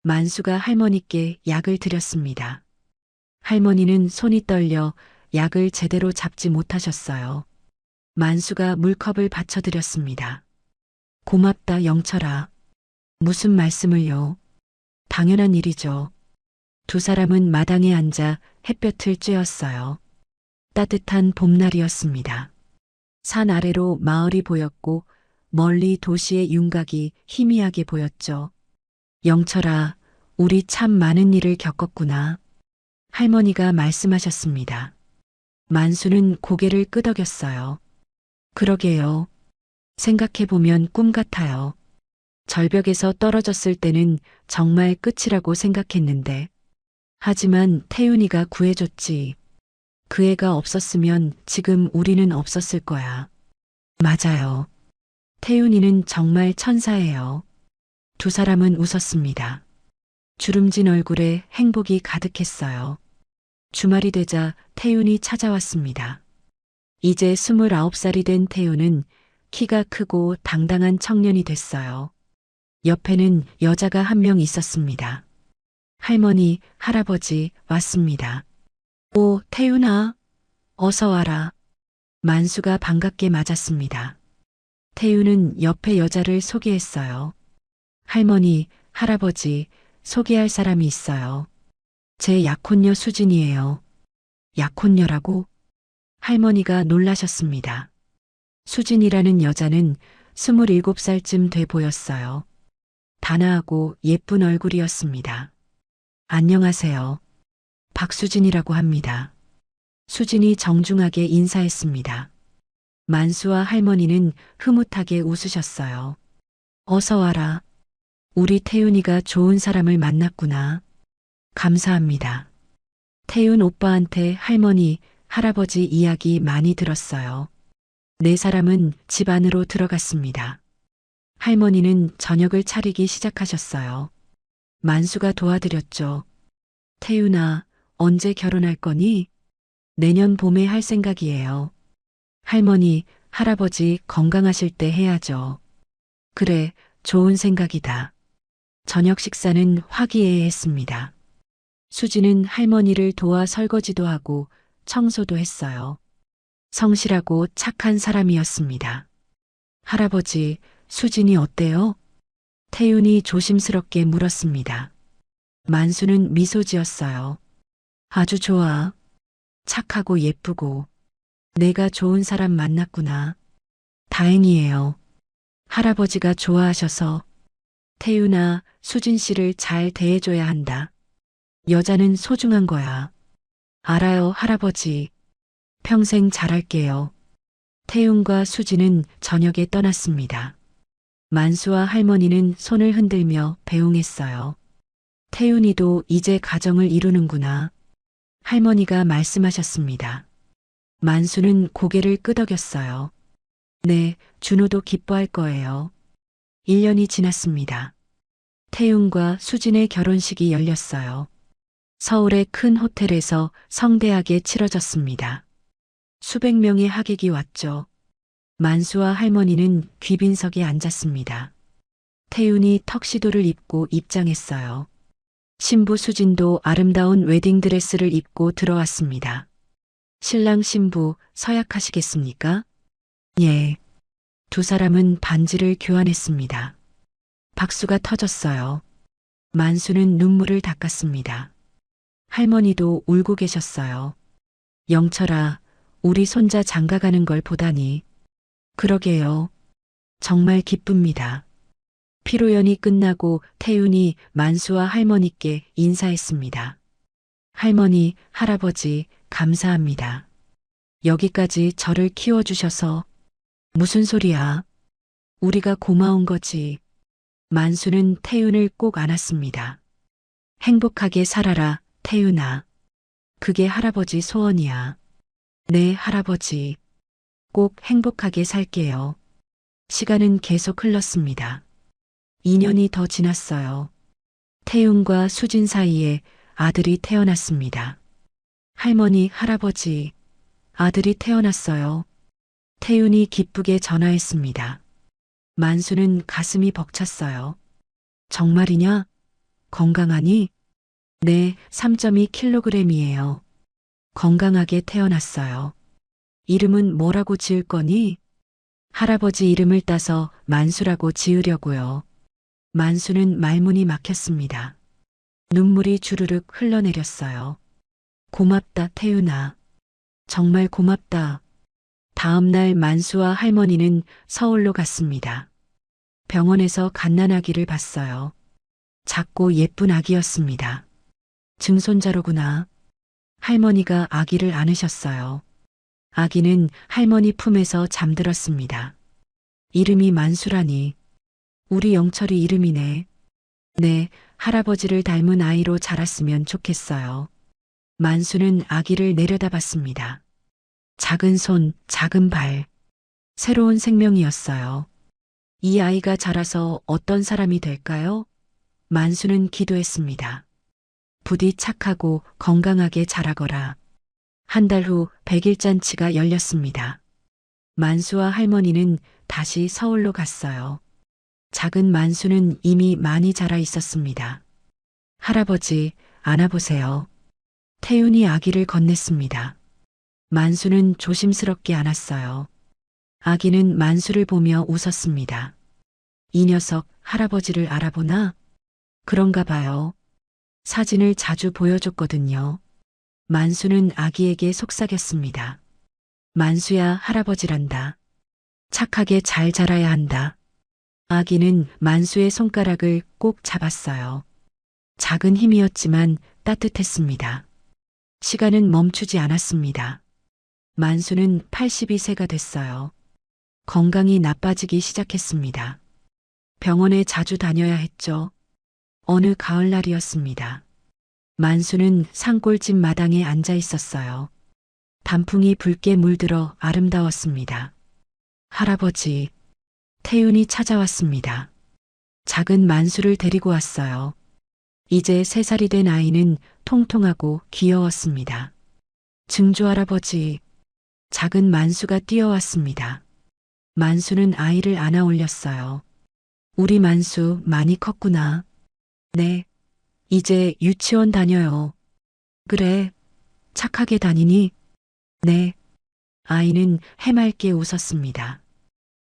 Speaker 1: 만수가 할머니께 약을 드렸습니다. 할머니는 손이 떨려 약을 제대로 잡지 못하셨어요. 만수가 물컵을 받쳐드렸습니다. 고맙다, 영철아. 무슨 말씀을요? 당연한 일이죠. 두 사람은 마당에 앉아 햇볕을 쬐었어요. 따뜻한 봄날이었습니다. 산 아래로 마을이 보였고 멀리 도시의 윤곽이 희미하게 보였죠. 영철아, 우리 참 많은 일을 겪었구나. 할머니가 말씀하셨습니다. 만수는 고개를 끄덕였어요. 그러게요. 생각해보면 꿈 같아요. 절벽에서 떨어졌을 때는 정말 끝이라고 생각했는데. 하지만 태윤이가 구해줬지. 그 애가 없었으면 지금 우리는 없었을 거야. 맞아요. 태윤이는 정말 천사예요. 두 사람은 웃었습니다. 주름진 얼굴에 행복이 가득했어요. 주말이 되자 태윤이 찾아왔습니다. 이제 29살이 된 태윤은 키가 크고 당당한 청년이 됐어요. 옆에는 여자가 한 명 있었습니다. 할머니, 할아버지 왔습니다. 오, 태윤아, 어서 와라. 만수가 반갑게 맞았습니다. 태윤은 옆에 여자를 소개했어요. 할머니, 할아버지, 소개할 사람이 있어요. 제 약혼녀 수진이에요. 약혼녀라고? 할머니가 놀라셨습니다. 수진이라는 여자는 27살쯤 돼 보였어요. 단아하고 예쁜 얼굴이었습니다. 안녕하세요. 박수진이라고 합니다. 수진이 정중하게 인사했습니다. 만수와 할머니는 흐뭇하게 웃으셨어요. 어서 와라. 우리 태윤이가 좋은 사람을 만났구나. 감사합니다. 태윤 오빠한테 할머니, 할아버지 이야기 많이 들었어요. 네 사람은 집 안으로 들어갔습니다. 할머니는 저녁을 차리기 시작하셨어요. 만수가 도와드렸죠. 태윤아, 언제 결혼할 거니? 내년 봄에 할 생각이에요. 할머니, 할아버지 건강하실 때 해야죠. 그래, 좋은 생각이다. 저녁 식사는 화기애애했습니다. 수지는 할머니를 도와 설거지도 하고 청소도 했어요. 성실하고 착한 사람이었습니다. 할아버지, 수진이 어때요? 태윤이 조심스럽게 물었습니다. 만수는 미소 지었어요. 아주 좋아. 착하고 예쁘고. 내가 좋은 사람 만났구나. 다행이에요. 할아버지가 좋아하셔서. 태윤아, 수진 씨를 잘 대해줘야 한다. 여자는 소중한 거야. 알아요, 할아버지. 평생 잘할게요. 태윤과 수진은 저녁에 떠났습니다. 만수와 할머니는 손을 흔들며 배웅했어요. 태윤이도 이제 가정을 이루는구나. 할머니가 말씀하셨습니다. 만수는 고개를 끄덕였어요. 네, 준호도 기뻐할 거예요. 1년이 지났습니다. 태윤과 수진의 결혼식이 열렸어요. 서울의 큰 호텔에서 성대하게 치러졌습니다. 수백 명의 하객이 왔죠. 만수와 할머니는 귀빈석에 앉았습니다. 태윤이 턱시도를 입고 입장했어요. 신부 수진도 아름다운 웨딩드레스를 입고 들어왔습니다. 신랑 신부 서약하시겠습니까? 예. 두 사람은 반지를 교환했습니다. 박수가 터졌어요. 만수는 눈물을 닦았습니다. 할머니도 울고 계셨어요. 영철아, 우리 손자 장가가는 걸 보다니. 그러게요. 정말 기쁩니다. 피로연이 끝나고 태윤이 만수와 할머니께 인사했습니다. 할머니, 할아버지, 감사합니다. 여기까지 저를 키워주셔서. 무슨 소리야? 우리가 고마운 거지. 만수는 태윤을 꼭 안았습니다. 행복하게 살아라, 태윤아. 그게 할아버지 소원이야. 네, 할아버지. 꼭 행복하게 살게요. 시간은 계속 흘렀습니다. 2년이 더 지났어요. 태윤과 수진 사이에 아들이 태어났습니다. 할머니, 할아버지, 아들이 태어났어요. 태윤이 기쁘게 전화했습니다. 만수는 가슴이 벅찼어요. 정말이냐? 건강하니? 네, 3.2kg이에요. 건강하게 태어났어요. 이름은 뭐라고 지을 거니? 할아버지 이름을 따서 만수라고 지으려고요. 만수는 말문이 막혔습니다. 눈물이 주르륵 흘러내렸어요. 고맙다, 태윤아. 정말 고맙다. 다음 날 만수와 할머니는 서울로 갔습니다. 병원에서 갓난아기를 봤어요. 작고 예쁜 아기였습니다. 증손자로구나. 할머니가 아기를 안으셨어요. 아기는 할머니 품에서 잠들었습니다. 이름이 만수라니. 우리 영철이 이름이네. 네, 할아버지를 닮은 아이로 자랐으면 좋겠어요. 만수는 아기를 내려다봤습니다. 작은 손, 작은 발. 새로운 생명이었어요. 이 아이가 자라서 어떤 사람이 될까요? 만수는 기도했습니다. 부디 착하고 건강하게 자라거라. 한 달 후 100일 잔치가 열렸습니다. 만수와 할머니는 다시 서울로 갔어요. 작은 만수는 이미 많이 자라 있었습니다. 할아버지, 안아보세요. 태윤이 아기를 건넸습니다. 만수는 조심스럽게 안았어요. 아기는 만수를 보며 웃었습니다. 이 녀석 할아버지를 알아보나? 그런가 봐요. 사진을 자주 보여줬거든요. 만수는 아기에게 속삭였습니다. 만수야, 할아버지란다. 착하게 잘 자라야 한다. 아기는 만수의 손가락을 꼭 잡았어요. 작은 힘이었지만 따뜻했습니다. 시간은 멈추지 않았습니다. 만수는 82세가 됐어요. 건강이 나빠지기 시작했습니다. 병원에 자주 다녀야 했죠. 어느 가을날이었습니다. 만수는 산골집 마당에 앉아 있었어요. 단풍이 붉게 물들어 아름다웠습니다. 할아버지, 태윤이 찾아왔습니다. 작은 만수를 데리고 왔어요. 이제 3살이 된 아이는 통통하고 귀여웠습니다. 증조 할아버지, 작은 만수가 뛰어왔습니다. 만수는 아이를 안아 올렸어요. 우리 만수 많이 컸구나. 네, 이제 유치원 다녀요. 그래, 착하게 다니니? 네. 아이는 해맑게 웃었습니다.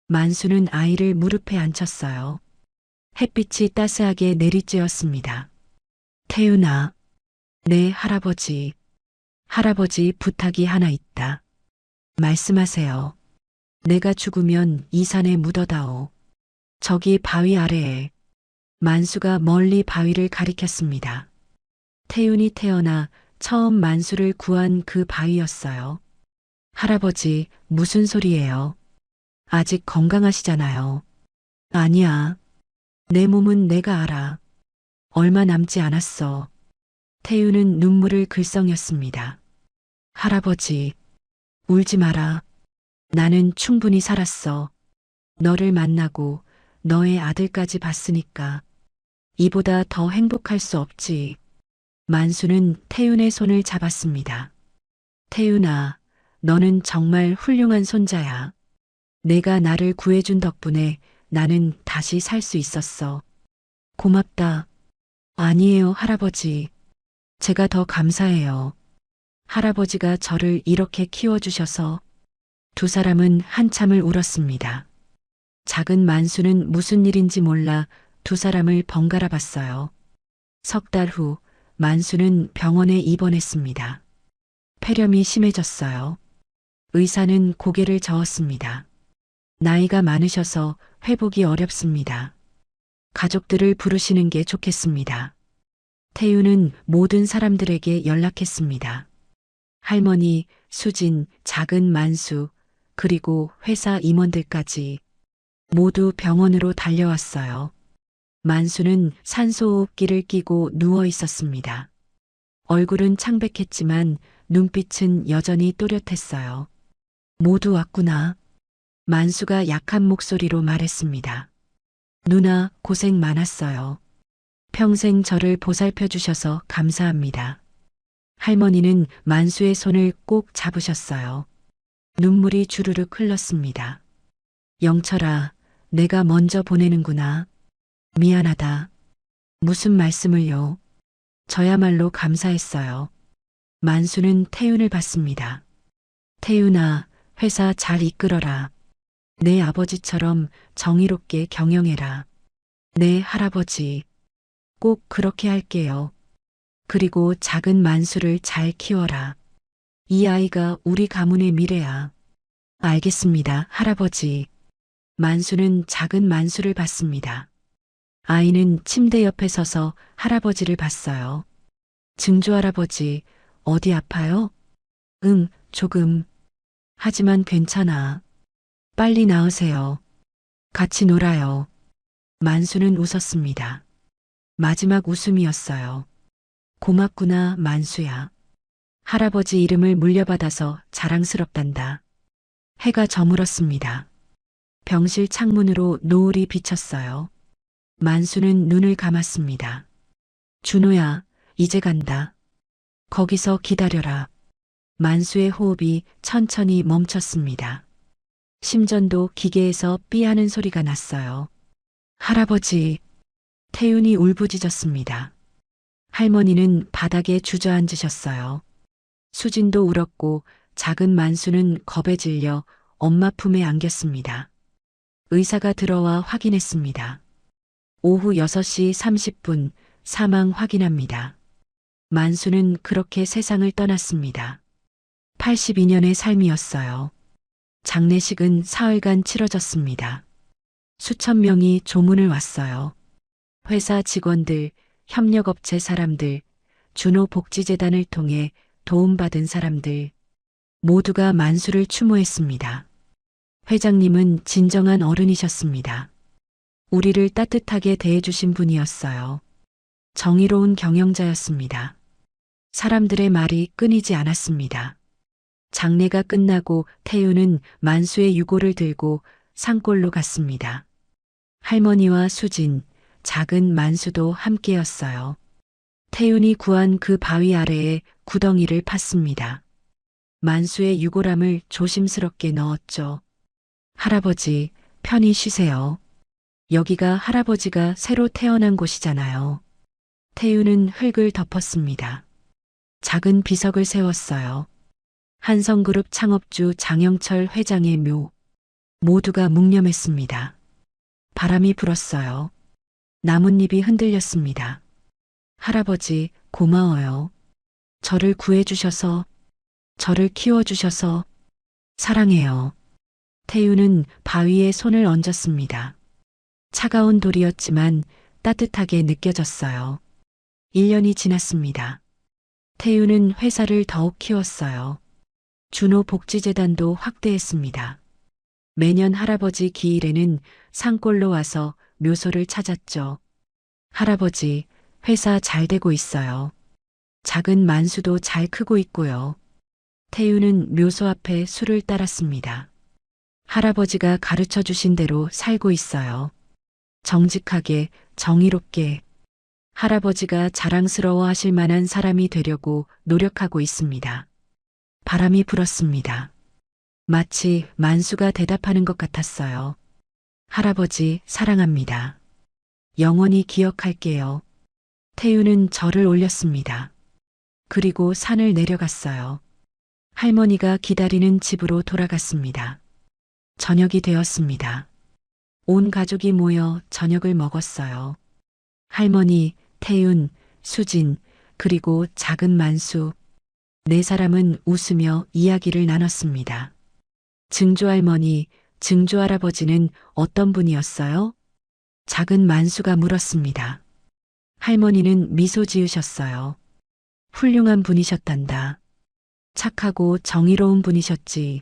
Speaker 1: 만수는 아이를 무릎에 앉혔어요. 햇빛이 따스하게 내리쬐었습니다. 태윤아. 네, 할아버지. 할아버지 부탁이 하나 있다. 말씀하세요. 내가 죽으면 이 산에 묻어다오. 저기 바위 아래에. 만수가 멀리 바위를 가리켰습니다. 태윤이 태어나 처음 만수를 구한 그 바위였어요. 할아버지, 무슨 소리예요? 아직 건강하시잖아요. 아니야. 내 몸은 내가 알아. 얼마 남지 않았어. 태윤은 눈물을 글썽였습니다. 할아버지, 울지 마라. 나는 충분히 살았어. 너를 만나고 너의 아들까지 봤으니까. 이보다 더 행복할 수 없지. 만수는 태윤의 손을 잡았습니다. 태윤아, 너는 정말 훌륭한 손자야. 내가 나를 구해준 덕분에 나는 다시 살 수 있었어. 고맙다. 아니에요, 할아버지. 제가 더 감사해요. 할아버지가 저를 이렇게 키워주셔서. 두 사람은 한참을 울었습니다. 작은 만수는 무슨 일인지 몰라 두 사람을 번갈아 봤어요. 3달 후 만수는 병원에 입원했습니다. 폐렴이 심해졌어요. 의사는 고개를 저었습니다. 나이가 많으셔서 회복이 어렵습니다. 가족들을 부르시는 게 좋겠습니다. 태윤은 모든 사람들에게 연락했습니다. 할머니, 수진, 작은 만수, 그리고 회사 임원들까지. 모두 병원으로 달려왔어요. 만수는 산소호흡기를 끼고 누워 있었습니다. 얼굴은 창백했지만 눈빛은 여전히 또렷했어요. 모두 왔구나. 만수가 약한 목소리로 말했습니다. 누나, 고생 많았어요. 평생 저를 보살펴 주셔서 감사합니다. 할머니는 만수의 손을 꼭 잡으셨어요. 눈물이 주르륵 흘렀습니다. 영철아, 내가 먼저 보내는구나. 미안하다. 무슨 말씀을요? 저야말로 감사했어요. 만수는 태윤을 봤습니다. 태윤아, 회사 잘 이끌어라. 내 아버지처럼 정의롭게 경영해라. 네, 할아버지. 꼭 그렇게 할게요. 그리고 작은 만수를 잘 키워라. 이 아이가 우리 가문의 미래야. 알겠습니다, 할아버지. 만수는 작은 만수를 봤습니다. 아이는 침대 옆에 서서 할아버지를 봤어요. 증조 할아버지, 어디 아파요? 응, 조금. 하지만 괜찮아. 빨리 나으세요. 같이 놀아요. 만수는 웃었습니다. 마지막 웃음이었어요. 고맙구나, 만수야. 할아버지 이름을 물려받아서 자랑스럽단다. 해가 저물었습니다. 병실 창문으로 노을이 비쳤어요. 만수는 눈을 감았습니다. 준호야, 이제 간다. 거기서 기다려라. 만수의 호흡이 천천히 멈췄습니다. 심전도 기계에서 삐하는 소리가 났어요. 할아버지, 태윤이 울부짖었습니다. 할머니는 바닥에 주저앉으셨어요. 수진도 울었고 작은 만수는 겁에 질려 엄마 품에 안겼습니다. 의사가 들어와 확인했습니다. 오후 6시 30분 사망 확인합니다. 만수는 그렇게 세상을 떠났습니다. 82년의 삶이었어요. 장례식은 사흘간 치러졌습니다. 수천 명이 조문을 왔어요. 회사 직원들, 협력업체 사람들, 준호복지재단을 통해 도움받은 사람들, 모두가 만수를 추모했습니다. 회장님은 진정한 어른이셨습니다. 우리를 따뜻하게 대해주신 분이었어요. 정의로운 경영자였습니다. 사람들의 말이 끊이지 않았습니다. 장례가 끝나고 태윤은 만수의 유골을 들고 산골로 갔습니다. 할머니와 수진, 작은 만수도 함께였어요. 태윤이 구한 그 바위 아래에 구덩이를 팠습니다. 만수의 유골함을 조심스럽게 넣었죠. 할아버지, 편히 쉬세요. 여기가 할아버지가 새로 태어난 곳이잖아요. 태윤은 흙을 덮었습니다. 작은 비석을 세웠어요. 한성그룹 창업주 장영철 회장의 묘. 모두가 묵념했습니다. 바람이 불었어요. 나뭇잎이 흔들렸습니다. 할아버지, 고마워요. 저를 구해주셔서, 저를 키워주셔서, 사랑해요. 태윤은 바위에 손을 얹었습니다. 차가운 돌이었지만 따뜻하게 느껴졌어요. 1년이 지났습니다. 태윤은 회사를 더욱 키웠어요. 준호복지재단도 확대했습니다. 매년 할아버지 기일에는 산골로 와서 묘소를 찾았죠. 할아버지, 회사 잘 되고 있어요. 작은 만수도 잘 크고 있고요. 태윤은 묘소 앞에 술을 따랐습니다. 할아버지가 가르쳐 주신 대로 살고 있어요. 정직하게, 정의롭게. 할아버지가 자랑스러워 하실 만한 사람이 되려고 노력하고 있습니다. 바람이 불었습니다. 마치 만수가 대답하는 것 같았어요. 할아버지, 사랑합니다. 영원히 기억할게요. 태윤은 절을 올렸습니다. 그리고 산을 내려갔어요. 할머니가 기다리는 집으로 돌아갔습니다. 저녁이 되었습니다. 온 가족이 모여 저녁을 먹었어요. 할머니, 태윤, 수진, 그리고 작은 만수. 네 사람은 웃으며 이야기를 나눴습니다. 증조할머니, 증조할아버지는 어떤 분이었어요? 작은 만수가 물었습니다. 할머니는 미소 지으셨어요. 훌륭한 분이셨단다. 착하고 정의로운 분이셨지.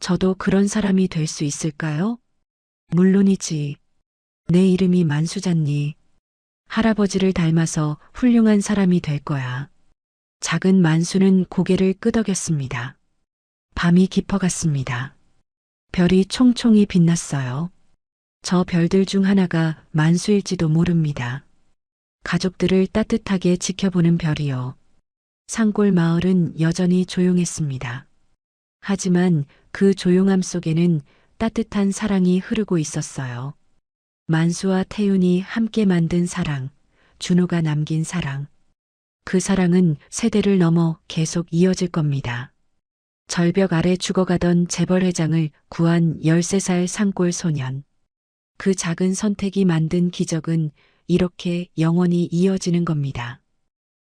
Speaker 1: 저도 그런 사람이 될 수 있을까요? 물론이지. 내 이름이 만수잖니. 할아버지를 닮아서 훌륭한 사람이 될 거야. 작은 만수는 고개를 끄덕였습니다. 밤이 깊어갔습니다. 별이 총총히 빛났어요. 저 별들 중 하나가 만수일지도 모릅니다. 가족들을 따뜻하게 지켜보는 별이요. 산골 마을은 여전히 조용했습니다. 하지만 그 조용함 속에는 따뜻한 사랑이 흐르고 있었어요. 만수와 태윤이 함께 만든 사랑, 준호가 남긴 사랑. 그 사랑은 세대를 넘어 계속 이어질 겁니다. 절벽 아래 죽어가던 재벌 회장을 구한 13살 산골 소년. 그 작은 선택이 만든 기적은 이렇게 영원히 이어지는 겁니다.